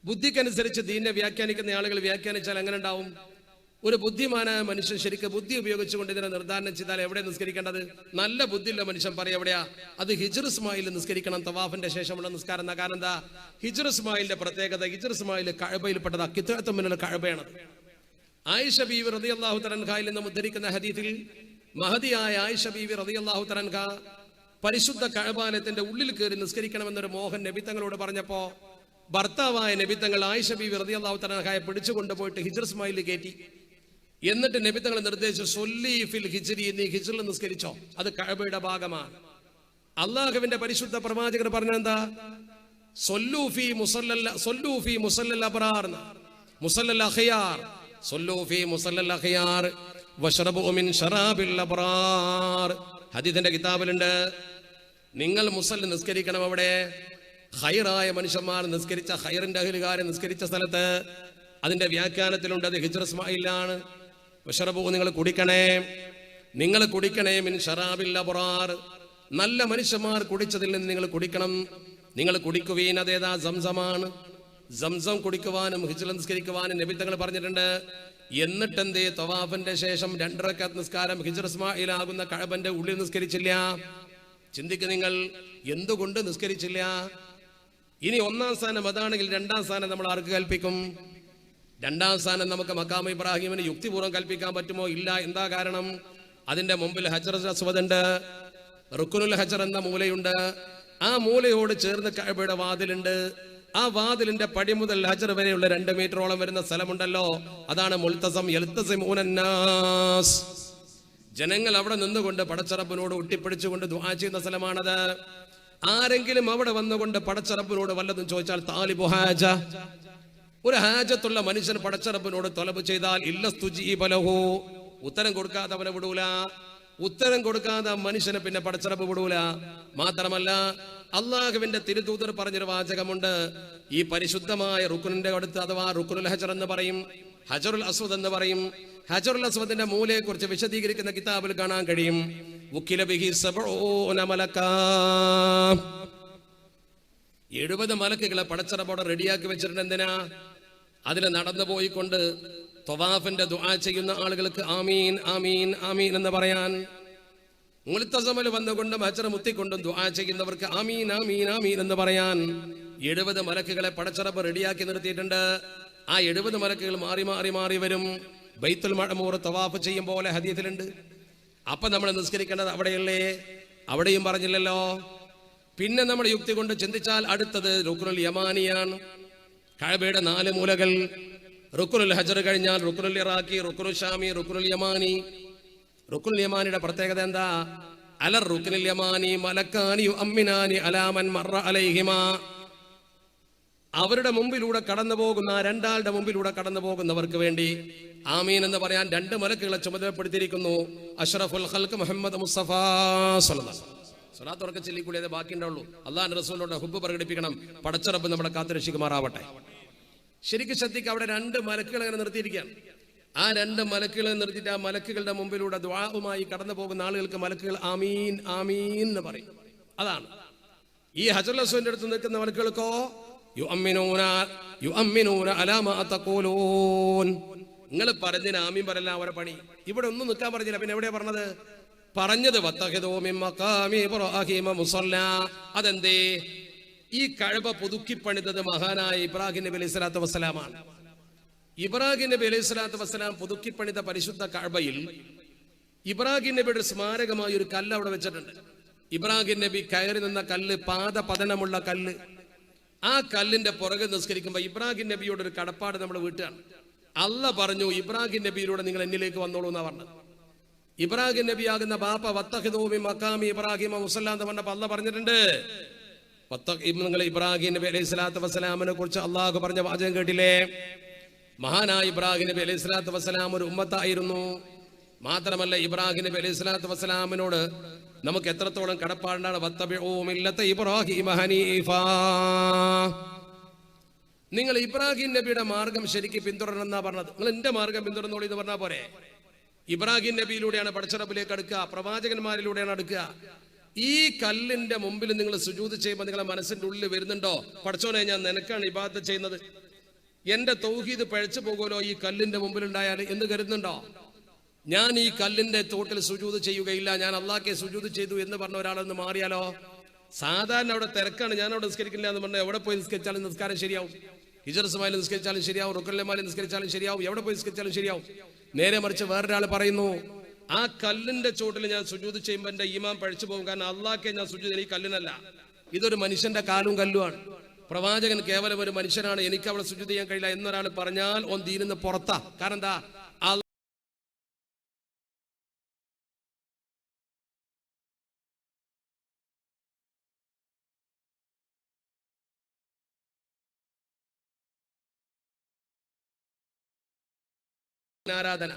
ബുദ്ധിക്കനുസരിച്ച് ദീനിനെ വ്യാഖ്യാനിക്കുന്ന ആളുകൾ വ്യാഖ്യാനിച്ചാൽ എങ്ങനെ ഉണ്ടാവും? ഒരു ബുദ്ധിമാനായ മനുഷ്യൻ ശരിക്കും ബുദ്ധി ഉപയോഗിച്ചുകൊണ്ട് ഇതിനെ നിർദ്ധാരണം ചെയ്താൽ എവിടെ നിസ്കരിക്കേണ്ടത്? നല്ല ബുദ്ധിയുള്ള മനുഷ്യൻ പറയും എവിടെയാ? അത് ഹിജ്ർ ഇസ്മായിൽ നിസ്കരിക്കണം, തവാഫിന്റെ ശേഷമുള്ള നിസ്കാരം. എന്ന കാരണം എന്താ? ഹിജ്ർ ഇസ്മായിലിന്റെ പ്രത്യേകത, ഹിജ്ർ ഇസ്മായിൽ കഅബയിൽപ്പെട്ടത് കിത്അത്തുമിനൽ കഅബയാണ്. ആയിഷ ബീവി റളിയല്ലാഹു തആല അൻഹയിൽ നിന്ന് ഉദ്ധരിക്കുന്ന ഹദീസിൽ മഹദിയായ ആയിഷ ബീവി റളിയല്ലാഹു തആല അൻഹ പരിശുദ്ധ കഅബാലയത്തിന്റെ ഉള്ളിൽ കയറി നിസ്കരിക്കണമെന്നൊരു മോഹൻ നബി തങ്ങളോട് പറഞ്ഞപ്പോ ഭർത്താവായ നബി തങ്ങൾ ആയിഷ ബീവി റളിയല്ലാഹു തആല അൻഹയെ പിടിച്ചുകൊണ്ടുപോയിട്ട് ഹിജ്ർ ഇസ്മായിലിൽ കയറ്റി. എന്നിട്ട് നബി തങ്ങൾ നിർദ്ദേശിച്ചു, സൊല്ലി ഫിൽ ഹിജ്രി, നീ ഹിജ്റിൽ നിസ്കരിച്ചോ, അത് കഅബയുടെ ഭാഗമാണ്. അല്ലാഹുവിന്റെ പരിശുദ്ധ പ്രവാചകർ പറഞ്ഞെന്താ? സൊല്ലൂ ഫീ മുസല്ലൽ അബ്റാർ, മുസല്ലൽ അഖിയാർ, സൊല്ലൂ ഫീ മുസല്ലൽ അഖിയാർ വശ്റബൂ മിൻ ശറാബിൽ അബ്റാർ. ഹദീസിന്റെ കിതാബിലുണ്ട്, നിങ്ങൾ മുസല്ല നിസ്കരിക്കണം അവിടെ ഖൈറായ മനുഷ്യന്മാർ നിസ്കരിച്ച, ഖൈറിന്റെ അഹ്ലുകാരെ നിസ്കരിച്ച സ്ഥലത്ത്. അതിന്റെ വ്യാഖ്യാനത്തിലുണ്ട് അത് ഹിജ്ർ ഇസ്മായിലാണ്. വശ്റബൂ, നിങ്ങൾ കുടിക്കണേ, നിങ്ങൾ കുടിക്കണേ മിൻ ശറാബിൽ അബ്റാർ, നല്ല മനുഷ്യന്മാർ കുടിച്ചതിൽ നിന്ന് നിങ്ങൾ കുടിക്കണം. നിങ്ങൾ കുടിക്കുവീൻ, അതേതാ? സംസമാണ്. സംസം കുടിക്കുവാനും ഹിജ്ർ നിസ്കരിക്കുവാനും നബി തങ്ങൾ പറഞ്ഞിട്ടുണ്ട്. എന്നിട്ടെന്തേ? തവാഫിന്റെ ശേഷം 2 റക്അത്ത് നിസ്കാരം ഹിജ്ർ ഇസ്മായിലാകുന്ന കഅബന്റെ ഉള്ളിൽ നിസ്കരിച്ചില്ല. ചിന്തിക്കുക നിങ്ങൾ, എന്തുകൊണ്ട് നിസ്കരിച്ചില്ല? ഇനി 1-ാം സ്ഥാനം അതാണെങ്കിൽ 2-ാം സ്ഥാനം നമ്മൾ ആർക്ക് കൽപ്പിക്കും? 2-ാം സ്ഥാനം നമുക്ക് മഖാം ഇബ്രാഹിമിന് യുക്തിപൂർവ്വം കൽപ്പിക്കാൻ പറ്റുമോ? ഇല്ല. എന്താ കാരണം? അതിന്റെ മുമ്പിൽ ഹജറുൽ അസ്വദ് ഉണ്ട്, റുക്നുൽ ഹജർ എന്ന മൂലയുണ്ട്. ആ മൂലയോട് ചേർന്ന് കഅബയുടെ വാതിലുണ്ട്. ആ വാതിലിന്റെ പടി മുതൽ ഹജർ വരെയുള്ള 2 മീറ്ററോളം വരുന്ന സ്ഥലമുണ്ടല്ലോ, അതാണ് മുൽത്തസം. യൽതസിമൂനന്നാസ്, ജനങ്ങൾ അവിടെ നിന്നുകൊണ്ട് പടച്ചറബിനോട് ഒട്ടിപ്പിടിച്ചുകൊണ്ട് ദുആ ചെയ്യുന്ന സ്ഥലമാണത്. ആരെങ്കിലും അവിടെ വന്നുകൊണ്ട് പടച്ചറബിനോട് വല്ലതും ചോദിച്ചാൽ, താലിബു ഹാജ, ഒരു ഹാജത്തുള്ള മനുഷ്യൻ പടച്ചറബിനോട് തൊലബ് ചെയ്താൽ ഇല്ലസ്തുജീബ ലഹു, ഉത്തരം കൊടുക്കാതെ അവനെ വിടൂല. ഉത്തരം കൊടുക്കാതെ മനുഷ്യനെ പിന്നെ പടച്ചറബ് വിടൂല. മാത്രമല്ല അള്ളാഹുവിന്റെ തിരുദൂതർ പറഞ്ഞൊരു വാചകമുണ്ട്, ഈ പരിശുദ്ധമായ റുക്നിന്റെ അടുത്ത്, അഥവാ റുക്നുൽ ഹജർ എന്ന് പറയും, ഹജറുൽ അസ്വദ് എന്ന് പറയും. ഹജറുൽ അസ്വദിന്റെ മൂലയെ കുറിച്ച് വിശദീകരിക്കുന്ന കിതാബിൽ കാണാൻ കഴിയും. ഉക്കില ബിഹി 70 മലക്കാ, 70 മലക്കുകളെ പടച്ചറബോടെ റെഡിയാക്കി വെച്ചിട്ടുണ്ട്. എന്തിനാ? അതിൽ നടന്നു പോയിക്കൊണ്ട് തവാഫിന്റെ ദുആ ചെയ്യുന്ന ആളുകൾക്ക് ആമീൻ ആമീൻ ആമീൻ എന്ന് പറയാൻ. മുൽത്തസമിൽ വന്നുകൊണ്ടും ഹജർ മുത്തിക്കൊണ്ടും ദുആ ചെയ്യുന്നവർക്ക് ആമീൻ ആമീൻ ആമീൻ എന്ന് പറയാൻ 70 മലക്കുകളെ പടച്ചറബ് റെഡിയാക്കി നിർത്തിയിട്ടുണ്ട്. ആ 70 മലക്കുകൾ മാറി മാറി മാറി വരും. ബൈത്തുൽ മഅമൂർ തവാഫ് ചെയ്യും പോലെ ഹദീസിലുണ്ട്. അപ്പൊ നമ്മൾ നിസ്കരിക്കേണ്ടത് അവിടെയല്ലേ? അവിടെയും പറഞ്ഞില്ലല്ലോ. പിന്നെ നമ്മൾ യുക്തി കൊണ്ട് ചിന്തിച്ചാൽ അടുത്തത് റുക്നുൽ യമാനിയാണ്. കഅബയുടെ 4 മൂലകൾ. റുക്നുൽ ഹജർ കഴിഞ്ഞാൽ റുക്നുൽ ഇറാഖി, റുക്നുൽ ഷാമി, റുക്നുൽ യമാനി. റുക്നുൽ യമാനിയുടെ പ്രത്യേകത എന്താ? അലർ റുക്നുൽ യമാനി മലക്കാനി യുഅമ്മിനാനി അലാ മൻ മറ അലൈഹിമാ. അവരുടെ മുമ്പിലൂടെ കടന്നു പോകുന്ന, രണ്ടാളുടെ മുമ്പിലൂടെ കടന്നു പോകുന്നവർക്ക് വേണ്ടി ആമീൻ എന്ന് പറയാൻ 2 മലക്കുകളെ ചുമതലപ്പെടുത്തിയിരിക്കുന്നു. അഷ്റഫുൽ ഖൽഖ് മുഹമ്മദ് മുസ്തഫ സ്വല്ലല്ലാഹു അലൈഹി വസല്ലം. സ്വലാത്ത് ഉറക്കെ ചൊല്ലിക്കൂടിയതേ ബാക്കിയുണ്ടാവുള്ളൂ. അല്ലാഹുവിന്റെ റസൂലിനോട് ഹുബ്ബ് പ്രകടിപ്പിക്കണം. പടച്ച റബ്ബ് നമ്മളെ കാത്തുരക്ഷിക്കുമാറാവട്ടെ. ശരിക്കും ശ്രദ്ധിക്കുക, അവിടെ 2 മലക്കുകൾ അങ്ങനെ നിർത്തിയിരിക്കുകയാണ്. ആ 2 മലക്കുകളെ നിർത്തിയിട്ട് ആ മലക്കുകളുടെ മുമ്പിലൂടെ ദുആവുമായി കടന്നു പോകുന്ന ആളുകൾക്ക് മലക്കുകൾ ആമീൻ ആമീൻ എന്ന് പറയും. അതാണ് ഈ ഹജറുൽ അസ്വദിന്റെ അടുത്ത് നിൽക്കുന്ന മലക്കുകൾക്കോ യുഅമ്മിനൂന അലാ മാ തഖൂലൂൻ. നിങ്ങൾ പറഞ്ഞതിന് ആമീൻ പറയല്ല അവരെ പണി. ഇവിടെ ഒന്നും നിൽക്കാൻ പറഞ്ഞില്ല. പിന്നെ എവിടെയാ പറഞ്ഞത് വത്തഖിദൂ മിൻ മഖാമി ഇബ്രാഹിമ മുസല്ല. അതെന്തേ? ഈ കഅബ പുതുക്കി പണിതത് മഹാനായ ഇബ്രാഹിം നബി അലൈഹി സ്വലാത്തു വസ്സലാമാണ്. ഇബ്രാഹിം നബി അലൈഹി സ്വലാത്തു വസ്സലാം പുതുക്കി പണിത പരിശുദ്ധ കഅബയിൽ ഇബ്രാഹിം നബിയുടെ സ്മാരകമായി ഒരു കല്ല് അവിടെ വെച്ചിട്ടുണ്ട്. ഇബ്രാഹിം നബി കയറി നിന്ന കല്ല്, പാദപതനമുള്ള കല്ല്. ആ കല്ലിന്റെ പുറകെ നിസ്കരിക്കുമ്പോൾ ഇബ്രാഹിം നബിയോട് ഒരു കടപ്പാട് നമ്മൾ വീട്ടുകയാണ്. അല്ല പറഞ്ഞു, ഇബ്രാഹിം നബിയിലൂടെ നിങ്ങൾ എന്നിലേക്ക് വന്നോളൂ എന്നാ പറഞ്ഞത്. ഇബ്രാഹിം നബി ആകുന്ന ബാപ്പ വത്തഖിദൂ മിൻ മഖാമി ഇബ്രാഹിമ മുസല്ല എന്ന് പറഞ്ഞപ്പോൾ അല്ല പറഞ്ഞിട്ടുണ്ട്, നിങ്ങൾ ഇബ്രാഹിം നബി അലൈഹി സ്വലാത്തു വസ്സലാമിനെ കുറിച്ച് അള്ളാഹു പറഞ്ഞ വാചകം കേട്ടില്ലേ? മഹാനായ ഇബ്രാഹിം നബി അലൈഹി സ്വലാത്തു വസ്സലാം ഒരു ഉമ്മത്തായിരുന്നു. മാത്രമല്ല ഇബ്രാഹിം നബി അലൈഹി സ്വലാത്തു വസ്സലാമിനോട് നമുക്ക് എത്രത്തോളം കടപ്പാടാണ്. വത്തബിഊ മില്ലത ഇബ്രാഹിമ ഹനീഫാ. നിങ്ങൾ ഇബ്രാഹിം നബിയുടെ മാർഗം ശരിക്ക് പിന്തുടരണം എന്നാ പറഞ്ഞത്. നിങ്ങൾ എന്റെ മാർഗം പിന്തുടർന്നോളി എന്ന് പറഞ്ഞാൽ പോരെ? ഇബ്രാഹിം നബിയിലൂടെയാണ് പടച്ചറബിലേക്ക് അടുക്കുക, പ്രവാചകന്മാരിലൂടെയാണ് അടുക്കുക. ഈ കല്ലിന്റെ മുമ്പിൽ നിങ്ങൾ സുജൂദ് ചെയ്യുമ്പോൾ നിങ്ങളെ മനസ്സിന്റെ ഉള്ളിൽ വരുന്നുണ്ടോ, പടച്ചോനെ ഞാൻ നിനക്കാണ് ഇബാദത്ത് ചെയ്യുന്നത്, എന്റെ തൗഹീദ് പഴച്ചു പോകുമല്ലോ ഈ കല്ലിന്റെ മുമ്പിൽ ഉണ്ടായാൽ എന്ന് കരുതുന്നുണ്ടോ? ഞാൻ ഈ കല്ലിന്റെ തോട്ടിൽ സുജൂദ് ചെയ്യുകയില്ല, ഞാൻ അള്ളാഹ്ക്കെ സുജൂദ് ചെയ്തു എന്ന് പറഞ്ഞ ഒരാളെന്ന് മാറിയാലോ? സാധാരണ അവിടെ തിരക്കാണ്, ഞാൻ അവിടെ നിസ്കരിക്കില്ല എന്ന് പറഞ്ഞാൽ എവിടെ പോയി നിസ്കരിച്ചാലും നിസ്കാരം ശരിയാവും. ഹിജർ ഇസ്മായിൽ നിസ്കരിച്ചാലും ശരിയാവും, റുക്കല്ലമാലിൽ നിസ്കരിച്ചാലും ശരിയാവും, എവിടെ പോയി നിസ്കരിച്ചാലും ശരിയാവും. നേരെ മറിച്ച് വേറൊരാൾ പറയുന്നു, ആ കല്ലിന്റെ ചോട്ടിൽ ഞാൻ സുജൂദ് ചെയ്യുമ്പോൾ എന്റെ ഈമാൻ പഴിച്ചു പോകും, കാരണം അള്ളാഹ്ക്കെ ഞാൻ സുജൂദ്, ഈ കല്ലിനല്ല, ഇതൊരു മനുഷ്യന്റെ കാലും കല്ലുമാണ്. പ്രവാചകൻ കേവലം ഒരു മനുഷ്യനാണ്, എനിക്ക് അവിടെ സുജൂദ് ചെയ്യാൻ കഴിയില്ല എന്നൊരാൾ പറഞ്ഞാൽ ഓൻ ദീനിന്ന് പുറത്താ. കാരണം എന്താ? ആരാധന,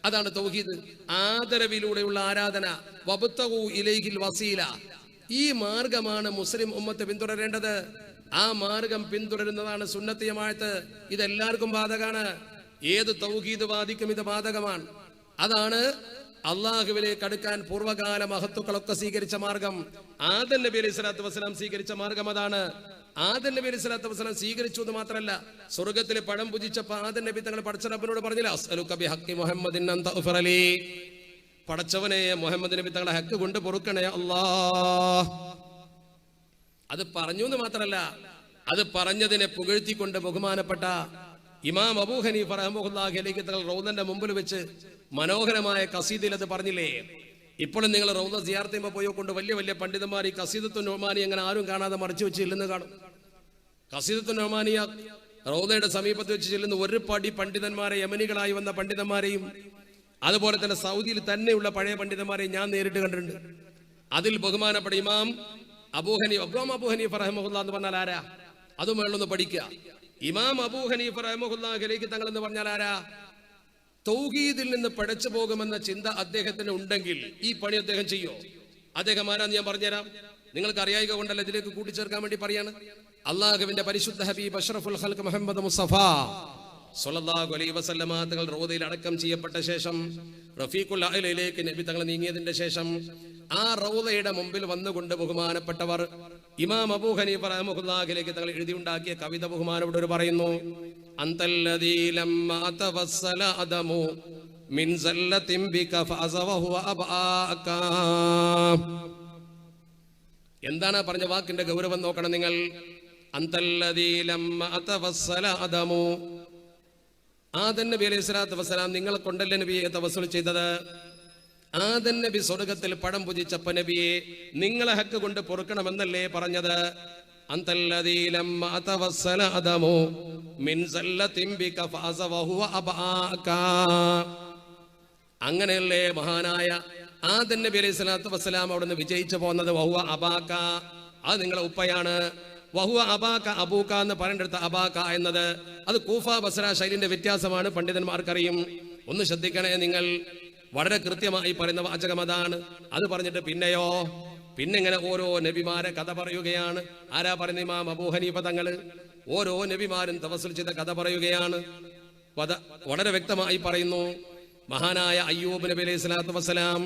അതാണ് തൗഹീദ്. ആദരവിലൂടെയുള്ള ആരാധന. വബ്തഗൂ ഇലൈഹിൽ വസീല. ഈ മാർഗമാണ് മുസ്ലിം ഉമ്മത്ത് പിന്തുടരേണ്ടത്. ആ മാർഗം പിന്തുടരുന്നതാണ് സുന്നത്ത് ജമാഅത്ത്. ഇതെല്ലാവർക്കും ബാധകമാണ്. ഏത് തൗഹീദ് വാദിക്കും ഇത് ബാധകമാണ്. അതാണ് അള്ളാഹുവിലേക്ക് അടുക്കാൻ പൂർവ്വകാല മഹത്തുക്കളൊക്കെ സ്വീകരിച്ച മാർഗം. ആദം നബി അലൈഹി സ്വലാത്തു വസ്സലാം സ്വീകരിച്ച മാർഗം അതാണ്. ആദം നബി അലൈഹി സ്വലാത്തു വസ്സലാം സ്വീകരിച്ചു എന്ന് മാത്രമല്ല, സ്വർഗത്തിലെ പഴം പൂജിച്ചപ്പോൾ ആദം നബി തങ്ങൾ പടച്ച റബ്ബിനോട് പറഞ്ഞില്ല, അസ്അലുക ബിഹഖി മുഹമ്മദിൻ അൻ തഗ്ഫിറ ലീ, പടച്ചവനെ മുഹമ്മദ് നബി തങ്ങളെ ഹക്ക് കൊണ്ട് പൊറുക്കണേ അല്ലാഹ്. അത് പറഞ്ഞു എന്ന് മാത്രമല്ല, അത് പറഞ്ഞതിനെ പുകഴ്ത്തിക്കൊണ്ട് ബഹുമാനപ്പെട്ട ഇമാം അബൂ ഹനീഫ റഹ്മത്തുള്ളാഹി അലൈഹി തങ്ങൾ റൗദന്റെ മുമ്പിൽ വെച്ച് മനോഹരമായ ഖസീദയിൽ അത് പറഞ്ഞില്ലേ? ഇപ്പോഴും നിങ്ങൾ റൗദ സിയാറത്ത് ചെയ്യുമ്പോൾ പോയോ കൊണ്ട് വലിയ വലിയ പണ്ഡിതന്മാർ ഈ ഖസീദത്തുൻ നുഅ്മാനി അങ്ങനെ ആരും കാണാതെ മറച്ചു വെച്ച് ചെല്ലുന്ന കാണും. ഖസീദത്തുൻ നുഅ്മാനിയ റൗദയുടെ സമീപത്ത് വെച്ച് ചെല്ലുന്ന ഒരു പടി പണ്ഡിതന്മാരെ, യമനികളായി വന്ന പണ്ഡിതന്മാരെയും അതുപോലെ തന്നെ സൗദിയിൽ തന്നെയുള്ള പഴയ പണ്ഡിതന്മാരെയും ഞാൻ നേരിട്ട് കണ്ടിട്ടുണ്ട്. അതിൽ ബഹുമാനപ്പെട്ട ഇമാം അബൂ ഹനീഫ റഹ്മത്തുള്ളാഹി എന്ന് പറഞ്ഞാൽ ആരാ? അതും വേണമെന്ന് പഠിക്കുക. ഇമാം അബൂ ഹനീഫ റഹ്മത്തുള്ളാഹി അലൈഹി തങ്ങൾ എന്ന് പറഞ്ഞാൽ ആരാ? തൗഹീദിൽ നിന്ന് പഴച്ചു പോകുമെന്ന ചിന്ത അദ്ദേഹത്തിന് ഉണ്ടെങ്കിൽ ഈ പണി അദ്ദേഹം ചെയ്യോ? അദ്ദേഹം ആരാന്ന് ഞാൻ പറഞ്ഞുതരാം. നിങ്ങൾക്ക് അറിയായിക കൊണ്ടല്ല ഇതിലേക്ക് കൂട്ടിച്ചേർക്കാൻ വേണ്ടി പറയാണ്. അള്ളാഹുവിന്റെ പരിശുദ്ധ ഹബീബ് അഷ്റഫുൽ ഖൽഖ് മുഹമ്മദ് മുസ്തഫ സ്വല്ലല്ലാഹു അലൈഹി വസല്ലമ തങ്ങൾ റൗദയിൽ അടക്കം ചെയ്യപ്പെട്ട ശേഷം റഫീഖുൽ അഅലയിലേക്ക് നബി തങ്ങൾ നീങ്ങിയതിന്റെ ശേഷം ആ റൗദയുടെ മുമ്പിൽ വന്നുകൊണ്ട് ബഹുമാനപ്പെട്ടവർ ഇമാം അബൂ ഹനീഫ റഹ്മത്തുള്ളാഹി അലൈഹി തങ്ങൾ എഴുതിയുണ്ടാക്കിയ കവിത ബഹുമാനപ്പെട്ടവർ പറയുന്നു, അന്തല്ലദീ ലമ്മാ തവസ്സല അദമു മിൻ സല്ലത്തിൻ ബിക ഫഅസ വഹുവ അബആക. എന്താണ് പറഞ്ഞ വാക്കിന്റെ ഗൗരവം നോക്കണം നിങ്ങൾ. അന്തല്ലദീ ലമ്മാ തവസ്സല അദമു, ആദം നബി അലൈഹി സ്വലാത്തു വസ്സലാം നിങ്ങളെ കൊണ്ടല്ലേ നബിയെ തവസ്സുൽ ചെയ്തത്. ആദം നബി സ്വർഗത്തിൽ പഴം പുജിച്ചപ്പ നബിയെ നിങ്ങളെ ഹക്ക് കൊണ്ട് പൊറുക്കണമെന്നല്ലേ പറഞ്ഞത്? അന്തല്ലദീ ലമ്മ തവസ്സല അദമു മിൻ സല്ലത്തിൻ ബിക ഫഅസ വഹുവ അബാക. അങ്ങനെയല്ലേ മഹാനായ ആദം നബി അലൈഹി സ്വലാത്തു വസ്സലാം അവിടുന്ന് വിജയിച്ചു പോകുന്നത്? വഹുവ അബാക, അത് നിങ്ങളെ ഉപ്പയാണ്. വഹുവ അബാക അബൂക എന്ന് പറയേണ്ടടുത്ത അബാക എന്നത് അത് കൂഫ ബസ്ര ശൈലിന്റെ വ്യത്യാസമാണ്, പണ്ഡിതന്മാർക്കറിയും. ഒന്ന് ശ്രദ്ധിക്കണേ നിങ്ങൾ, വളരെ കൃത്യമായി പറയുന്ന വാചകം അതാണ്. അത് പറഞ്ഞിട്ട് പിന്നെയോ, പിന്നെ ഇങ്ങനെ ഓരോ നബിമാരെ കഥ പറയുകയാണ്. ആരാ പറയുന്ന? ഇമാം അബൂ ഹനീഫ തങ്ങള് ഓരോ നബിമാരും തവസ്സുൽ ചെയ്ത കഥ പറയുകയാണ്. വളരെ വ്യക്തമായി പറയുന്നു. മഹാനായ അയ്യൂബ് നബി അലൈഹി സ്വലാത്തു വസ്സലാം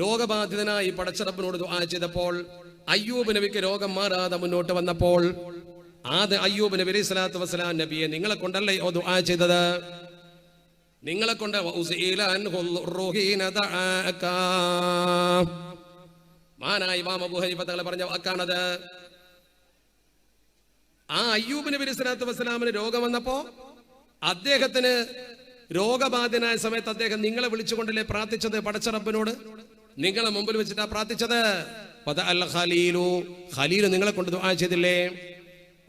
രോഗബാധിതനായി പടച്ചറപ്പിനോട് ദുആ ചെയ്തപ്പോൾ അയ്യൂബ് നബിക്ക് രോഗം മാറാതെ മുന്നോട്ട് വന്നപ്പോൾ അയ്യൂബ് നബി അലൈഹി സ്വലാത്തു വസ്സലാം നബിയെ നിങ്ങളെ കൊണ്ടല്ലേ ദുആ ചെയ്തത്? നിങ്ങളെ കൊണ്ട് മഹാനായ ഇമാം അബൂ ഹനീഫ തങ്ങൾ പറഞ്ഞ വാക്കാണത്. ആ അയ്യൂബ് നബി അലൈഹി സ്വലാത്തു വസ്സലാമിന് രോഗം വന്നപ്പോ അദ്ദേഹത്തിന് രോഗബാധിതനായ സമയത്ത് അദ്ദേഹം നിങ്ങളെ വിളിച്ചുകൊണ്ടല്ലേ പ്രാർത്ഥിച്ചത്? പടച്ചറപ്പിനോട് നിങ്ങളെ മുമ്പിൽ വെച്ചിട്ടാ പ്രാർത്ഥിച്ചത്. ഖലീലു നിങ്ങളെ കൊണ്ട് ദുആ ചെയ്തില്ലേ?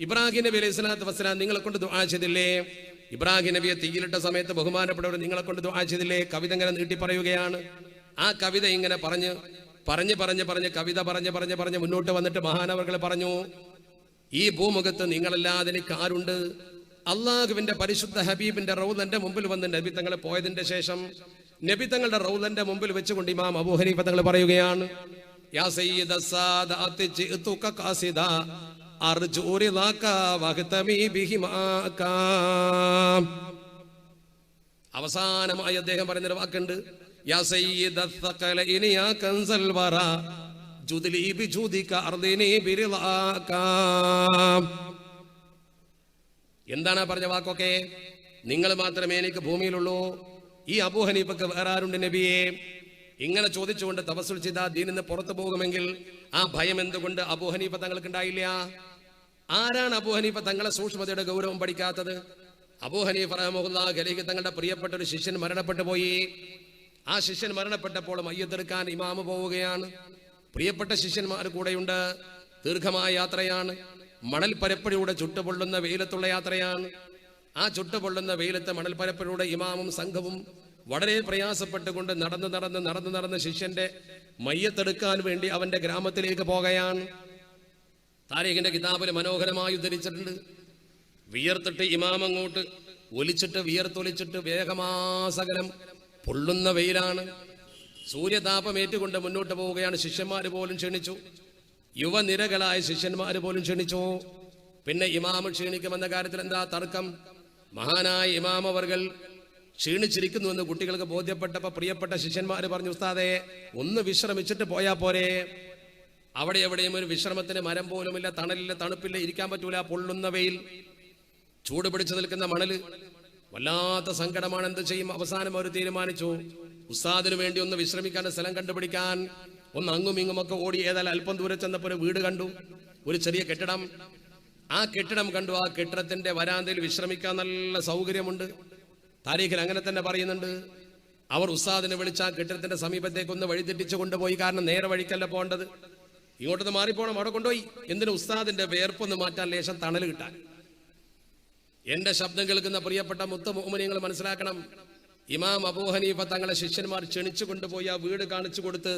ഇബ്രാഹിം നബി അലൈഹി സ്വലാത്തു വസ്സലാം നിങ്ങളെ കൊണ്ട് ദുആ ചെയ്തില്ലേ? ഇബ്രാഹിം നബിയെ തീയിലിട്ട സമയത്ത് ബഹുമാനപ്പെട്ടവർ നിങ്ങളെ കൊണ്ട് ദുആ ചെയ്തില്ലേ? കവിത ഇങ്ങനെ നീട്ടി പറയുകയാണ്. ആ കവിത ഇങ്ങനെ പറഞ്ഞ് കവിത പറഞ്ഞ് മുന്നോട്ട് വന്നിട്ട് മഹാനവർകൾ പറഞ്ഞു, ഈ ഭൂമുഖത്ത് നിങ്ങളല്ലാതെ എനിക്ക് ആരുണ്ട്? അള്ളാഹുവിന്റെ പരിശുദ്ധ ഹബീബിന്റെ റൗളന്റെ മുമ്പിൽ വന്ന് നബി തങ്ങൾ പോയതിന്റെ ശേഷം നബി തങ്ങളുടെ റൗളന്റെ മുമ്പിൽ വെച്ചുകൊണ്ട് ഇമാം അബൂ ഹനീഫ തങ്ങൾ പറയുകയാണ്, യാ സയ്യിദ സാദാത്തി ജിഅതുക ഖാസിദ അർജു റിളാക വഖതമി ബിഹിമാക. അവസാനമായി അദ്ദേഹം പറയുന്നൊരു വാക്കുണ്ട്, യാ സയ്യിദ ഥഖലൈനി യാ കൻസൽ വറ ജുദ്ലി ബിജുദിക അർദിനി ബിറിളാക. എന്താണ് പറഞ്ഞ വാക്കൊക്കെ? നിങ്ങൾ മാത്രമേ എനിക്ക് ഭൂമിയിലുള്ളൂ, ഈ അബൂ ഹനീഫക്ക് വേറെ ആരുണ്ട് നബിയെ? ഇങ്ങനെ ചോദിച്ചുകൊണ്ട് തവസ്സുൽ ചെയ്ത ദീനിൽ നിന്ന് പുറത്തു പോകുമെങ്കിൽ ആ ഭയം എന്തുകൊണ്ട് അബൂ ഹനീഫ തങ്ങൾക്ക് ഉണ്ടായില്ല? ആരാണ് അബൂ ഹനീഫ തങ്ങളെ സൂക്ഷ്മതയുടെ ഗൗരവം പഠിക്കാത്തത്? അബൂ ഹനീഫ റഹ്മത്തുള്ളാഹി അലൈഹി തങ്ങളുടെ പ്രിയപ്പെട്ട ഒരു ശിഷ്യൻ മരണപ്പെട്ടു പോയി. ആ ശിഷ്യൻ മരണപ്പെട്ടപ്പോൾ മയ്യത്തെടുക്കാൻ ഇമാമ് പോവുകയാണ്. പ്രിയപ്പെട്ട ശിഷ്യന്മാർ കൂടെയുണ്ട്. ദീർഘമായ യാത്രയാണ്. മണൽപ്പരപ്പിലൂടെ ചുട്ടുപൊള്ളുന്ന വെയിലത്തുള്ള യാത്രയാണ്. ആ ചുട്ടുപൊള്ളുന്ന വെയിലത്തെ മണൽപ്പരപ്പിലൂടെ ഇമാമും സംഘവും വളരെ പ്രയാസപ്പെട്ടുകൊണ്ട് നടന്ന് ശിഷ്യന്റെ മയ്യത്തെടുക്കാൻ വേണ്ടി അവന്റെ ഗ്രാമത്തിലേക്ക് പോകുകയാണ്. താരീഖിന്റെ കിതാബിൽ മനോഹരമായി ഉദ്ധരിച്ചിട്ടുണ്ട്. വിയർത്തിട്ട് ഇമാം അങ്ങോട്ട് ഒലിച്ചിട്ട് വിയർത്തൊലിച്ചിട്ട് വേഗമാസകലം പൊള്ളുന്ന വെയിലാണ്. സൂര്യതാപമേറ്റുകൊണ്ട് മുന്നോട്ട് പോവുകയാണ്. ശിഷ്യന്മാര് പോലും ക്ഷണിച്ചു, യുവനിരകളായ ശിഷ്യന്മാര് പോലും ക്ഷണിച്ചു. പിന്നെ ഇമാം ക്ഷീണിക്കുമെന്ന കാര്യത്തിൽ എന്താ തർക്കം? മഹാനായ ഇമാം അവർകൾ ക്ഷീണിച്ചിരിക്കുന്നുവെന്ന് കുട്ടികൾക്ക് ബോധ്യപ്പെട്ടപ്പോ പ്രിയപ്പെട്ട ശിഷ്യന്മാര് പറഞ്ഞു, ഉസ്താദേ ഒന്ന് വിശ്രമിച്ചിട്ട് പോയാ പോരെ? അവിടെ എവിടെയും ഒരു വിശ്രമത്തിന് മരം പോലുമില്ല, തണലില്ല, തണുപ്പില്ല, ഇരിക്കാൻ പറ്റൂല. പൊള്ളുന്ന വെയിൽ, ചൂട് പിടിച്ചു നിൽക്കുന്ന മണല്, വല്ലാത്ത സങ്കടമാണ്. എന്ത് ചെയ്യും? അവസാനം അവർ തീരുമാനിച്ചു, ഉസ്താദിന് വേണ്ടി ഒന്ന് വിശ്രമിക്കാൻ സ്ഥലം കണ്ടുപിടിക്കാൻ ഒന്ന് അങ്ങും ഇങ്ങുമൊക്കെ ഓടി. ഏതായാലും അല്പം ദൂരെ ചെന്നപ്പോൾ ഒരു വീട് കണ്ടു, ഒരു ചെറിയ കെട്ടിടം. ആ കെട്ടിടം കണ്ടു. ആ കെട്ടിടത്തിന്റെ വരാന്തയിൽ വിശ്രമിക്കാൻ നല്ല സൗകര്യമുണ്ട്. താരീഖിൽ അങ്ങനെ തന്നെ പറയുന്നുണ്ട്. അവർ ഉസ്താദിനെ വിളിച്ച ആ കെട്ടിടത്തിന്റെ സമീപത്തേക്ക് ഒന്ന് വഴിതെറ്റിച്ചു കൊണ്ടുപോയി. കാരണം നേരെ വഴിക്കല്ല പോകേണ്ടത്, ഇങ്ങോട്ടൊന്ന് മാറിപ്പോണം. അവിടെ കൊണ്ടുപോയി. എന്തിനു? ഉസ്താദിന്റെ വേർപ്പൊന്ന് മാറ്റാൻ, ലേശം തണൽ കിട്ടാൻ. എന്റെ ശബ്ദം കേൾക്കുന്ന പ്രിയപ്പെട്ട മുഅ്മിനീങ്ങൾ മനസ്സിലാക്കണം, ഇമാം അബൂ ഹനീഫ തങ്ങളെ ശിഷ്യന്മാർ ക്ഷണിച്ചു കൊണ്ടുപോയി ആ വീട് കാണിച്ചു കൊടുത്ത്,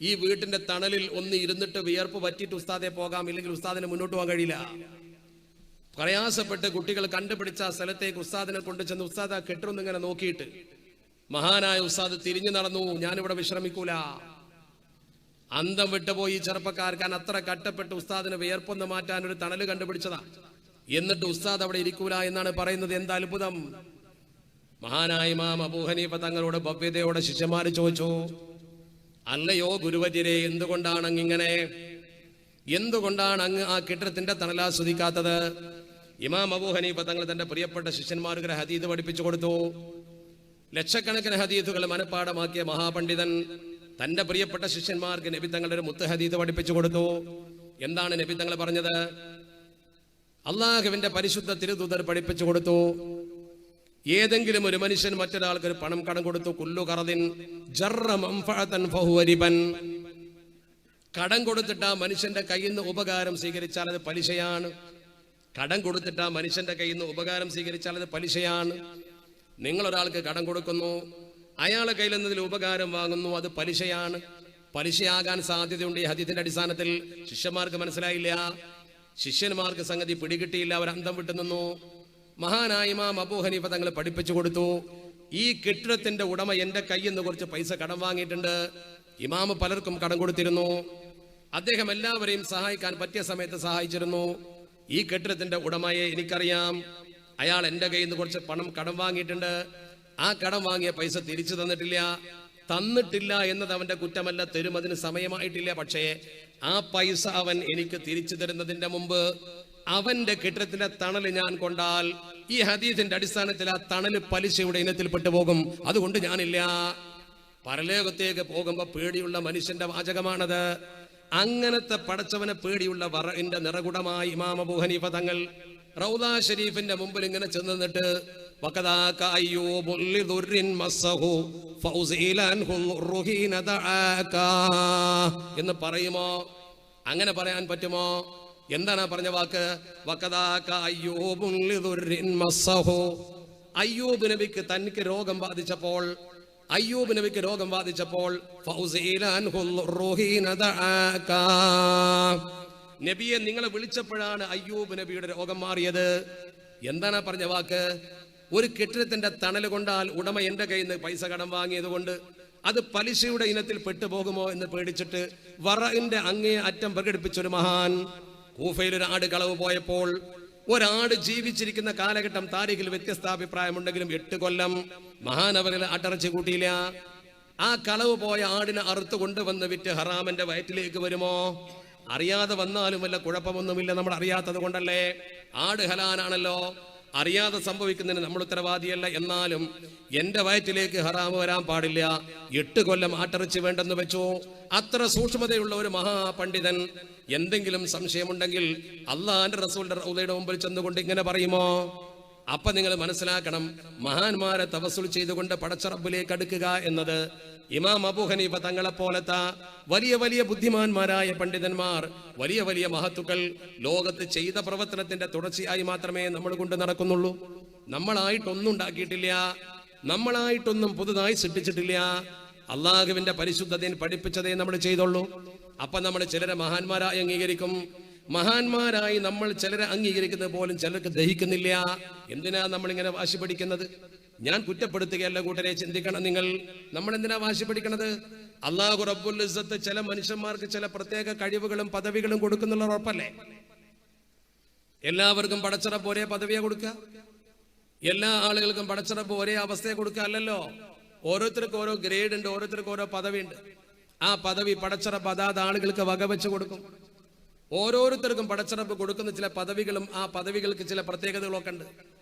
ഈ വീട്ടിന്റെ തണലിൽ ഒന്ന് ഇരുന്നിട്ട് വിയർപ്പ് പറ്റിയിട്ട് ഉസ്താദെ പോകാം, ഇല്ലെങ്കിൽ ഉസ്താദിന് മുന്നോട്ട് പോകാൻ കഴിയില്ല. പ്രയാസപ്പെട്ട് കുട്ടികൾ കണ്ടുപിടിച്ച ആ സ്ഥലത്തേക്ക് ഉസ്താദിനെ കൊണ്ടുചെന്ന് ഉസ്താദ് ആ കെട്ടിടൊന്നിങ്ങനെ നോക്കിയിട്ട് മഹാനായ ഉസ്താദ് തിരിഞ്ഞു നടന്നു. ഞാനിവിടെ വിശ്രമിക്കൂല. അന്തം വിട്ടുപോയി ചെറുപ്പക്കാർക്ക്. അത്ര കട്ടപ്പെട്ട് ഉസ്താദിന് വിയർപ്പൊന്ന് മാറ്റാൻ ഒരു തണല് കണ്ടുപിടിച്ചതാ. എന്നിട്ട് ഉസ്താദ് അവിടെ ഇരിക്കൂല എന്നാണ് പറയുന്നത്. എന്താ അത്ഭുതം! മഹാനായ ഇമാം അബൂ ഹനീഫ തങ്ങളോട് ഭവ്യതയോടെ ശിഷ്യന്മാര് ചോദിച്ചു, അല്ലയോ ഗുരുവര്യരെ, എന്തുകൊണ്ടാണ് അങ്ങ് ആ കെട്ടിടത്തിന്റെ തണലാസ്വദിക്കാത്തത്? ഇമാം അബൂ ഹനീഫ തങ്ങൾ തന്റെ പ്രിയപ്പെട്ട ശിഷ്യന്മാർക്ക് ഹദീദ് പഠിപ്പിച്ചു കൊടുത്തു. ലക്ഷക്കണക്കിന് ഹദീദുകൾ മനഃപ്പാടമാക്കിയ മഹാപണ്ഡിതൻ തന്റെ പ്രിയപ്പെട്ട ശിഷ്യന്മാർക്ക് നബി തങ്ങളുടെ ഒരു മുത്ത് ഹദീദ് പഠിപ്പിച്ചു കൊടുത്തു. എന്താണ് നബി തങ്ങൾ പറഞ്ഞത്? അള്ളാഹുവിന്റെ പരിശുദ്ധ തിരുദൂതർ പഠിപ്പിച്ചു കൊടുത്തു, ഏതെങ്കിലും ഒരു മനുഷ്യൻ മറ്റൊരാൾക്ക് ഒരു പണം കടം കൊടുത്തു, കുല്ലു ഖർദിൻ ജറ മൻഫഅതൻ ഫഹുവ റിബൻ. കടം കൊടുത്തിട്ട് ആ മനുഷ്യന്റെ കയ്യിൽ നിന്ന് ഉപകാരം സ്വീകരിച്ചാൽ അത് പലിശയാണ്. കടം കൊടുത്തിട്ട് ആ മനുഷ്യന്റെ കയ്യിൽ നിന്ന് ഉപകാരം സ്വീകരിച്ചാൽ അത് പലിശയാണ്. നിങ്ങൾ ഒരാൾക്ക് കടം കൊടുക്കുന്നു, അയാളെ കയ്യിൽ നിന്നതിൽ ഉപകാരം വാങ്ങുന്നു, അത് പലിശയാണ്. പലിശയാകാൻ സാധ്യതയുണ്ട്. ഈ ഹദീസിന്റെ അടിസ്ഥാനത്തിൽ ശിഷ്യന്മാർക്ക് മനസ്സിലായില്ല, ശിഷ്യന്മാർക്ക് സംഗതി പിടികിട്ടിയില്ല, അവർ അന്തം വിട്ടു നിന്നു. മഹാനായ ഇമാം അബൂ ഹനീഫ തങ്ങൾ പഠിപ്പിച്ചു കൊടുത്തു, ഈ കെട്ടിടത്തിന്റെ ഉടമ എന്റെ കയ്യിൽ നിന്ന് കുറച്ച് പൈസ കടം വാങ്ങിയിട്ടുണ്ട്. ഇമാമ് പലർക്കും കടം കൊടുത്തിരുന്നു. അദ്ദേഹം എല്ലാവരെയും സഹായിക്കാൻ പറ്റിയ സമയത്ത് സഹായിച്ചിരുന്നു. ഈ കെട്ടിടത്തിന്റെ ഉടമയെ എനിക്കറിയാം, അയാൾ എന്റെ കയ്യിൽ നിന്ന് കുറച്ച് പണം കടം വാങ്ങിയിട്ടുണ്ട്. ആ കടം വാങ്ങിയ പൈസ തിരിച്ചു തന്നിട്ടില്ല എന്നത് അവന്റെ കുറ്റമല്ല, തരും, അതിന് സമയമായിട്ടില്ല. പക്ഷേ ആ പൈസ അവൻ എനിക്ക് തിരിച്ചു തരുന്നതിന്റെ മുമ്പ് അവന്റെ കെട്ടിടത്തിന്റെ തണല് ഞാൻ കൊണ്ടാൽ ഈ ഹദീസിന്റെ അടിസ്ഥാനത്തിൽ ആ തണല് പലിശയുടെ ഇനത്തിൽപ്പെട്ടു പോകും. അതുകൊണ്ട് ഞാനില്ല. പരലോകത്തേക്ക് പോകുമ്പോ പേടിയുള്ള മനുഷ്യന്റെ വാചകമാണത്. അങ്ങനത്തെ പടച്ചവനെ പേടിയുള്ള വറഇന്റെ നിറകുടമായി ഇമാം അബൂ ഹനീഫ തങ്ങൾ റൗദ ഷരീഫിന്റെ മുമ്പിൽ ഇങ്ങനെ ചെന്ന് നിന്നിട്ട് എന്ന് പറയുമോ? അങ്ങനെ പറയാൻ പറ്റുമോ? എന്താണ് പറഞ്ഞ വാക്ക്? അയ്യൂബ് നബിക്ക് തനിക്ക് രോഗം ബാധിച്ചപ്പോൾ, അയ്യൂബ് നബിക്ക് രോഗം ബാധിച്ചപ്പോൾ നബിയെ നിങ്ങളെ വിളിച്ചപ്പോഴാണ് അയ്യൂബ് നബിയുടെ രോഗം മാറിയത്. എന്താണ് പറഞ്ഞ വാക്ക്? ഒരു കെട്ടിടത്തിന്റെ തണല് കൊണ്ടാൽ ഉടമ എന്റെ കയ്യിൽ നിന്ന് പൈസ കടം വാങ്ങിയത് കൊണ്ട് അത് പലിശയുടെ ഇനത്തിൽ പെട്ടുപോകുമോ എന്ന് പേടിച്ചിട്ട് വറഇന്റെ അങ്ങേ അറ്റം പ്രകടിപ്പിച്ചൊരു മഹാൻ. കൂഫയിൽ ഒരു ആട് കളവ് പോയപ്പോൾ, ഒരാട് ജീവിച്ചിരിക്കുന്ന കാലഘട്ടം താരിഖിൽ വ്യത്യസ്ത അഭിപ്രായമുണ്ടെങ്കിലും 8 കൊല്ലം മഹാനവരിൽ അട്ടറച്ചു കൂട്ടിയില്ല. ആ കളവ് പോയ ആടിനെ അറുത്ത് കൊണ്ടുവന്ന് വിറ്റ് ഹറാമന്റെ വയറ്റിലേക്ക് വരുമോ? അറിയാതെ വന്നാലും വല്ല കുഴപ്പമൊന്നുമില്ല, നമ്മൾ അറിയാത്തത് കൊണ്ടല്ലേ. ആട് ഹലാലാണല്ലോ, അറിയാതെ സംഭവിക്കുന്നതിന് നമ്മൾ ഉത്തരവാദിയല്ല. എന്നാലും എന്റെ വയറ്റിലേക്ക് ഹറാമ് വരാൻ പാടില്ല, 8 കൊല്ലം ആട്ടിറച്ചി വേണ്ടെന്ന് വെച്ചു. അത്ര സൂക്ഷ്മതയുള്ള ഒരു മഹാപണ്ഡിതൻ എന്തെങ്കിലും സംശയമുണ്ടെങ്കിൽ അള്ളാന്റെ റസൂലിന്റെ റൗദയുടെ മുമ്പിൽ ചെന്നുകൊണ്ട് ഇങ്ങനെ പറയുമോ? അപ്പൊ നിങ്ങൾ മനസ്സിലാക്കണം, മഹാന്മാരെ തവസ്സുൽ ചെയ്തുകൊണ്ട് പടച്ച റബ്ബിലേക്ക് അടുക്കുക എന്നത് ഇമാം അബൂ ഹനീഫ തങ്ങളെ പോലത്തെ വലിയ വലിയ ബുദ്ധിമാന്മാരായ പണ്ഡിതന്മാർ, വലിയ വലിയ മഹത്തുക്കൾ ലോകത്ത് ചെയ്ത പ്രവർത്തനത്തിന്റെ തുടർച്ചയായി മാത്രമേ നമ്മൾ കൊണ്ട് നടക്കുന്നുള്ളൂ. നമ്മളായിട്ടൊന്നും ഉണ്ടാക്കിയിട്ടില്ല, നമ്മളായിട്ടൊന്നും പുതുതായി സൃഷ്ടിച്ചിട്ടില്ല. അള്ളാഹുവിന്റെ പരിശുദ്ധതയിൽ പഠിപ്പിച്ചതേ നമ്മൾ ചെയ്തുള്ളൂ. അപ്പൊ നമ്മൾ ചിലരെ മഹാന്മാരായി അംഗീകരിക്കും. മഹാന്മാരായി നമ്മൾ ചിലരെ അംഗീകരിക്കുന്നത് പോലും ചിലർക്ക് ദഹിക്കുന്നില്ല. എന്തിനാ നമ്മളിങ്ങനെ വാശി പഠിക്കുന്നത്? ഞാൻ കുറ്റപ്പെടുത്തുകയല്ല കൂട്ടരെ, ചിന്തിക്കണം നിങ്ങൾ. നമ്മൾ എന്തിനാ വാശി പഠിക്കണത്? അല്ലാഹു റബ്ബുൽ ഇസ്സത്ത് ചില മനുഷ്യന്മാർക്ക് ചില പ്രത്യേക കഴിവുകളും പദവികളും കൊടുക്കുന്നുള്ള ഉറപ്പല്ലേ? എല്ലാവർക്കും പടച്ചറപ്പ് ഒരേ പദവിയെ കൊടുക്കുക? എല്ലാ ആളുകൾക്കും പടച്ചറപ്പ് ഒരേ അവസ്ഥയെ കൊടുക്കുക അല്ലല്ലോ. ഓരോരുത്തർക്കും ഓരോ ഗ്രേഡ് ഉണ്ട്, ഓരോരുത്തർക്കും ഓരോ പദവി ഉണ്ട്. ആ പദവി പടച്ചറപ്പ് അതാത് ആളുകൾക്ക് വകവെച്ച് കൊടുക്കും. ഓരോരുത്തർക്കും പടച്ചറപ്പ് കൊടുക്കുന്ന ചില പദവികളും ആ പദവികൾക്ക് ചില പ്രത്യേകതകളൊക്കെ ഉണ്ട്.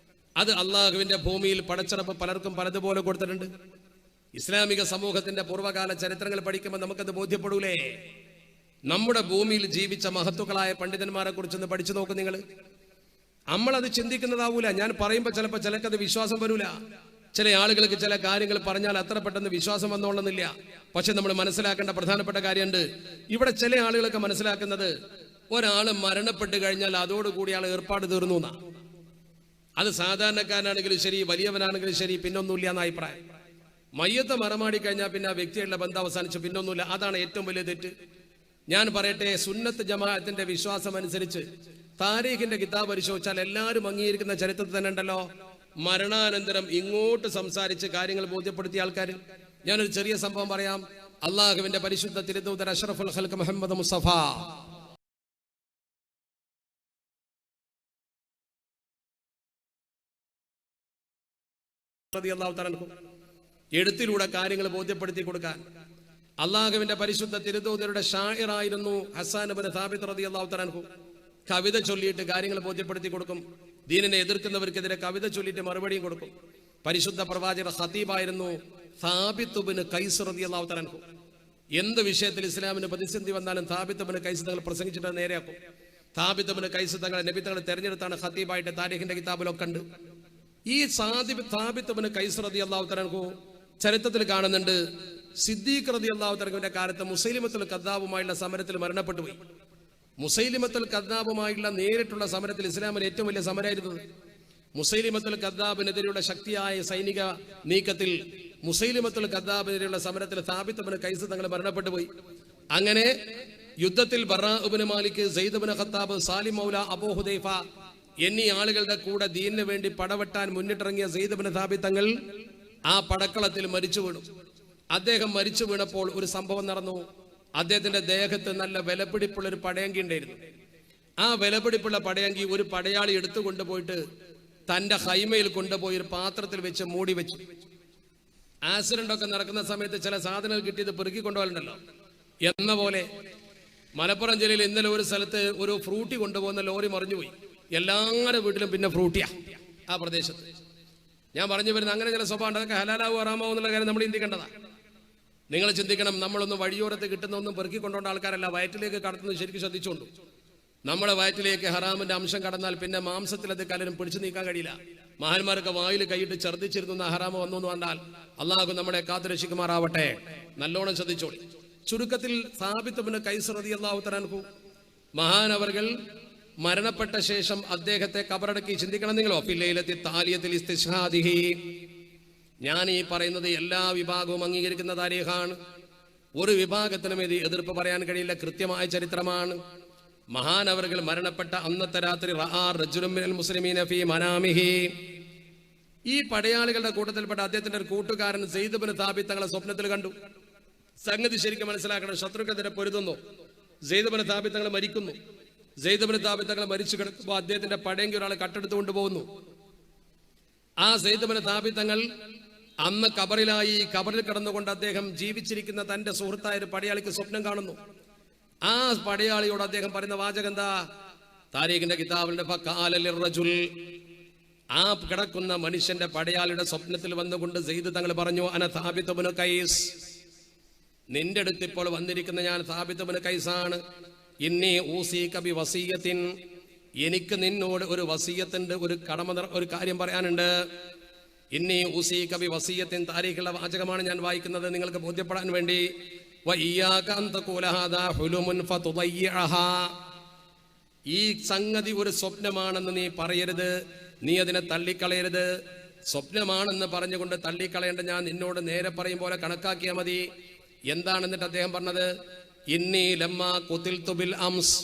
അത് അള്ളാഹുവിന്റെ ഭൂമിയിൽ പടച്ചറപ്പ് പലർക്കും പലതുപോലെ കൊടുത്തിട്ടുണ്ട്. ഇസ്ലാമിക സമൂഹത്തിന്റെ പൂർവ്വകാല ചരിത്രങ്ങൾ പഠിക്കുമ്പോൾ നമുക്കത് ബോധ്യപ്പെടൂലേ? നമ്മുടെ ഭൂമിയിൽ ജീവിച്ച മഹത്തുക്കളായ പണ്ഡിതന്മാരെ കുറിച്ചൊന്ന് പഠിച്ചു നോക്കും നിങ്ങൾ. നമ്മളത് ചിന്തിക്കുന്നതാവൂല. ഞാൻ പറയുമ്പോൾ ചിലപ്പോൾ ചിലക്കത് വിശ്വാസം വരൂല. ചില ആളുകൾക്ക് ചില കാര്യങ്ങൾ പറഞ്ഞാൽ അത്ര പെട്ടെന്ന് വിശ്വാസം വന്നോളുന്നില്ല. പക്ഷെ നമ്മൾ മനസ്സിലാക്കേണ്ട പ്രധാനപ്പെട്ട കാര്യമുണ്ട്. ഇവിടെ ചില ആളുകളൊക്കെ മനസ്സിലാക്കുന്നത് ഒരാൾ മരണപ്പെട്ട് കഴിഞ്ഞാൽ അതോടുകൂടി ആൾ ഏർപ്പാട് തീർന്നു എന്നാ. അത് സാധാരണക്കാരനാണെങ്കിലും ശരി, വലിയവനാണെങ്കിലും ശരി, പിന്നൊന്നുമില്ല എന്ന അഭിപ്രായം. മയ്യത്ത് മറമാടി കഴിഞ്ഞാൽ പിന്നെ ആ വ്യക്തിയുടെ ബന്ധം അവസാനിച്ച് പിന്നൊന്നുമില്ല. അതാണ് ഏറ്റവും വലിയ തെറ്റ്. ഞാൻ പറയട്ടെ, സുന്നത്ത് ജമാഅത്തിന്റെ വിശ്വാസം അനുസരിച്ച് താരീഖിന്റെ കിതാബ് പരിശോധിച്ചാൽ എല്ലാവരും അംഗീകരിക്കുന്ന ചരിത്രത്തിൽ തന്നെ ഉണ്ടല്ലോ, മരണാനന്തരം ഇങ്ങോട്ട് സംസാരിച്ച് കാര്യങ്ങൾ ബോധ്യപ്പെടുത്തിയ ആൾക്കാർ. ഞാനൊരു ചെറിയ സംഭവം പറയാം. അള്ളാഹുവിന്റെ പരിശുദ്ധ തിരുദൂതർ അഷ്റഫുൽ ഖൽഖ് മുഹമ്മദ് മുസ്തഫ എഴുത്തിലൂടെ കാര്യങ്ങൾ ബോധ്യപ്പെടുത്തി കൊടുക്കാൻ അള്ളാഹുവിന്റെ പരിശുദ്ധ തിരുദൂതരുടെ ഷാഇറായിരുന്നു ഹസ്സാൻ ഇബ്നു സാബിത്ത് റളിയല്ലാഹു തആല അൻഹു. കവിത ചൊല്ലിയിട്ട് കാര്യങ്ങൾ ബോധ്യപ്പെടുത്തി കൊടുക്കും. ദീനിനെ എതിർക്കുന്നവർക്കെതിരെ കവിത ചൊല്ലിയിട്ട് മറുപടിയും കൊടുക്കും. പരിശുദ്ധ പ്രവാചകർ ഖതീബായിരുന്നു സാബിത്ത് ഇബ്നു ഖൈസ് റളിയല്ലാഹു തആല അൻഹു. എന്ത് വിഷയത്തിൽ ഇസ്ലാമിന് പ്രതിസന്ധി വന്നാലും സാബിത്ത് ഇബ്നു ഖൈസ് തങ്ങൾ പ്രസംഗിച്ചിട്ട് നേരെയാക്കും. സാബിത്ത് ഇബ്നു ഖൈസ് തങ്ങളെ നബി തങ്ങൾ തെരഞ്ഞെടുത്താണ് ഖതീബായിട്ട് താരീഖിന്റെ കിതാബിലൊക്കെ ഉണ്ട്. ഈ സാബിത്ത് ഇബ്നു ഖൈസ് റളിയല്ലാഹു തആല അൻഹു ചരിത്രത്തിൽ കാണുന്നുണ്ട്, സിദ്ദീഖ് റളിയല്ലാഹു തആല അൻഹുവിന്റെ കാലത്ത് മുസൈലിമത്തുൽ കദ്ദാബുമായുള്ള സമരത്തിൽ മരണപ്പെട്ടു പോയി. മുസൈലിമത്തുൽ കദ്ദാബുമായുള്ള നേരിട്ടുള്ള സമരത്തിൽ ഇസ്ലാമിലെ ഏറ്റവും വലിയ സമരമായിരുന്നു. മുസൈലിമത്തുൽ കദ്ദാബിനെതിരെയുള്ള ശക്തിയായ സൈനിക നീക്കത്തിൽ മുസൈലിമത്തുൽ കദ്ദാബിനെതിരെയുള്ള സമരത്തിൽ സാബിത്ത് ഇബ്നു ഖൈസ് തങ്ങൾ മരണപ്പെട്ടു പോയി. അങ്ങനെ യുദ്ധത്തിൽ ബറാ ഇബ്നു മാലിക്, സെയ്ദ് ഇബ്നു ഖത്താബ്, സാലിം മൗല, അബൂ ഹുദൈഫ എന്നീ ആളുകളുടെ കൂടെ ദീനിന് വേണ്ടി പടവെട്ടാൻ മുന്നിട്ടിറങ്ങിയ സെയ്ദ് ഇബ്നു സാബിത്ത് തങ്ങൾ ആ പടക്കളത്തിൽ മരിച്ചു വീണു. അദ്ദേഹം മരിച്ചു വീണപ്പോൾ ഒരു സംഭവം നടന്നു. അദ്ദേഹത്തിന്റെ ദേഹത്ത് നല്ല വിലപിടിപ്പുള്ള ഒരു പടയങ്കി ഉണ്ടായിരുന്നു. ആ വിലപിടിപ്പുള്ള പടയങ്കി ഒരു പടയാളി എടുത്തു കൊണ്ടുപോയിട്ട് തന്റെ ഹൈമയിൽ കൊണ്ടുപോയി ഒരു പാത്രത്തിൽ വെച്ച് മൂടി വെച്ചു. ആക്സിഡന്റ് ഒക്കെ നടക്കുന്ന സമയത്ത് ചില സാധനങ്ങൾ കിട്ടിയത് പെറുക്കി കൊണ്ടുപോകലുണ്ടല്ലോ എന്ന പോലെ മലപ്പുറം ജില്ലയിൽ ഇന്നലെ ഒരു സ്ഥലത്ത് ഒരു ഫ്രൂട്ടി കൊണ്ടുപോകുന്ന ലോറി മറിഞ്ഞുപോയി. എല്ലാവരുടെ വീട്ടിലും പിന്നെ ഫ്രൂട്ടിയാ ആ പ്രദേശത്ത്. ഞാൻ പറഞ്ഞു വരുന്നത് അങ്ങനെ ചില സ്വഭാവം ഉണ്ട്. അതൊക്കെ ഹലാലാവോ ഹറാമാവോ എന്നുള്ള കാര്യം നമ്മൾ ചിന്തിക്കേണ്ടതാ. നിങ്ങൾ ചിന്തിക്കണം, നമ്മളൊന്നും വഴിയോരത്ത് കിട്ടുന്ന ഒന്നും പെറുക്കി കൊണ്ടുപോകേണ്ട ആൾക്കാരല്ല. വയറ്റിലേക്ക് കടത്തുന്നത് ശരിക്കും ശ്രദ്ധിച്ചുകൊണ്ടു. നമ്മുടെ വയറ്റിലേക്ക് ഹറാമിന്റെ അംശം കടന്നാൽ പിന്നെ മാംസത്തിൽ അത് കലരും പിടിച്ചു നീക്കാൻ കഴിയില്ല. മഹാന്മാരൊക്കെ വായിൽ കൈയിട്ട് ഛർദ്ദിച്ചിരുന്ന ഹറാമ വന്നു എന്ന് പറഞ്ഞാൽ അള്ളാഹു നമ്മളെ കാത്തുരക്ഷിക്കുമാറാവട്ടെ. നല്ലോണം ശ്രദ്ധിച്ചോളി. ചുരുക്കത്തിൽ സാബിത്ത് ഇബ്നു ഖൈസ് റളിയല്ലാഹു തആല അൻഹു മഹാനവർകൾ മരണപ്പെട്ട ശേഷം അദ്ദേഹത്തെ കബറടക്കി. ചിന്തിക്കണം നിങ്ങളോ, ഫില്ലൈലത്തി താലിയത്തിൽ ഇസ്തിശ്ഹാദിഹി. ഞാൻ ഈ പറയുന്നത് എല്ലാ വിഭാഗവും അംഗീകരിക്കുന്ന താരീഖാണ്. ഒരു വിഭാഗത്തിനും ഇത് എതിർപ്പ് പറയാൻ കഴിയില്ല. കൃത്യമായ ചരിത്രമാണ്. മഹാനവർകൾ മരണപ്പെട്ട അന്നത്തെ രാത്രി റആ റജുലുൻ മിനൽ മുസ്ലിമീന ഫീ മനാമിഹി. ഈ പടയാളികളുടെ കൂട്ടത്തിൽപ്പെട്ട അദ്ദേഹത്തിന്റെ ഒരു കൂട്ടുകാരൻ സെയ്ദ് ഇബ്നു സാബിത്ത് തങ്ങളെ സ്വപ്നത്തിൽ കണ്ടു. സംഗതി ശരിക്കും മനസ്സിലാക്കണം. ശത്രുക്കെതിരെ പൊരുതുന്നു. സെയ്ദ് ഇബ്നു സാബിത്ത് തങ്ങൾ മരിക്കുന്നു. സെയ്ദ് ഇബ്നു സാബിത്ത് തങ്ങൾ മരിച്ചു കിടക്കുമ്പോൾ അദ്ദേഹത്തിന്റെ പടയങ്കി ഒരാൾ കട്ടെടുത്ത് കൊണ്ടുപോകുന്നു. ആ സെയ്ദ് ഇബ്നു സാബിത്ത് തങ്ങൾ അന്ന് കബറിലായി. കബറിൽ കിടന്നുകൊണ്ട് അദ്ദേഹം ജീവിച്ചിരിക്കുന്ന തന്റെ സുഹൃത്തായ ഒരു പടയാളിക്ക് സ്വപ്നം കാണുന്നു. ആ പടയാളിയോട് അദ്ദേഹം പറയുന്ന വാചകം എന്താ? താരീഖിന്റെ കിതാബിന്റെ ഫഖാലലിർറജുൽ. ആ കിടക്കുന്ന മനുഷ്യന്റെ പടയാളിയുടെ സ്വപ്നത്തിൽ വന്നുകൊണ്ട് സെയ്ദ് തങ്ങൾ പറഞ്ഞു, അന സാബിത്ത് ഇബ്നു ഖൈസ്. നിന്റെ അടുത്ത് ഇപ്പോൾ വന്നിരിക്കുന്ന ഞാൻ സാബിത്ത് ഇബ്നു ഖൈസാണ്. ഇന്നി ഊസീക ബി വസിയത്തിൻ. എനിക്ക് നിന്നോട് ഒരു വസിയത്തിന്റെ ഒരു കാര്യം പറയാനുണ്ട്. ഇന്നി ഊസീക ബി വസിയത്തിൻ. താരീഖുള്ള വാചകമാണ് ഞാൻ വായിക്കുന്നത് നിങ്ങൾക്ക് ബോധ്യപ്പെടാൻ വേണ്ടി. വഇയ്യാക അൻ തഖൂല ഹാദാ ഹുലുമുൻ ഫതുദയ്യിഅഹാ. ഈ സംഗതി ഒരു സ്വപ്നമാണെന്ന് നീ പറയരുത്, നീ അതിനെ തള്ളിക്കളയരുത്. സ്വപ്നമാണെന്ന് പറഞ്ഞുകൊണ്ട് തള്ളിക്കളയേണ്ട. ഞാൻ നിന്നോട് നേരെ പറയും പോലെ കണക്കാക്കിയാൽ മതി. എന്താണെന്നിട്ട് അദ്ദേഹം പറഞ്ഞത്? ഇന്നി ലമ്മാ ഖുതിൽതു ബിൽ അംസ്.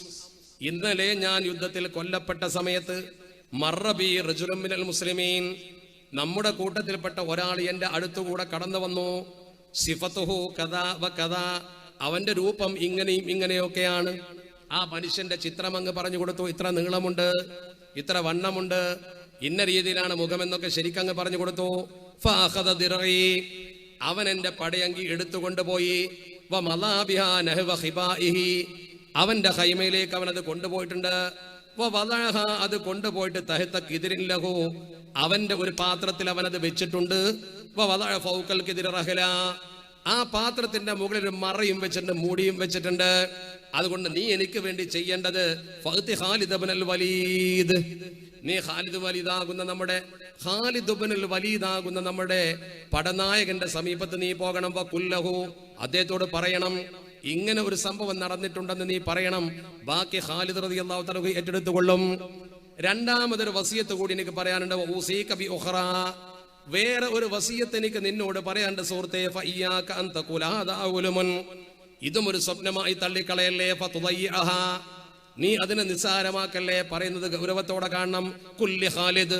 ഇന്നലെ ഞാൻ യുദ്ധത്തിൽ കൊല്ലപ്പെട്ട സമയത്ത് മർറബി റജുലുൻ മിനൽ മുസ്ലിമീൻ. നമ്മുടെ കൂട്ടത്തിൽപ്പെട്ട ഒരാൾ എന്റെ അടുത്തുകൂടെ കടന്നു വന്നു. സിഫത്തുഹു കദാ വ കദാ. അവന്റെ രൂപം ഇങ്ങനെയും ഇങ്ങനെയൊക്കെയാണ്. ആ മനുഷ്യന്റെ ചിത്രം അങ്ങ് പറഞ്ഞു കൊടുത്തു. ഇത്ര നീളമുണ്ട്, ഇത്ര വണ്ണമുണ്ട്, ഇന്ന രീതിയിലാണ് മുഖമെന്നൊക്കെ ശരിക്കങ്ങ് പറഞ്ഞു കൊടുത്തു. ഫഅഖദ ദിർഇ. അവൻ എന്റെ പടയങ്കി എടുത്തുകൊണ്ടുപോയി. വമളാ ബിഹാ നഹ്വ ഖിബാഇഹി. അവന്റെ ഖൈമയിലേക്ക് അവൻ അത് കൊണ്ടുപോയിട്ടുണ്ട്. വവളഅഹ. അത് കൊണ്ടുപോയിട്ട് തഹത കിദ്രിൻ ലഹു. അവന്റെ ഒരു പാത്രത്തിൽ അവൻ അത് വെച്ചിട്ടുണ്ട്. വവളഅ ഫൗകൽ കിദ്രി റഹല. ആ പാത്രത്തിന്റെ മുകളിൽ ഒരു മറയും വെച്ചിട്ടുണ്ട്, മൂടിയും വെച്ചിട്ടുണ്ട്. അതുകൊണ്ട് നീ എനിക്ക് വേണ്ടി ചെയ്യേണ്ടത് ഫഅതി ഖാലിദ് ഇബ്നുൽ വലീദ്. നീ ഖാലിദ് വലീദാകുന്ന നമ്മുടെ പടനായകന്റെ സമീപത്ത് നീ പോകണം. വകുല്ലഹു. അദ്ദേഹത്തോട് പറയണം, ഇങ്ങനെ ഒരു സംഭവം നടന്നിട്ടുണ്ടെന്ന് നീ പറയണം. ബാക്കി ഖാലിദ് റളിയല്ലാഹു തആല ഏറ്റെടുത്തുകൊള്ളും. രണ്ടാമതൊരു വസിയത്ത് കൂടി എനിക്ക് പറയാനുണ്ട്. ഊസീക ബി ഉഖറാ. വേറെ ഒരു വസിയത്ത് എനിക്ക് നിന്നോട് പറയാണ്ട് സുഹൃത്തേ. ഫഇയ്യാക അൻ തഖൂല ഹാദാ ഉലുമുൻ. ഇതും ഒരു സ്വപ്നമായി തള്ളിക്കളയല്ലേ. ഫതുദയ്യിഅഹാ. നീ അതിനെ നിസ്സാരമാക്കല്ലേ. പറയുന്നത് ഗൗരവത്തോടെ കാണണം. കുല്ലി ഖാലിദ്.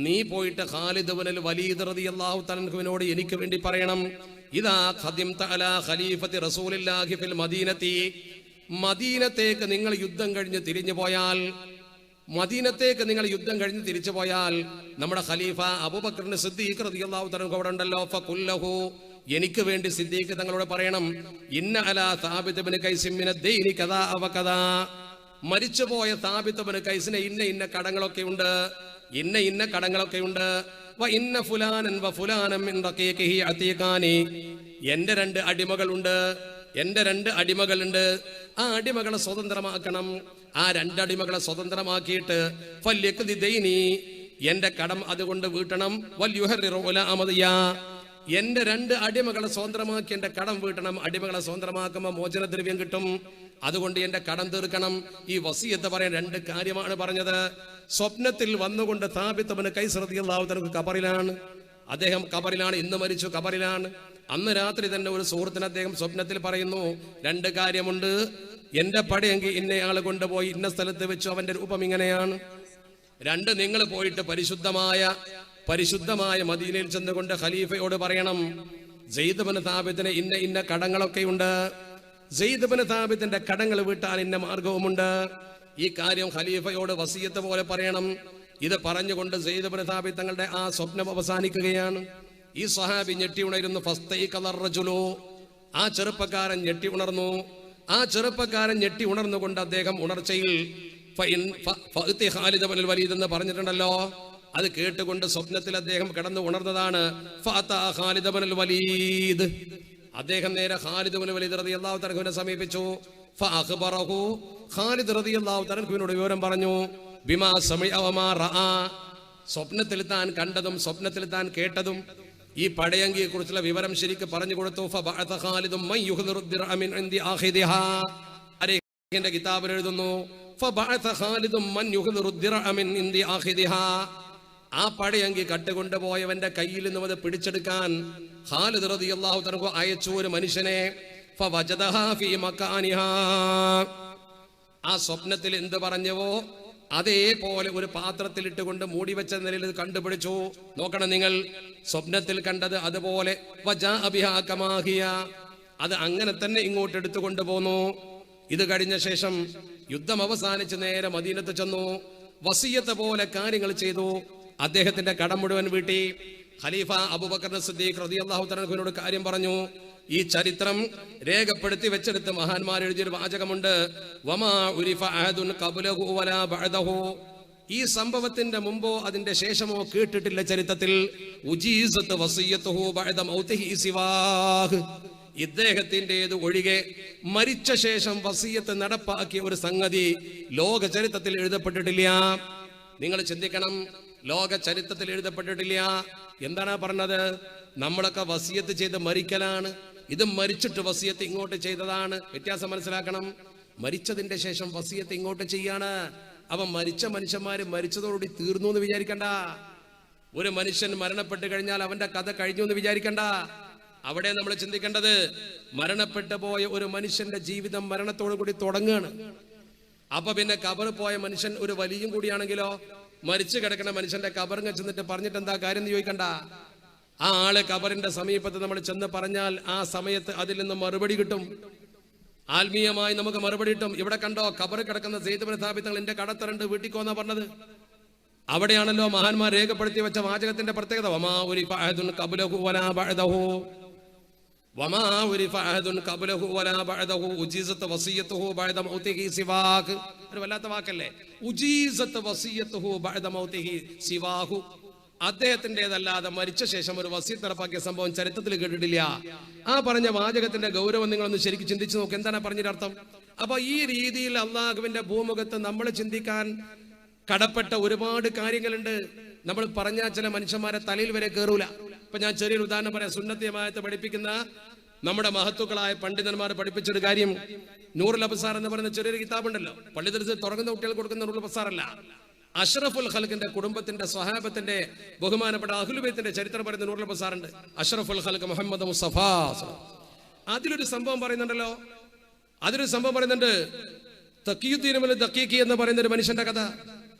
നീ പോയിട്ട് ഖാലിദ് ഇബ്നുൽ വലീദ് റളിയല്ലാഹു തആല അൻഹുവിനോട് എനിക്ക് വേണ്ടി പറയണം. ഇദാ ഖദിംത അലാ ഖലീഫത്തി റസൂലില്ലാഹി ഫിൽ മദീനത്തി. മദീനത്തേക്ക് നിങ്ങൾ യുദ്ധം കഴിഞ്ഞ് തിരിച്ചു പോയാൽ നമ്മുടെ ഖലീഫ അബൂബക്കർ സിദ്ദീഖ് റളിയല്ലാഹു തആല അവിടെ ഉണ്ടല്ലോ. ഫഖുല്ലഹു. എനിക്ക് വേണ്ടി സിദ്ദീഖ് തങ്ങളോട് പറയണം, ഇന്ന അലാ സാബിത്ത് ഇബ്നു ഖൈസ് മിന ദൈനി കദാ വ കദാ. മരിച്ചുപോയ സാബിത്ത് ഇബ്നു ഖൈസിന് ഇന്ന കടങ്ങളൊക്കെ ഉണ്ട്. വ ഇന്ന ഫുലാനൻ വ ഫുലാനൻ മിൻ റഖീഖിഹി അതീഖാനി. എന്റെ രണ്ട് അടിമകളുണ്ട്. ആ അടിമകളെ സ്വതന്ത്രമാക്കണം. ആ രണ്ടടിമകളെ സ്വതന്ത്രമാക്കിയിട്ട് ഫല്യഖ്ദി ദൈനി. എന്റെ കടം അതുകൊണ്ട് വീട്ടണം. എന്റെ 2 അടിമകളെ സ്വതന്ത്രമാക്കി എന്റെ കടം വീട്ടണം. അടിമകളെ സ്വതന്ത്രമാക്കുമ്പോൾ മോചനദ്രവ്യം കിട്ടും. അതുകൊണ്ട് എന്റെ കടം തീർക്കണം. ഈ വസിയത്ത് പറയാൻ 2 കാര്യമാണ് പറഞ്ഞത്. സ്വപ്നത്തിൽ വന്നുകൊണ്ട് സാബിത്ത് ഇബ്നു ഖൈസ് റളിയല്ലാഹു തആല ഖബറിലാണ്. അദ്ദേഹം ഖബറിലാണ്, ഇന്ന് മരിച്ചു, ഖബറിലാണ്. അന്ന് രാത്രി തന്നെ ഒരു സുഹൃത്തിന് അദ്ദേഹം സ്വപ്നത്തിൽ പറയുന്നു, 2 കാര്യമുണ്ട്. എന്റെ പടയെങ്കിൽ ഇന്നയാൾ കൊണ്ടുപോയി ഇന്ന സ്ഥലത്ത് വെച്ചു, അവന്റെ രൂപം ഇങ്ങനെയാണ്. 2, നിങ്ങൾ പോയിട്ട് പരിശുദ്ധമായ മദീനയിൽ ചെന്നുകൊണ്ട് ഖലീഫയോട് പറയണം, സെയ്ദ് ഇബ്നു സാബിത്തിന് ഇന്ന കടങ്ങളൊക്കെയുണ്ട്. സെയ്ദ് ഇബ്നു സാബിത്തിന്റെ കടങ്ങൾ വീട്ടാൻ ഇന്ന മാർഗവുമുണ്ട്. ഈ കാര്യം ഖലീഫയോട് വസിയത്ത് പോലെ പറയണം. ഇത് പറഞ്ഞുകൊണ്ട് സെയ്ദ് ഇബ്നു സാബിത്ത് തങ്ങളുടെ ആ സ്വപ്നം അവസാനിക്കുകയാണ്. ഈ സ്വഹാബി ഞെട്ടി ഉണരുന്നു. ആ ചെറുപ്പക്കാരൻ ഞെട്ടി ഉണർന്നു. ആ ചെറുപ്പക്കാരൻ ഞെട്ടി ഉണർന്നുകൊണ്ട് അദ്ദേഹം ഉണർച്ചയിൽ ഖാലിദ് ഇബ്നുൽ വലീദ് എന്ന് പറഞ്ഞിട്ടുണ്ടല്ലോ, അത് കേട്ടുകൊണ്ട് സ്വപ്നത്തിൽ അദ്ദേഹം കിടന്നു ഉണർന്നതാണ്. ഖാലിദ് ഇബ്നുൽ വലീദ്, അദ്ദേഹം നേരെ ഖാലിദ് ഇബ്നുൽ വലീദ് റളിയല്ലാഹു തആലയെ സമീപിച്ചു. ഫഅഖ്ബറഹു, ഖാലിദ് റളിയല്ലാഹു തആലയോട് വിവരം പറഞ്ഞു. ബിമാ സമിഅ വമാ റആ, സ്വപ്നത്തിൽ താൻ കണ്ടതും സ്വപ്നത്തിൽ താൻ കേട്ടതും ഈ പടയങ്കിയെ കുറിച്ചുള്ള വിവരം ശരിക്ക് പറഞ്ഞു കൊടുത്തു. ഫബഅത ഖാലിദും മൻ യുഹ്ദിറു ദിർഅ മിൻ ഇൻദി ആഖിദിഹാ, അരേഖിന്റെ കിതാബിൽ എഴുതുന്നു, ഫബഅത ഖാലിദും മൻ യുഹ്ദിറു ദിർഅ മിൻ ഇൻദി ആഖിദിഹാ, ആ പടയങ്കി കട്ടുകൊണ്ടുപോയവന്റെ കയ്യിൽ നിന്നും അത് പിടിച്ചെടുക്കാൻ ഖാലിദ് റളിയല്ലാഹു തആല അയച്ചു ഒരു മനുഷ്യനെ. ഫവജദഹാ ഫീ മകാനിഹാ, ആ സ്വപ്നത്തിൽ എന്ത് പറഞ്ഞവോ അതേപോലെ ഒരു പാത്രത്തിൽ ഇട്ടുകൊണ്ട് മൂടി വെച്ച നിലയിൽ ഇത് കണ്ടുപിടിച്ചു. നോക്കണം നിങ്ങൾ, സ്വപ്നത്തിൽ കണ്ടത് അതുപോലെ അത് അങ്ങനെ തന്നെ ഇങ്ങോട്ട് എടുത്തു കൊണ്ടുപോന്നു. ഇത് കഴിഞ്ഞ ശേഷം യുദ്ധം അവസാനിച്ച് നേരെ മദീനത്ത് ചെന്നു. വസിയത്ത് പോലെ കാര്യങ്ങൾ ചെയ്തു. അദ്ദേഹത്തിന്റെ കടം മുഴുവൻ വീട്ടി. ഖലീഫ അബൂബക്കർ സിദ്ദീഖ് റളിയല്ലാഹു തആലയോട് കാര്യം പറഞ്ഞു. ഈ ചരിത്രം രേഖപ്പെടുത്തി വെച്ചെടുത്ത് മഹാന്മാർ എഴുതിയൊരു വാചകമുണ്ട്, വമാ ഉരിഫ അഹദുൻ ഖബ്ലഹു വലാ ബഅദഹു, ഈ സംഭവത്തിന്റെ മുമ്പോ അതിന്റെ ശേഷമോ കേട്ടിട്ടില്ല ചരിത്രത്തിൽ. ഉജീസത്ത് വസിയത്തുഹു ബഅദ മൗതിഹി സിവാഹ്, ഇദ്ദേഹത്തിൻ്റെത് ഒഴികെ മരിച്ച ശേഷം വസിയത്ത് നടപ്പാക്കിയ ഒരു സംഗതി ലോക ചരിത്രത്തിൽ എഴുതപ്പെട്ടിട്ടില്ല. നിങ്ങൾ ചിന്തിക്കണം, ലോക ചരിത്രത്തിൽ എഴുതപ്പെട്ടിട്ടില്ല. എന്താണ് പറഞ്ഞത്? നമ്മളൊക്കെ വസിയത്ത് ചെയ്ത് മരിക്കലാണ്, ഇത് മരിച്ചിട്ട് വസിയത്ത് ഇങ്ങോട്ട് ചെയ്തതാണ്. വ്യത്യാസം മനസ്സിലാക്കണം. മരിച്ചതിന്റെ ശേഷം വസിയത്ത് ഇങ്ങോട്ട് ചെയ്യാണ്. അവ മരിച്ച മനുഷ്യന്മാര് മരിച്ചതോടുകൂടി തീർന്നു എന്ന് വിചാരിക്കണ്ട. ഒരു മനുഷ്യൻ മരണപ്പെട്ട് കഴിഞ്ഞാൽ അവന്റെ കഥ കഴിഞ്ഞു എന്ന് വിചാരിക്കണ്ട. അവിടെ നമ്മൾ ചിന്തിക്കേണ്ടത്, മരണപ്പെട്ടു പോയ ഒരു മനുഷ്യന്റെ ജീവിതം മരണത്തോടു കൂടി തുടങ്ങുകയാണ്. അപ്പൊ പിന്നെ കബർ പോയ മനുഷ്യൻ ഒരു വലിയും കൂടിയാണെങ്കിലോ, മരിച്ചു കിടക്കുന്ന മനുഷ്യന്റെ കബറിങ്ങ ചെന്നിട്ട് പറഞ്ഞിട്ട് എന്താ കാര്യം എന്ന് ചോദിക്കണ്ട. ആ ആള് കബറിന്റെ സമീപത്ത് നമ്മൾ ചെന്ന് പറഞ്ഞാൽ ആ സമയത്ത് അതിൽ നിന്ന് മറുപടി കിട്ടും. ആത്മീയമായി നമുക്ക് മറുപടി കിട്ടും. ഇവിടെ കണ്ടോ, കബർ കിടക്കുന്ന സെയ്ദ് ഇബ്നു സാബിത്ത് തങ്ങൾ എന്റെ കടത്തറണ്ട് വീട്ടിക്കോന്നാ പറഞ്ഞത്. അവിടെയാണല്ലോ മഹാന്മാർ രേഖപ്പെടുത്തി വെച്ച വാചകത്തിന്റെ പ്രത്യേകത. വമാ ഉരിഫ അഹദുൻ ഖബ്ലഹു വലാ ബഅദഹു, വമാ ഉരിഫ അഹദുൻ ഖബ്ലഹു വലാ ബഅദഹു ഉജീസത്ത് വസിയത്തുഹു ബഅദ മൗതിഹി സിവാഹ്. ഒരു വല്ലാത്ത വാക്കല്ലേ, ഉജീസത്ത് വസിയത്തുഹു ബഅദ മൗതിഹി സിവാഹു. അദ്ദേഹത്തിൻ്റെതല്ലാതെ മരിച്ച ശേഷം ഒരു വസിയത്ത് നടപ്പാക്കിയ സംഭവം ചരിത്രത്തിൽ കേട്ടിട്ടില്ല. ആ പറഞ്ഞ വാചകത്തിന്റെ ഗൗരവം നിങ്ങളൊന്ന് ശരിക്കും ചിന്തിച്ചു നോക്ക്. എന്താണ് പറഞ്ഞതിന്റെ അർത്ഥം? അപ്പൊ ഈ രീതിയിൽ അള്ളാഹുവിന്റെ ഭൂമുഖത്ത് നമ്മൾ ചിന്തിക്കാൻ കടപ്പെട്ട ഒരുപാട് കാര്യങ്ങളുണ്ട്. നമ്മൾ പറഞ്ഞാൽ ചില മനുഷ്യന്മാരെ തലയിൽ വരെ കയറൂല. ഇപ്പൊ ഞാൻ ചെറിയൊരു ഉദാഹരണം പറയാം. സുന്നത്ത് ജമാഅത്ത് പഠിപ്പിക്കുന്ന നമ്മുടെ മഹത്തുക്കളായ പണ്ഡിതന്മാർ പഠിപ്പിച്ചൊരു കാര്യം, നൂറുൽ അബ്സാർ എന്ന് പറയുന്ന ചെറിയൊരു കിതാബുണ്ടല്ലോ, പള്ളി ദർസിൽ തുടങ്ങുന്ന കുട്ടികൾ കൊടുക്കുന്ന നൂറുൽ അബ്സാർ അല്ല, അഷ്റഫുൽ ഖൽഖിന്റെ കുടുംബത്തിന്റെ സ്വഹാബത്തിന്റെ ബഹുമാനപ്പെട്ട അഹ്ലുൽ ബൈത്തിന്റെ ചരിത്രം പറയുന്ന നൂറുൽ അബ്സാർ ഉണ്ട്. അഷ്റഫുൽ ഖൽഖ് മുഹമ്മദ് മുസ്തഫ. അതിലൊരു സംഭവം പറയുന്നുണ്ടല്ലോ, തഖിയുദ്ദീൻ ഇബ്നു ദഖീഖ് എന്ന് പറയുന്ന ഒരു മനുഷ്യന്റെ കഥ.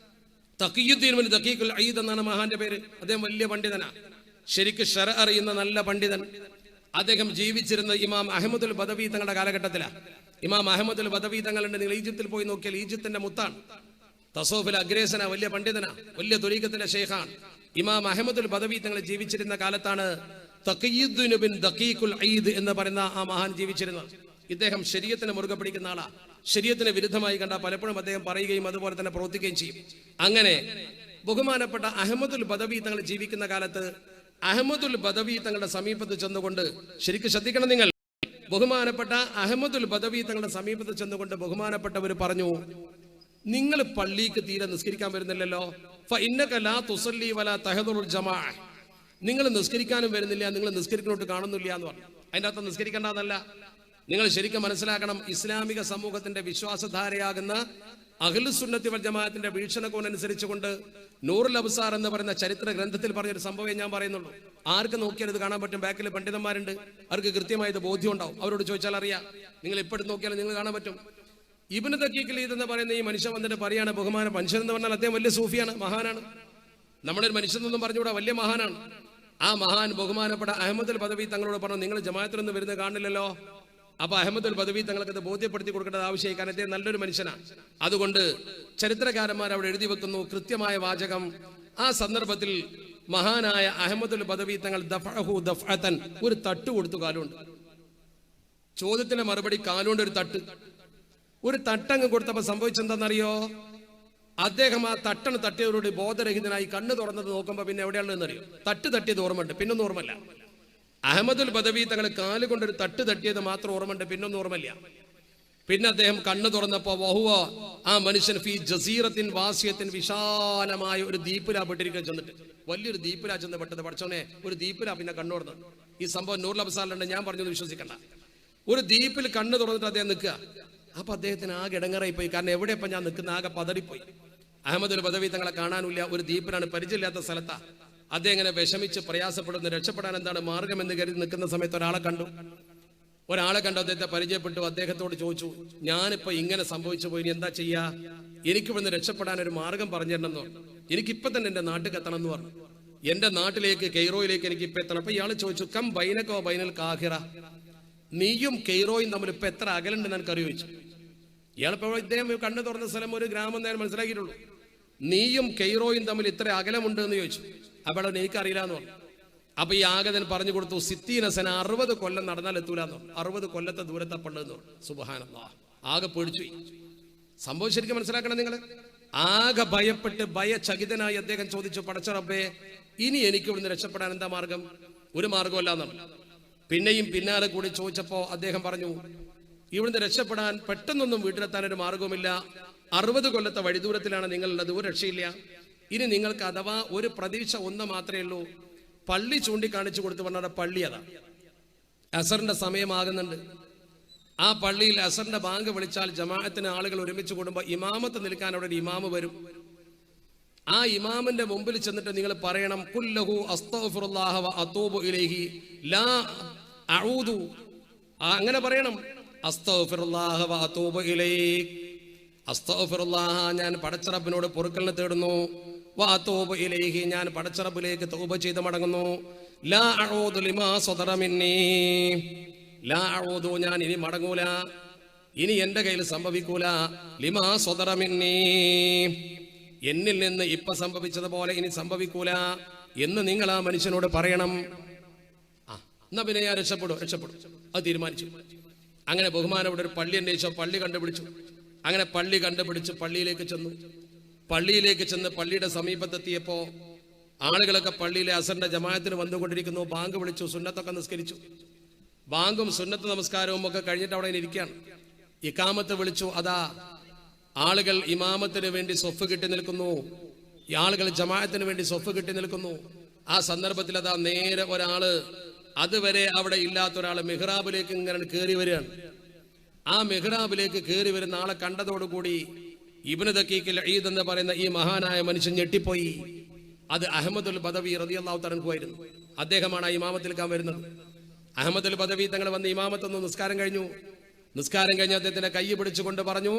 തഖിയുദ്ദീൻ ഇബ്നു ദഖീഖുൽ ഈദ് എന്നാണ് മഹാന്റെ പേര്. അദ്ദേഹം വലിയ പണ്ഡിതനാ, ശരിക്ക് ശറഅ അറിയുന്ന നല്ല പണ്ഡിതൻ. അദ്ദേഹം ജീവിച്ചിരുന്ന ഇമാം അഹ്മദുൽ ബദവി തങ്ങളുടെ കാലഘട്ടത്തിലാണ്. ഇമാം അഹ്മദുൽ ബദവി തങ്ങളുണ്ട്, നിങ്ങൾ ഈജിപ്തിൽ പോയി നോക്കിയാൽ ഈജിപ്തിന്റെ മുത്താണ്, തസൂഫിലെ അഗ്രേസന, വലിയ പണ്ഡിതനാ, വലിയ ത്വരീഖത്തിലെ ഷെയ്ഖാൻ. ഇമാം അഹ്മദുൽ ബദവി തങ്ങൾ ജീവിച്ചിരുന്ന കാലത്താണ് തഖിയുദ്ദീൻ ഇബ്നു ദഖീഖുൽ ഈദ് എന്ന് പറയുന്ന ആ മഹാൻ ജീവിച്ചിരുന്നത്. ഇദ്ദേഹം ശരീഅത്തിനെ മുറുകെ പിടിക്കുന്ന ആളാ. ശരീഅത്തിന് വിരുദ്ധമായി കണ്ടാൽ പലപ്പോഴും അദ്ദേഹം പറയുകയും അതുപോലെ തന്നെ പ്രവർത്തിക്കുകയും ചെയ്യും. അങ്ങനെ ബഹുമാനപ്പെട്ട അഹ്മദുൽ ബദവി തങ്ങൾ ജീവിക്കുന്ന കാലത്ത് അഹ്മദുൽ ബദവി തങ്ങളുടെ സമീപത്ത് ചെന്നുകൊണ്ട്, ശരിക്കും ശ്രദ്ധിക്കണം നിങ്ങൾ, ബഹുമാനപ്പെട്ട അഹ്മദുൽ ബദവി തങ്ങളുടെ സമീപത്ത് ചെന്നുകൊണ്ട് ബഹുമാനപ്പെട്ടവർ പറഞ്ഞു, നിങ്ങൾ പള്ളിക്ക് തീരെ നിസ്കരിക്കാൻ വരുന്നില്ലല്ലോ, ഫഇന്നക ലാ തുസല്ലി വലാ തഹദുറുൽ ജമാഅ, നിങ്ങൾ നിസ്കരിക്കാനും വരുന്നില്ല, നിങ്ങൾ നിസ്കരിക്കുന്നോട്ട് കാണുന്നില്ല എന്ന് പറഞ്ഞു. അതിൻ്റെ അർത്ഥം നിസ്കരിക്കേണ്ടതല്ല. നിങ്ങൾ ശരിക്കും മനസ്സിലാക്കണം, ഇസ്ലാമിക സമൂഹത്തിന്റെ വിശ്വാസധാരയാകുന്ന അഹ്ലുസുന്നത്തി വൽ ജമാഅത്തിന്റെ വീക്ഷണകോണനുസരിച്ചുകൊണ്ട് നൂറുൽ അബ്സാർ എന്ന് പറയുന്ന ചരിത്ര ഗ്രന്ഥത്തിൽ പറഞ്ഞൊരു സംഭവം ഞാൻ പറയുന്നുള്ളൂ. ആർക്ക് നോക്കിയാൽ ഇത് കാണാൻ പറ്റും. ബാക്കിൽ പണ്ഡിതന്മാരുണ്ട്, അവർക്ക് കൃത്യമായത് ബോധ്യം ഉണ്ടാവും. അവരോട് ചോദിച്ചാൽ അറിയാം. നിങ്ങൾ എപ്പോഴും നോക്കിയാലും നിങ്ങൾ കാണാൻ പറ്റും. ഇബ്നു ദഖീഖ് ഈദ് എന്ന് പറയുന്ന ഈ മനുഷ്യൻ വന്നിട്ട് പറയാണ്, ബഹുമാന മനുഷ്യൻ എന്ന് പറഞ്ഞാൽ അദ്ദേഹം വലിയ സൂഫിയാണ്, മഹാനാണ്. നമ്മളൊരു മനുഷ്യനൊന്നും പറഞ്ഞുകൂടാ, വലിയ മഹാനാണ്. ആ മഹാൻ ബഹുമാനപ്പെട്ട അഹ്മദുൽ ബദവി തങ്ങളോട് പറഞ്ഞു, നിങ്ങൾ ജമാഅത്തിലൊന്നും വരുന്നത് കാണില്ലല്ലോ. അപ്പൊ അഹ്മദുൽ ബദവി തങ്ങൾക്ക് അത് ബോധ്യപ്പെടുത്തി കൊടുക്കേണ്ടത് ആവശ്യമായി. കാരണം അദ്ദേഹം നല്ലൊരു മനുഷ്യനാണ്. അതുകൊണ്ട് ചരിത്രകാരന്മാർ അവിടെ എഴുതി വെക്കുന്നു കൃത്യമായ വാചകം. ആ സന്ദർഭത്തിൽ മഹാനായ അഹ്മദുൽ ബദവി തങ്ങൾ ദഫഅഹു ദഫഅതൻ, ഒരു തട്ട് കൊടുത്തു കാലുകൊണ്ട്. ചോദ്യത്തിന് മറുപടി കാലുകൊണ്ട് ഒരു തട്ടങ്ങ് കൊടുത്തപ്പോ സംഭവിച്ചെന്താണെന്നറിയോ? അദ്ദേഹം ആ തട്ടണ് തട്ടിയവരോട് ബോധരഹിതനായി കണ്ണ് തുറന്നത് നോക്കുമ്പോ പിന്നെ എവിടെയാണെന്നറിയോ? തട്ടിയത് ഓർമ്മയുണ്ട്, പിന്നൊന്നും ഓർമ്മല്ല. അഹ്മദുൽ ബദവി തങ്ങൾ കാലുകൊണ്ടൊരു തട്ടിയത് മാത്രം ഓർമ്മയുണ്ട്, പിന്നൊന്നും ഓർമ്മയില്ല. പിന്നെ അദ്ദേഹം കണ്ണ് തുറന്നപ്പോ വഹുവ, ആ മനുഷ്യൻ ഫീ ജസീറത്തിൻ വാസിയത്തിൻ, വിശാലമായ ഒരു ദ്വീപിലാ പെട്ടിരിക്കാൻ ചെന്നിട്ട്, വലിയൊരു ദ്വീപിലാ ചെന്ന് പെട്ടത്. പഠിച്ചോനെ, ഒരു ദ്വീപിലാ പിന്നെ കണ്ണു തുറന്നത്. ഈ സംഭവം നൂറുൽ അബ്സാറിലുണ്ട്, ഞാൻ പറഞ്ഞൊന്ന് വിശ്വസിക്കണ്ട. ഒരു ദ്വീപിൽ കണ്ണ് തുറന്നിട്ട് അദ്ദേഹം നിൽക്കുക. അപ്പൊ അദ്ദേഹത്തിന് ആകെ ഇടങ്ങറായി പോയി. കാരണം എവിടെയപ്പം ഞാൻ നിൽക്കുന്ന, ആകെ പതറിപ്പോയി. അഹ്മദുൽ ബദവി തങ്ങളെ കാണാനില്ല, ഒരു ദ്വീപിലാണ്, പരിചയമില്ലാത്ത സ്ഥലത്താ. അദ്ദേഹം ഇങ്ങനെ വിഷമിച്ച് പ്രയാസപ്പെടുന്നു. രക്ഷപ്പെടാൻ എന്താണ് മാർഗം എന്ന് കരുതി നിൽക്കുന്ന സമയത്ത് ഒരാളെ കണ്ടു. അദ്ദേഹത്തെ പരിചയപ്പെട്ടു. അദ്ദേഹത്തോട് ചോദിച്ചു, ഞാനിപ്പോ ഇങ്ങനെ സംഭവിച്ചു പോയി, എന്താ ചെയ്യാ? എനിക്ക് ഇവിടുന്ന് രക്ഷപ്പെടാൻ ഒരു മാർഗം പറഞ്ഞു തരണമെന്ന് പറഞ്ഞു. എനിക്കിപ്പൊ തന്നെ എന്റെ നാട്ടിൽ എത്തണം എന്ന് പറഞ്ഞു. എന്റെ നാട്ടിലേക്ക്, കെയ്റോയിലേക്ക് എനിക്ക് ഇപ്പൊ എത്തണം. അപ്പൊ ഇയാൾ ചോദിച്ചു, കം ബൈനക്കോ ബൈനൽ കാഹിറ, നീയും കെയ്റോയും തമ്മിൽ ഇപ്പൊ എത്ര അകലുണ്ടെന്ന് എനിക്ക് അറിയിച്ചു. ഇയാളിപ്പോ ഇദ്ദേഹം കണ്ണു തുറന്ന സ്ഥലം ഒരു ഗ്രാമം ഞാൻ മനസ്സിലാക്കിയിട്ടുള്ളൂ. നീയും കെയ്റോയും തമ്മിൽ ഇത്ര അകലമുണ്ട് എന്ന് ചോദിച്ചു. അപ്പോൾ എനിക്കറിയില്ല എന്ന് പറഞ്ഞു. അപ്പൊ ഈ ആഗതൻ പറഞ്ഞു കൊടുത്തു, സിത്തീനസന, 60 കൊല്ലം നടന്നാൽ എത്തൂലെന്നോ, 60 കൊല്ലത്തെ ദൂരത്തെ പള്ളെന്നോ. സുബ്ഹാനല്ലാഹ്, ആകെ പേടിച്ചു. സംഭവം ശരിക്കും മനസ്സിലാക്കണം നിങ്ങൾ. ആകെ ഭയപ്പെട്ട് ഭയചകിതനായി അദ്ദേഹം ചോദിച്ചു, പടച്ച റബ്ബേ, ഇനി എനിക്ക് ഇവിടുന്ന് രക്ഷപ്പെടാൻ എന്താ മാർഗം? ഒരു മാർഗമല്ല എന്നാണ്. പിന്നെയും പിന്നാലെ കൂടി ചോദിച്ചപ്പോ അദ്ദേഹം പറഞ്ഞു, ഇവിടുന്ന് രക്ഷപ്പെടാൻ പെട്ടെന്നൊന്നും വീട്ടിലെത്താൻ ഒരു മാർഗവുമില്ല. 60 കൊല്ലത്തെ വഴിദൂരത്തിലാണ് നിങ്ങളുള്ളത്, ഒരു രക്ഷയില്ല. ഇനി നിങ്ങൾക്ക് അഥവാ ഒരു പ്രതീക്ഷ ഒന്ന് മാത്രമേ ഉള്ളൂ. പള്ളി ചൂണ്ടിക്കാണിച്ചു കൊടുത്തു പറഞ്ഞ പള്ളി അതാ. അസറിന്റെ സമയമാകുന്നുണ്ട്. ആ പള്ളിയിൽ അസറിന്റെ ബാങ്ക് വിളിച്ചാൽ ജമാഅത്തിന് ആളുകൾ ഒരുമിച്ച് കൂടുമ്പോൾ ഇമാമത്ത് നിൽക്കാൻ അവിടെ ഒരു ഇമാമ് വരും. ആ ഇമാമിന്റെ മുമ്പിൽ ചെന്നിട്ട് നിങ്ങൾ പറയണം, കുല്ലഹു അസ്തഗ്ഫിറുല്ലാഹ വ അതൂബു ഇലൈഹി ലാ അഊദു. അങ്ങനെ പറയണം, അസ്തഗ്ഫിറുല്ലാഹ വ അതൂബു ഇലൈഹി, അസ്തഗ്ഫിറുല്ലാഹ, ഞാൻ പടച്ചറബിനോട് പൊറുക്കലിനെ തേടുന്നു, വ അതൂബു ഇലൈഹി, ഞാൻ പടച്ചറബിലേക്ക് തൗബ ചെയ്ത് മടങ്ങുന്നു. ലാ അഊദു ലിമാ സദറ മിന്നീ, ലാ അഊദു, ഞാൻ ഇനി മടങ്ങൂല, ഇനി എന്റെ കയ്യിൽ സംഭവിക്കൂല, ലിമാ സദറ മിന്നീ, എന്നിൽ നിന്ന് ഇപ്പൊ സംഭവിച്ചതുപോലെ ഇനി സംഭവിക്കൂല എന്ന് നിങ്ങൾ ആ മനുഷ്യനോട് പറയണം. എന്നാ പിന്നെ ഞാൻ രക്ഷപ്പെടും. അത് തീരുമാനിച്ചു. അങ്ങനെ ബഹുമാനവിടെ ഒരു പള്ളി അന്വേഷിച്ചു, പള്ളി കണ്ടുപിടിച്ചു. അങ്ങനെ പള്ളി കണ്ടുപിടിച്ച് പള്ളിയിലേക്ക് ചെന്ന് പള്ളിയുടെ സമീപത്തെത്തിയപ്പോ ആളുകളൊക്കെ പള്ളിയിലെ അസറിന്റെ ജമാഅത്തിന് വന്നുകൊണ്ടിരിക്കുന്നു. ബാങ്ക് വിളിച്ചു, സുന്നത്തൊക്കെ നിസ്കരിച്ചു. ബാങ്കും സുന്നത്ത് നമസ്കാരവും ഒക്കെ കഴിഞ്ഞിട്ട് അവിടെ ഇരിക്കുകയാണ്. ഇഖാമത്ത് വിളിച്ചു. അതാ ആളുകൾ ഇമാമത്തിന് വേണ്ടി സ്വഫ് കിട്ടി നിൽക്കുന്നു, ആളുകൾ ജമാഅത്തിന് വേണ്ടി സ്വഫ് കിട്ടി നിൽക്കുന്നു. ആ സന്ദർഭത്തിൽ അതാ നേരെ ഒരാള്, അതുവരെ അവിടെ ഇല്ലാത്ത ഒരാള് മിഹ്റാബിലേക്ക് ഇങ്ങനെ കയറി വരികയാണ്. ആ മിഹ്റാബിലേക്ക് കയറി വരുന്ന ആളെ കണ്ടതോടുകൂടി ഇബ്നു ദഖീഖുൽ ഈദ് എന്ന് പറയുന്ന ഈ മഹാനായ മനുഷ്യൻ ഞെട്ടിപ്പോയി. അത് അഹ്മദുൽ ബദവി റളിയല്ലാഹു തആല അൻഹു ആയിരുന്നു. അദ്ദേഹമാണ് ആ ഇമാമത്തിൽക്കാൻ വരുന്നത്. അഹ്മദുൽ ബദവി തങ്ങൾ വന്ന് ഇമാമത്തൊന്ന് നിസ്കാരം കഴിഞ്ഞു അദ്ദേഹത്തിന്റെ കൈ പിടിച്ചുകൊണ്ട് പറഞ്ഞു,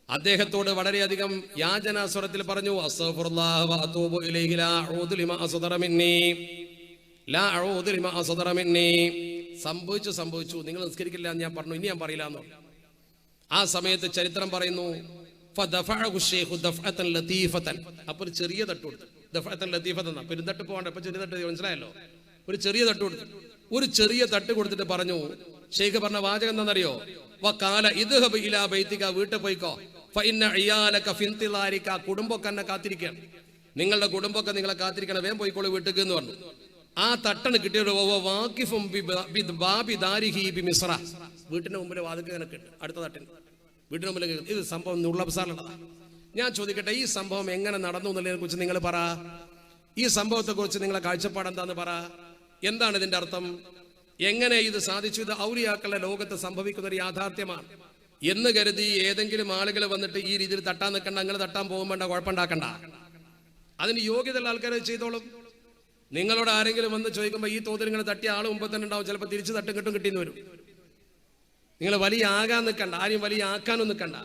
അദ്ദേഹത്തോട് വളരെയധികം യാചനാസ്വരത്തിൽ പറഞ്ഞു, അസ്തഗ്ഫിറുല്ലാഹ വ അതൂബു ഇലൈഹി ലാ അഊദു ലിമാ അസ്ദറ മിന്നീ, ലാ അഊദു ലിമാ അസ്ദറ മിന്നീ. സംഭവിച്ചു, നിങ്ങൾ നിസ്കരിക്കില്ല എന്ന് ഞാൻ പറഞ്ഞു, ഇനി ഞാൻ പറയില്ല എന്ന്. ആ സമയത്ത് ചരിത്രം പറയുന്നു, ഫദഫഅഹു ശൈഖു ദഫഅതൻ ലതീഫതൻ, അപ്പോൾ ഒരു ചെറിയ തട്ട് കൊടുത്തു. ദഫഅതൻ ലതീഫതൻ, പെരുന്തട്ട് പോകണ്ട, ഇപ്പൊ ചെറിയ തട്ട് മനസ്സിലായല്ലോ. ഒരു ചെറിയ തട്ട് കൊടുത്തു. ഒരു ചെറിയ തട്ട് കൊടുത്തിട്ട് പറഞ്ഞു, ഷെയ്ഖ് പറഞ്ഞ വാചകം എന്താണെന്നറിയോ? വഖാല ഇദ്ഹബ് ഇലാ ബൈതിക, വീട്ടിൽ പോയിക്കോ, ഫഇന്ന ഇയാലക ഫിൻതിലാരിക, കുടുംബമൊക്കെ എന്നെ കാത്തിരിക്കുകയാണ്, നിങ്ങളുടെ കുടുംബമൊക്കെ നിങ്ങളെ കാത്തിരിക്കണം, വേഗം പോയിക്കോളൂ വീട്ടിലേക്ക് എന്ന് പറഞ്ഞു. ആ തട്ടണ് കിട്ടിയത് വാഖിഫും ബിബാബി ദാരിഹി ബിമിസ്ര, വീട്ടിന്റെ മുമ്പിൽ വാതിൽക്ക് നിനക്കുണ്ട്, അടുത്ത തട്ടിന് വീട്ടിന് മുമ്പിൽ. ഇത് സംഭവം നുള്ളബ്സാറുള്ളതാ. ഞാൻ ചോദിക്കട്ടെ, ഈ സംഭവം എങ്ങനെ നടന്നു എന്നുള്ളതിനെ കുറിച്ച് നിങ്ങൾ പറ. ഈ സംഭവത്തെ കുറിച്ച് നിങ്ങളെ കാഴ്ചപ്പാട് എന്താന്ന് പറ. എന്താണ് ഇതിന്റെ അർത്ഥം? എങ്ങനെ ഇത് സാധിച്ചു? ഇത് ഔലിയാക്കളുടെ ലോകത്ത് സംഭവിക്കുന്ന ഒരു യാഥാർത്ഥ്യമാണ് എന്ന് കരുതി ഏതെങ്കിലും ആളുകൾ വന്നിട്ട് ഈ രീതിയിൽ തട്ടാൻ നിൽക്കണ്ട, നിങ്ങൾ തട്ടാൻ പോകുമ്പോണ്ട, കുഴപ്പമുണ്ടാക്കണ്ട. അതിന് യോഗ്യതയുള്ള ആൾക്കാരെ ചെയ്തോളും. നിങ്ങളോട് ആരെങ്കിലും വന്ന് ചോദിക്കുമ്പോൾ ഈ തോതിൽ നിങ്ങൾ തട്ടിയ ആൾ മുമ്പ് തന്നെ ഉണ്ടാവും, ചിലപ്പോൾ തിരിച്ച് തട്ടും കിട്ടും കിട്ടിയെന്ന് വരും. നിങ്ങൾ വലിയ ആകാൻ നിൽക്കണ്ട, ആരെയും വലിയ ആക്കാനും നിൽക്കണ്ട.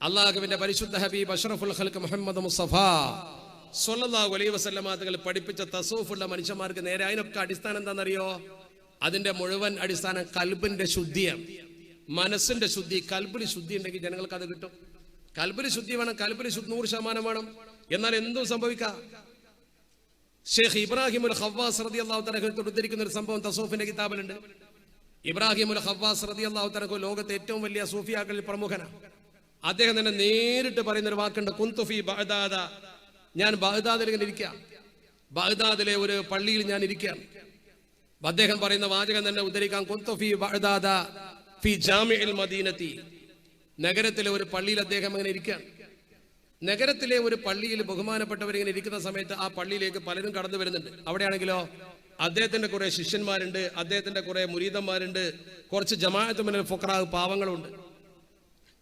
അള്ളാഹുവിന്റെ പരിശുദ്ധ ഹബീബ് അഷ്റഫുൽ ഖൽഖ് മുഹമ്മദ് മുസ്തഫ സ്വല്ലല്ലാഹു അലൈഹി വസല്ലമ തങ്ങൾ പഠിപ്പിച്ച തസൂഫുള്ള മനുഷ്യന്മാർക്ക് നേരെ അതിനൊക്കെ അടിസ്ഥാനം എന്താണെന്നറിയോ? അതിന്റെ മുഴുവൻ അടിസ്ഥാനം കൽബിന്റെ ശുദ്ധിയാണ്, മനസ്സിന്റെ ശുദ്ധി. കൽബിന് ശുദ്ധി ഉണ്ടെങ്കിൽ ജനങ്ങൾക്ക് അത് കിട്ടും. കൽബിന് ശുദ്ധി വേണം, കൽബിന് 100% വേണം. എന്നാൽ എന്തും സംഭവിക്കാം. ഷെയ്ഖ് ഇബ്രാഹിമുൽ ഖവ്വാസ് റളിയല്ലാഹു തആല ഉദ്ധരിക്കുന്ന ഒരു സംഭവം തസൂഫിന്റെ കിതാബിലുണ്ട്. ഇബ്രാഹിമുൽ ഖവ്വാസ് റളിയല്ലാഹു തആല ലോകത്തെ ഏറ്റവും വലിയ സൂഫിയാക്കളിൽ പ്രമുഖനാണ്. അദ്ദേഹം തന്നെ നേരിട്ട് പറയുന്ന ഒരു വാക്കുണ്ട്, കുന്തു ഫീ ബഗ്ദാദ. ഞാൻ ബഗ്ദാദിൽ ഇങ്ങനെ ഇരിക്കുക, ബഗ്ദാദിലെ ഒരു പള്ളിയിൽ ഞാൻ ഇരിക്കുകയാണ്. അദ്ദേഹം പറയുന്ന വാചകം തന്നെ ഉദ്ധരിക്കാം, കുന്തു ഫീ ബഗ്ദാദ ഫീ ജാമിഉൽ മദീനത്തി. നഗരത്തിലെ ഒരു പള്ളിയിൽ അദ്ദേഹം അങ്ങനെ ഇരിക്കുകയാണ്. നഗരത്തിലെ ഒരു പള്ളിയിൽ ബഹുമാനപ്പെട്ടവരിങ്ങനെ ഇരിക്കുന്ന സമയത്ത് ആ പള്ളിയിലേക്ക് പലരും കടന്നു വരുന്നുണ്ട്. അവിടെയാണെങ്കിലോ അദ്ദേഹത്തിന്റെ കുറെ ശിഷ്യന്മാരുണ്ട്, അദ്ദേഹത്തിന്റെ കുറെ മുരീദന്മാരുണ്ട്, കുറച്ച് ജമാഅത്ത് മിനൽ ഫുഖറാ പാവങ്ങളുണ്ട്.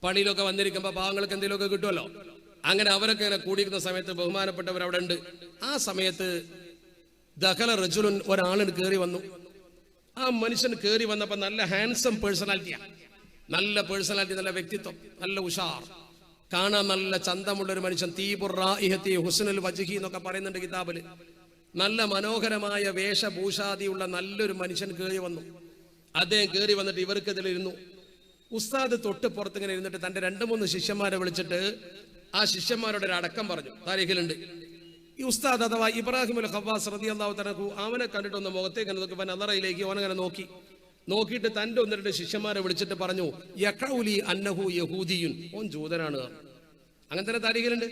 പള്ളിയിലൊക്കെ വന്നിരിക്കുമ്പോൾ പാവങ്ങൾക്ക് എന്തെങ്കിലുമൊക്കെ കിട്ടുമല്ലോ. അങ്ങനെ അവരൊക്കെ ഇങ്ങനെ കൂടിയിരിക്കുന്ന സമയത്ത് ബഹുമാനപ്പെട്ടവർ അവിടെ ഉണ്ട്. ആ സമയത്ത് ദഖല റജുലുൻ, ഒരാളിന് കയറി വന്നു. ആ മനുഷ്യൻ കയറി വന്നപ്പോൾ നല്ല ഹാൻസം പേഴ്സണാലിറ്റിയാണ്, നല്ല പേഴ്സണാലിറ്റി, നല്ല വ്യക്തിത്വം, നല്ല ഉഷാർ, കാണാൻ നല്ല ചന്തമുള്ളൊരു മനുഷ്യൻ. തീബുർ റായിഹത്തി ഹുസ്നുൽ വജ്ഹി എന്നൊക്കെ പറയുന്നുണ്ട് കിതാബില്. നല്ല മനോഹരമായ വേഷഭൂഷാദിയുള്ള നല്ലൊരു മനുഷ്യൻ കയറി വന്നു. അദ്ദേഹം കയറി വന്നിട്ട് ഇവർക്കെതിലിരുന്നു. ഉസ്താദ് തൊട്ട് പുറത്തിങ്ങനെ ഇരുന്നിട്ട് തന്റെ 2-3 ശിഷ്യന്മാരെ വിളിച്ചിട്ട് ആ ശിഷ്യന്മാരോട് ഒരു അടക്കം പറഞ്ഞു. താരീഖിലുണ്ട്. ഈ ഉസ്താദ് അഥവാ ഇബ്രാഹിമുൽ ഖവ്വാസ് റളിയല്ലാഹു തആല അവനെ കണ്ടിട്ടൊന്ന് മുഖത്തേക്ക് നോക്കി നദറയിലേക്ക് ഓനങ്ങനെ നോക്കിയിട്ട് തന്റെ 1-2 ശിഷ്യന്മാരെ വിളിച്ചിട്ട് പറഞ്ഞു, യഖൗലി അന്നഹു യഹൂദിയുൻ, ഓൻ ജൂതനാണ്. അങ്ങനെ തന്നെ താരീഖിലുണ്ട്,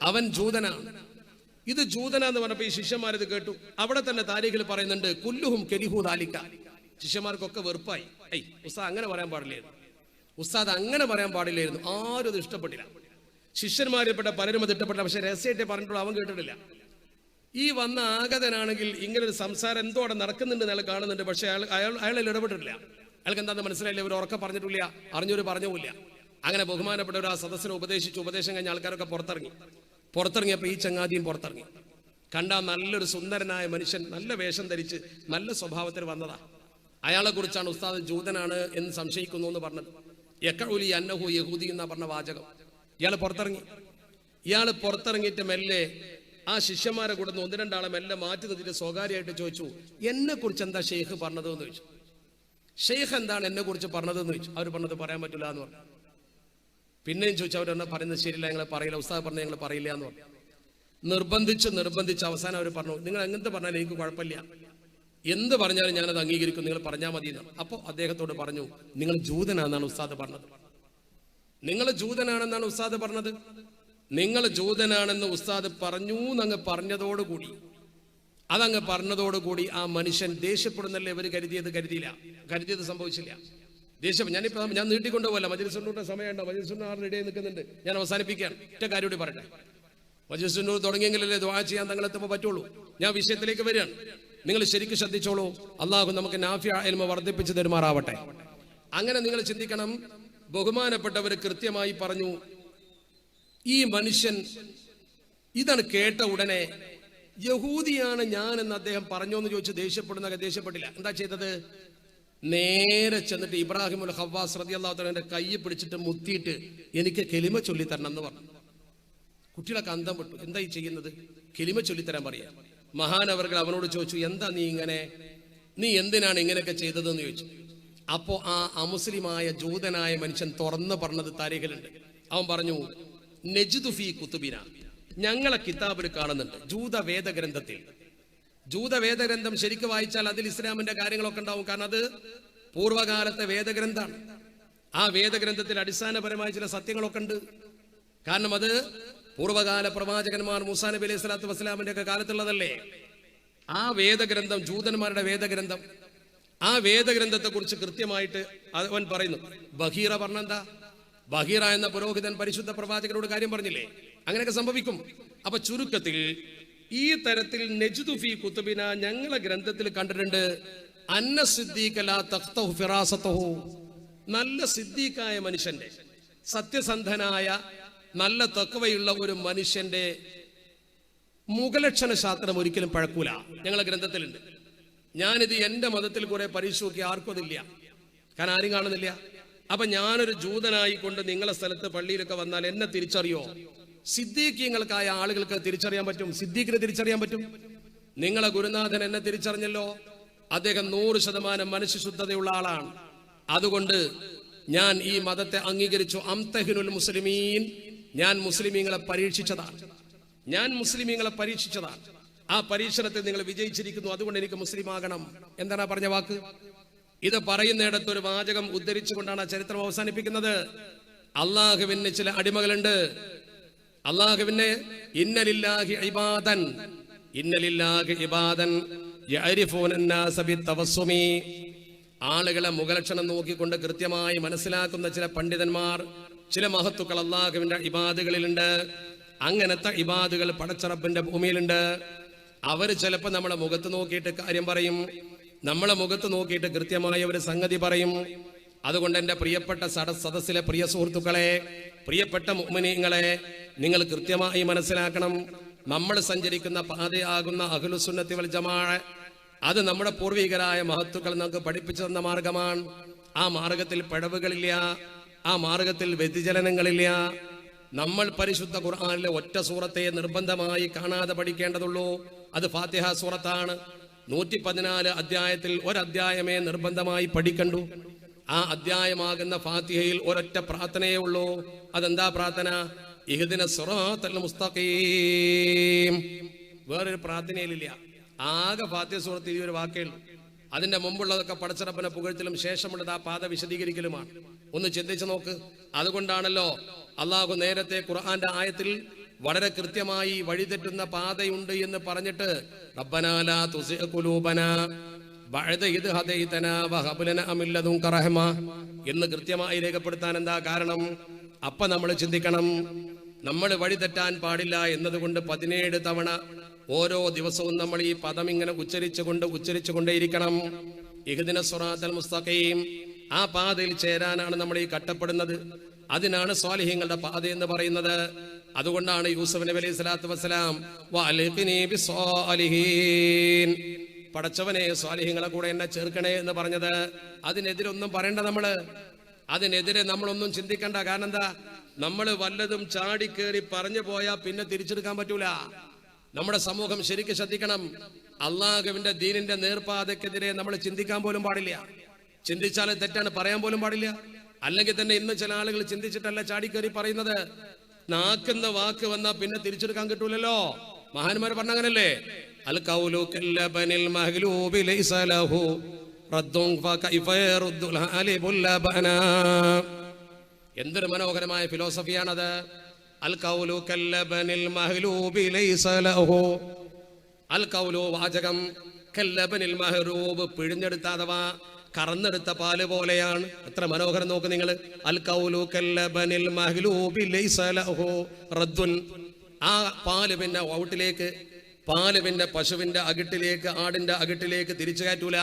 അവൻ ജൂതനാണ്. ഇത് ജൂതനാന്ന് പറഞ്ഞപ്പോൾ ഈ ശിഷ്യന്മാരിത് കേട്ടു. അവിടെ തന്നെ താരീഖിൽ പറയുന്നുണ്ട്, കുല്ലുഹും കരിഹു ദാലിക. ശിഷ്യന്മാർക്കൊക്കെ വെറുപ്പായി. ഉസ്താദ് അങ്ങനെ പറയാൻ പാടില്ലായിരുന്നു, ഉസ്താദ് അങ്ങനെ പറയാൻ പാടില്ലായിരുന്നു. ആരും അത് ഇഷ്ടപ്പെട്ടില്ല. ശിഷ്യന്മാരിൽപ്പെട്ട പലരും അത് ഇഷ്ടപ്പെട്ടില്ല. പക്ഷെ രഹസ്യമായിട്ട് പറഞ്ഞിട്ടുള്ള അവൻ കേട്ടിട്ടില്ല. ഈ വന്ന ആഗതനാണെങ്കിൽ ഇങ്ങനെ ഒരു സംസാരം എന്തോ അവിടെ നടക്കുന്നുണ്ട് അയാൾ കാണുന്നുണ്ട്. പക്ഷെ അയാളിൽ ഇടപെട്ടിട്ടില്ല. അയാൾക്ക് എന്താണെന്ന് മനസ്സിലായില്ല. ഇവർ ഉറക്കെ പറഞ്ഞിട്ടില്ല, അറിഞ്ഞൊരു പറഞ്ഞുമില്ല. അങ്ങനെ ബഹുമാനപ്പെട്ടവർ ആ സദസ്സിനെ ഉപദേശം കഴിഞ്ഞ ആൾക്കാരൊക്കെ പുറത്തിറങ്ങിയപ്പോൾ ഈ ചങ്ങാതിയും പുറത്തിറങ്ങി. കണ്ടാൽ നല്ലൊരു സുന്ദരനായ മനുഷ്യൻ, നല്ല വേഷം ധരിച്ച് നല്ല സ്വഭാവത്തിൽ വന്നതാ. അയാളെ കുറിച്ചാണ് ഉസ്താദ് ജൂതനാണ് എന്ന് സംശയിക്കുന്നു എന്ന് പറഞ്ഞത്. യഖഉലി അന്നഹു യഹൂദി എന്നാ പറഞ്ഞ വാചകം. ഇയാൾ പുറത്തിറങ്ങിയിട്ട് മെല്ലെ ആ ശിഷ്യന്മാരെ കൂടെ 1-2 ആളെ മെല്ലെ മാറ്റി നിർത്തിയിട്ട് സ്വകാര്യമായിട്ട് ചോദിച്ചു, എന്നെ കുറിച്ച് എന്താ ഷെയ്ഖ് പറഞ്ഞത് എന്ന് ചോദിച്ചു. ഷെയ്ഖ് എന്താണ് എന്നെ കുറിച്ച് പറഞ്ഞതെന്ന് ചോദിച്ചു. അവർ പറഞ്ഞത് പറയാൻ പറ്റില്ല എന്ന് പറഞ്ഞു. പിന്നെയും ചോദിച്ചു. അവരെന്നാ പറയുന്നത് ശരിയില്ല, ഞങ്ങൾ പറയില്ല, ഉസ്താദ് പറഞ്ഞത് ഞങ്ങൾ പറയില്ല എന്ന് പറഞ്ഞു. നിർബന്ധിച്ച് അവസാനം അവർ പറഞ്ഞു, നിങ്ങൾ എങ്ങനത്തെ പറഞ്ഞാലും എനിക്ക് കുഴപ്പമില്ല, എന്ത് പറഞ്ഞാലും ഞാനത് അംഗീകരിക്കും, നിങ്ങൾ പറഞ്ഞാൽ മതി എന്നാണ്. അപ്പോൾ അദ്ദേഹത്തോട് പറഞ്ഞു, നിങ്ങൾ ജൂതനാണെന്നാണ് ഉസ്താദ് പറഞ്ഞത്. നിങ്ങൾ ജൂതനാണെന്നാണ് ഉസ്താദ് പറഞ്ഞത്. നിങ്ങൾ ജൂതനാണെന്ന് ഉസ്താദ് പറഞ്ഞു എന്നങ്ങ് പറഞ്ഞതോടുകൂടി ആ മനുഷ്യൻ ദേഷ്യപ്പെടുന്നല്ലേ ഇവർ കരുതിയത് സംഭവിച്ചില്ല. ഞാൻ നീട്ടിക്കൊണ്ടുപോകല്ല. മജ്‌ലിസുന്നൂറിന്റെ സമയമുണ്ടോ? മജ്‌ലിസുന്നൂർ റെഡിയായി നിൽക്കുന്നുണ്ട്. ഞാൻ അവസാനിപ്പിക്കുകയാണ്. ഒറ്റ കാര്യം കൂടി പറയട്ടെ. മജ്‌ലിസുന്നൂർ തുടങ്ങിയെങ്കിലല്ലേ ദുആ ചെയ്യാൻ തങ്ങളെത്തുമ്പോൾ പറ്റുള്ളൂ. ഞാൻ വിഷയത്തിലേക്ക് വരികയാണ്. നിങ്ങൾ ശരിക്കും ശ്രദ്ധിച്ചോളൂ. അള്ളാഹു നമുക്ക് നാഫിഅ ഇൽമ വർദ്ധിപ്പിച്ചു തരുമാറാവട്ടെ. അങ്ങനെ നിങ്ങൾ ചിന്തിക്കണം. ബഹുമാനപ്പെട്ടവർ കൃത്യമായി പറഞ്ഞു, ഈ മനുഷ്യൻ ഇതാണ് കേട്ട ഉടനെ യഹൂദിയാണ് ഞാൻ എന്ന് അദ്ദേഹം പറഞ്ഞോ എന്ന് ചോദിച്ച് ദേഷ്യപ്പെട്ടില്ല. എന്താ ചെയ്തത്? നേരെ ചെന്നിട്ട് ഇബ്രാഹിമുൽ ഖവ്വാസ് റളിയല്ലാഹു തആലയുടെ കൈ പിടിച്ചിട്ട് മുത്തിയിട്ട് എനിക്ക് കെലിമ ചൊല്ലിത്തരണം എന്ന് പറഞ്ഞു. കുട്ടികളൊക്കെ അന്തം വിട്ടു. എന്താ ഈ ചെയ്യുന്നത്? കെലിമ ചൊല്ലിത്തരാൻ പറയാ. മഹാനവർകൾ അവനോട് ചോദിച്ചു, എന്താ നീ എന്തിനാണ് ഇങ്ങനെയൊക്കെ ചെയ്തതെന്ന് ചോദിച്ചു. അപ്പോ ആ അമുസ്ലിമായ ജൂതനായ മനുഷ്യൻ തുറന്നു പറഞ്ഞത് താരീഖിലുണ്ട്. അവൻ പറഞ്ഞു, നജ്ദു ഫീ കുതുബിന, ഞങ്ങളെ കിതാബിൽ കാണുന്നുണ്ട്, ജൂതവേദഗ്രന്ഥം ശരിക്കും വായിച്ചാൽ അതിൽ ഇസ്ലാമിന്റെ കാര്യങ്ങളൊക്കെ ഉണ്ടാവും. കാരണം അത് പൂർവ്വകാലത്തെ വേദഗ്രന്ഥാണ്. ആ വേദഗ്രന്ഥത്തിൽ അടിസ്ഥാനപരമായ ചില സത്യങ്ങളൊക്കെ ഉണ്ട്. കാരണം അത് പൂർവ്വകാല പ്രവാചകന്മാർ മൂസാ നബി അലൈഹി സ്വലാത്തു വസ്സലാമിന്റെ ഒക്കെ കാലത്തുള്ളതല്ലേ. ആ വേദഗ്രന്ഥം, ജൂതന്മാരുടെ വേദഗ്രന്ഥം, ആ വേദഗ്രന്ഥത്തെ കുറിച്ച് കൃത്യമായിട്ട് അവൻ പറയുന്നു. ബഹീറ പറഞ്ഞെന്താ? ബഹീറ എന്ന പുരോഹിതൻ പരിശുദ്ധ പ്രവാചകനോട് കാര്യം പറഞ്ഞില്ലേ? അങ്ങനെയൊക്കെ സംഭവിക്കും. അപ്പൊ ചുരുക്കത്തിൽ ഈ തരത്തിൽ നജ്ദു ഫീ കുതുബിന, ഞങ്ങളെ ഗ്രന്ഥത്തിൽ കണ്ടിട്ടുണ്ട്, അന്ന സിദ്ദീഖ ലാ തഖ്തഹു ഫിറാസതഹു, നല്ല സിദ്ദീഖായ മനുഷ്യന്റെ, സത്യസന്ധനായ നല്ല തഖ്വയുള്ള ഒരു മനുഷ്യന്റെ മുഖലക്ഷണ ശാസ്ത്രം ഒരിക്കലും പഴക്കൂല. ഞങ്ങളെ ഗ്രന്ഥത്തിലുണ്ട്. ഞാനിത് എന്റെ മതത്തിൽ കുറെ പരീക്ഷ നോക്കി, ആർക്കും അതില്ല, കാരണം ആരും കാണുന്നില്ല. അപ്പൊ ഞാനൊരു ജൂതനായിക്കൊണ്ട് നിങ്ങളെ സ്ഥലത്ത് പള്ളിയിലൊക്കെ വന്നാൽ എന്നെ തിരിച്ചറിയോ? സിദ്ദീഖീങ്ങൾക്കായ ആളുകൾക്ക് തിരിച്ചറിയാൻ പറ്റും, സിദ്ദീഖിനെ തിരിച്ചറിയാൻ പറ്റും. നിങ്ങളെ ഗുരുനാഥൻ എന്നെ തിരിച്ചറിഞ്ഞല്ലോ, അദ്ദേഹം 100% മനുഷ്യശുദ്ധതയുള്ള ആളാണ്. അതുകൊണ്ട് ഞാൻ ഈ മതത്തെ അംഗീകരിച്ചു. അംതഹിനുൽ മുസ്ലിമീൻ, ഞാൻ മുസ്ലിമീങ്ങളെ പരീക്ഷിച്ചതാണ്, ആ പരീക്ഷണത്തിൽ നിങ്ങൾ വിജയിച്ചിരിക്കുന്നു, അതുകൊണ്ട് എനിക്ക് മുസ്ലിം ആകണം. എന്താണ് പറഞ്ഞ വാക്ക്? ഇത് പറയുന്നിടത്ത് ഒരു വാചകം ഉദ്ധരിച്ചുകൊണ്ടാണ് ആ ചരിത്രം അവസാനിപ്പിക്കുന്നത്. അള്ളാഹുവിന് ചില അടിമകളുണ്ട്. അള്ളാഹുവിന് ഇന്നലില്ലാഹി ഇബാദൻ യഅരിഫൂന അന്നാസ ബിത്തവസ്സുമി, ആളുകളെ മുഖലക്ഷണം നോക്കിക്കൊണ്ട് കൃത്യമായി മനസ്സിലാക്കുന്ന ചില പണ്ഡിതന്മാർ, ചില മഹത്തുക്കൾ അള്ളാഹുവിന്റെ ഇബാദുകളിലുണ്ട്. അങ്ങനത്തെ ഇബാദുകൾ പടച്ചറബിന്റെ ഭൂമിയിലുണ്ട്. അവര് ചിലപ്പോൾ നമ്മളെ മുഖത്ത് നോക്കിയിട്ട് കാര്യം പറയും, നമ്മളെ മുഖത്ത് നോക്കിയിട്ട് കൃത്യമായ ഒരു സംഗതി പറയും. അതുകൊണ്ട് എൻ്റെ പ്രിയപ്പെട്ട സദസ്സിലെ പ്രിയ സുഹൃത്തുക്കളെ, പ്രിയപ്പെട്ട മുഅ്മിനീങ്ങളെ, നിങ്ങൾ കൃത്യമായി മനസ്സിലാക്കണം, നമ്മൾ സഞ്ചരിക്കുന്ന പാതയാകുന്ന അഹ്ലുസുന്നത്തി വൽ ജമാഅ, അത് നമ്മുടെ പൂർവികരായ മഹത്തുക്കൾ നമുക്ക് പഠിപ്പിച്ചു തന്ന മാർഗമാണ്. ആ മാർഗത്തിൽ പിഴവുകളില്ല, ആ മാർഗത്തിൽ വ്യതിചലനങ്ങളില്ല. നമ്മൾ പരിശുദ്ധ ഖുർആനിലെ ഒറ്റ സൂറത്തെ നിർബന്ധമായി കാണാതെ പഠിക്കേണ്ടതുള്ളൂ. അത് ഫാത്തിഹ സൂറത്താണ്. 114 അധ്യായത്തിൽ ഒരധ്യായമേ നിർബന്ധമായി പഠിക്കണ്ടു. ആ അധ്യായമാകുന്ന ഫാത്തിഹയിൽ ഒരൊറ്റ പ്രാർത്ഥനയേ ഉള്ളൂ. അതെന്താ പ്രാർത്ഥന? ഇഹ്ദിന സിറാത്തൽ മുസ്തഖീം. വേറൊരു പ്രാർത്ഥനയിലില്ല. ആകെ ഫാത്തിഹ സൂറത്തിൽ ഈ ഒരു വാക്കേ ഉള്ളൂ. അതിന്റെ മുമ്പുള്ളതൊക്കെ പടച്ചറപ്പിനെ പുകഴ്ത്തലും ശേഷമുള്ളത് ആ പാത വിശദീകരിക്കലുമാണ്. ഒന്ന് ചിന്തിച്ചു നോക്ക്. അതുകൊണ്ടാണല്ലോ അള്ളാഹു നേരത്തെ ഖുർആന്റെ ആയത്തിൽ വളരെ കൃത്യമായി വഴിതെറ്റുന്ന പാതയുണ്ട് എന്ന് പറഞ്ഞിട്ട് റബ്ബനാ ലാ തുസിഅ ഖുലൂബനാ ബഅദ ഇദ് ഹദൈതനാ വഹബ് ലനാ മിൻ ലദുൻക റഹ്മ എന്ന് കൃത്യമായി രേഖപ്പെടുത്താൻ എന്താ കാരണം? അപ്പൊ നമ്മൾ ചിന്തിക്കണം, നമ്മൾ വഴിതെറ്റാൻ പാടില്ല എന്നതുകൊണ്ട് 17 തവണ ഓരോ ദിവസവും നമ്മൾ ഈ പദം ഇങ്ങനെ ഉച്ചരിച്ചുകൊണ്ടേയിരിക്കണം. ഇഹ്ദിന സിറാത്തൽ മുസ്തഖീം. ആ പാതയിൽ ചേരാനാണ് നമ്മൾ ഈ കട്ടപ്പെടുന്നത്. അതിനാണ് സ്വാലിഹീങ്ങളുടെ പാത എന്ന് പറയുന്നത്. അതുകൊണ്ടാണ് യൂസുഫ് നബി അലൈഹി സ്വലാത്തു വസ്സലാം വഅൽഖിനി ബിസ്സാലിഹീൻ, പടച്ചവനെ സ്വാലിഹീങ്ങളെ കൂടെ എന്നെ ചേർക്കണേ എന്ന് പറഞ്ഞത്. അതിനെതിരൊന്നും പറയണ്ട, അതിനെതിരെ നമ്മളൊന്നും ചിന്തിക്കണ്ട. കാരണം എന്താ? നമ്മൾ വല്ലതും ചാടിക്കേറി പറഞ്ഞു പോയാൽ പിന്നെ തിരിച്ചെടുക്കാൻ പറ്റൂല. നമ്മുടെ സമൂഹം ശരിക്കും ശ്രദ്ധിക്കണം. അള്ളാഹുവിന്റെ ദീനിന്റെ നേർപ്പാതക്കെതിരെ നമ്മൾ ചിന്തിക്കാൻ പോലും പാടില്ല. ചിന്തിച്ചാൽ തെറ്റാണ്, പറയാൻ പോലും പാടില്ല. അല്ലെങ്കിൽ തന്നെ ഇന്ന് ചില ആളുകൾ ചിന്തിച്ചിട്ടല്ല ചാടിക്കേറി പറയുന്നത്. നാക്കുന്ന വാക്ക് വന്നാൽ പിന്നെ തിരിച്ചെടുക്കാൻ കിട്ടൂലല്ലോ. മഹാന്മാർ പറഞ്ഞ അങ്ങനല്ലേ? അൽ ഖൗലു കല്ലബനിൽ മഹ്ലൂബി ലൈസ ലഹു റദ്ദുൻ ഫകൈഫ യറുദ്ദുൽ അലിബുൽ ലബനാ. എന്തൊരു മനോഹരമായ ഫിലോസഫിയാണത്. അൽ ഖൗലു കല്ലബനിൽ മഹ്ലൂബി ലൈസ ലഹു. അൽ ഖൗലു വാചകം, കല്ലബനിൽ മഹ്റൂബ് പിഴിഞ്ഞെടുത്ത അഥവാ കറന്നെടുത്ത പാല് പോലെയാണ്. എത്ര മനോഹരം നോക്ക് നിങ്ങൾ. അൽ ഖൗലു കല്ലബനിൽ മഹ്ലൂബി ലൈസ ലഹു റദ്ദുൻ. ആ പാല് പിന്നെ ഔട്ടിലേക്ക്, പാല് പിന്നെ പശുവിന്റെ അകിട്ടിലേക്ക്, ആടിന്റെ അകിട്ടിലേക്ക് തിരിച്ചു കയറ്റൂല.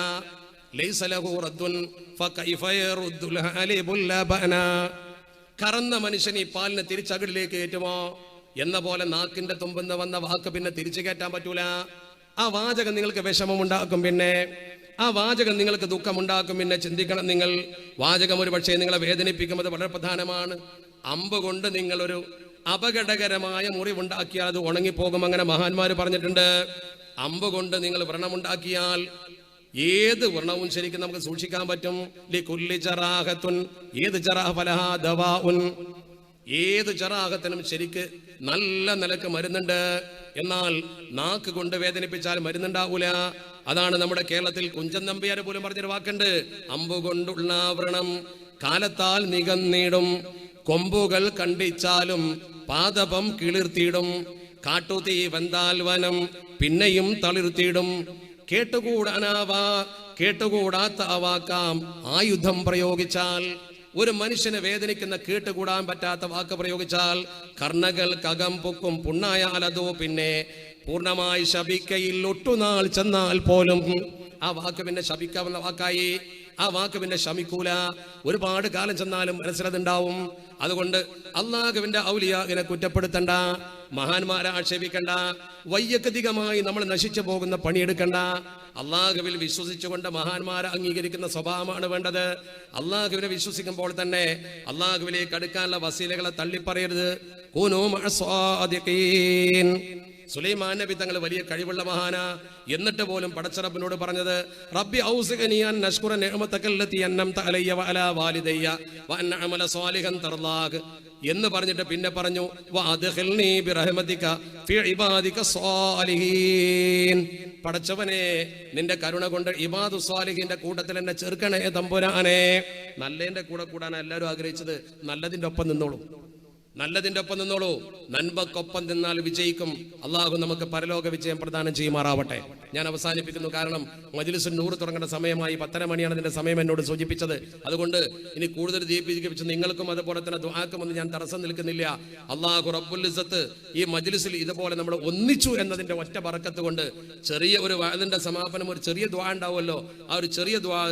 ലൈസ ലഹു റദ്ദുൻ ഫകൈഫ യറുദ്ദുൽ അലിബുൽ ലബനാ. കറന്ന മനുഷ്യൻ ഈ പാലിനെ തിരിച്ചകിടിലേക്ക് കയറ്റുമോ എന്ന പോലെ നാക്കിന്റെ തുമ്പെന്ന് വന്ന വാക്ക് പിന്നെ തിരിച്ചു കയറ്റാൻ പറ്റൂല. ആ വാചകം നിങ്ങൾക്ക് വിഷമമുണ്ടാക്കും, പിന്നെ ആ വാചകം നിങ്ങൾക്ക് ദുഃഖമുണ്ടാക്കും. പിന്നെ ചിന്തിക്കണം നിങ്ങൾ, വാചകം ഒരു പക്ഷേ നിങ്ങളെ വേദനിപ്പിക്കുന്നത് വളരെ പ്രധാനമാണ്. അമ്പ് കൊണ്ട് നിങ്ങളൊരു അപകടകരമായ മുറിവുണ്ടാക്കിയാൽ അത് ഉണങ്ങിപ്പോകും. അങ്ങനെ മഹാന്മാര് പറഞ്ഞിട്ടുണ്ട്. അമ്പ് കൊണ്ട് നിങ്ങൾ വ്രണമുണ്ടാക്കിയാൽ ഏത് വ്രണവും ശരിക്കും നമുക്ക് സൂക്ഷിക്കാൻ പറ്റും. ലികുല്ലി ജറാഹത്തുൻ, ഏത് ജറാഹ ഫലഹാ ദവാഉൻ, ഏത് ജറാഹത്തിനും ശരിക്ക് നല്ല നിലക്ക് മരുന്നുണ്ട്. എന്നാൽ നാക്ക് കൊണ്ട് വേദനിപ്പിച്ചാൽ മരുന്നുണ്ടാവൂല. അതാണ് നമ്മുടെ കേരളത്തിൽ കുഞ്ചൻ നമ്പ്യാർ പോലും പറഞ്ഞൊരു വാക്കുണ്ട്. അമ്പുകൊണ്ടുള്ള വ്രണം കാലത്താൽ നികന്നിടും, കൊമ്പുകൾ കണ്ടിച്ചാലും പാദപം കിളിർത്തിയിടും, കാട്ടുതീ വെന്താൽ വനം പിന്നെയും തളിർത്തിയിടും, കേട്ടുകൂടാത്ത വാക്കാം ആയുധം പ്രയോഗിച്ചാൽ. ഒരു മനുഷ്യനെ വേദനിക്കുന്ന കേട്ടുകൂടാൻ പറ്റാത്ത വാക്ക് പ്രയോഗിച്ചാൽ കർണകൾ കകം പൊക്കും പുണ്ണായാലതോ പിന്നെ പൂർണ്ണമായി ശപിക്കയിൽ ഒട്ടുനാൾ ചെന്നാൽ പോലും ആ വാക്ക് പിന്നെ ശപിക്കാവുന്ന വാക്കായി. ആ വാക്ക് പിന്നെ ശമിക്കൂല. ഒരുപാട് കാലം ചെന്നാലും മനസ്സിലതുണ്ടാവും. അതുകൊണ്ട് അള്ളാഹുവിന്റെ ഔലിയാഇനെ കുറ്റപ്പെടുത്തണ്ട, മഹാന്മാരെ ആക്ഷേപിക്കണ്ട, വൈയക്തികമായി നമ്മൾ നശിച്ചു പോകുന്ന പണിയെടുക്കണ്ട. അള്ളാഹുവിൽ വിശ്വസിച്ചുകൊണ്ട് മഹാന്മാരെ അംഗീകരിക്കുന്ന സ്വഭാവമാണ് വേണ്ടത്. അള്ളാഹുവിനെ വിശ്വസിക്കുമ്പോൾ തന്നെ അള്ളാഹുവിലേക്ക് അടുക്കാനുള്ള വസീലകളെ തള്ളിപ്പറയരുത്. കൂനൂ മഅസ്സാദിഖീൻ. സുലൈമാൻ നബി തങ്ങൾ വലിയ കഴിവുള്ള മഹാനാ, എന്നിട്ട് പോലും പടച്ചറബിനോട് പറഞ്ഞത് റബ്ബി ഔസിഖനി അൻ നഷ്കുറ നിഅമതകല്ലതി അൻഅംത അലയ്യ വഅലാ വാലിദയ്യ വഅൻ അഅമല സ്വാലിഹൻ തർലാഖ് എന്ന് പറഞ്ഞിട്ട് പിന്നെ പറഞ്ഞു വഅദ്ഖിൽനി ബിറഹ്മതിക ഫി ഇബാദിക സ്വാലിഹീൻ. പടച്ചവനെ, നിന്റെ കരുണ കൊണ്ട് ഇബാദു സ്വാലിഹീന്റെ കൂട്ടത്തിൽ എന്നെ ചേർക്കണേ തമ്പുരാനെ. നല്ലതിന്റെ കൂടെ കൂടാനാണ് എല്ലാവരും ആഗ്രഹിച്ചത്. നല്ലതിന്റെ ഒപ്പം നിന്നോളൂ, നല്ലതിന്റെ ഒപ്പം നിന്നോളൂ. നന്മക്കൊപ്പം നിന്നാൽ വിജയിക്കും. അള്ളാഹു നമുക്ക് പരലോക വിജയം പ്രദാനം ചെയ്യുമാറാവട്ടെ. ഞാൻ അവസാനിപ്പിക്കുന്നു. കാരണം മജ്‌ലിസുൻ നൂർ തുടങ്ങേണ്ട സമയമായി. 10:30 മണിയാണ് ഇതിന്റെ സമയം എന്നോട് സൂചിപ്പിച്ചത്. അതുകൊണ്ട് ഇനി കൂടുതൽ ദീപിച്ച് നിങ്ങൾക്കും അതുപോലെ തന്നെ ദുആക്കുമെന്ന് ഞാൻ തടസ്സം നിൽക്കുന്നില്ല. അള്ളാഹു റബ്ബുൽ ഇസ്സത്ത് ഈ മജ്‌ലിസിൽ ഇതുപോലെ നമ്മൾ ഒന്നിച്ചു എന്നതിന്റെ ഒറ്റ ബറക്കത്ത് കൊണ്ട് ചെറിയ ഒരു വഅദിന്റെ സമാപനം, ഒരു ചെറിയ ദുആ ഉണ്ടാവുമല്ലോ, ആ ഒരു ചെറിയ ദുആ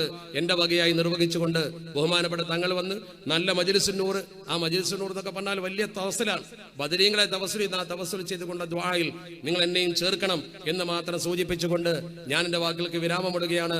എന്റെ വകയായി നിർവഹിച്ചുകൊണ്ട് ബഹുമാനപ്പെട്ട തങ്ങൾ വന്ന് നല്ല മജ്‌ലിസുൻ നൂർ, ആ മജ്‌ലിസുൻ നൂർ എന്നൊക്കെ പറഞ്ഞാൽ വലിയ തവസ്സുലാണ്. ബദരീങ്ങളെ തവസ്സുൽ ചെയ്തുകൊണ്ട് ദുആയിൽ നിങ്ങൾ എന്നെയും ചേർക്കണം എന്ന് മാത്രം സൂചിപ്പിച്ചുകൊണ്ട് ഞാൻ എന്റെ വാക്കുകൾക്ക് വിരാമമിടുകയാണ്.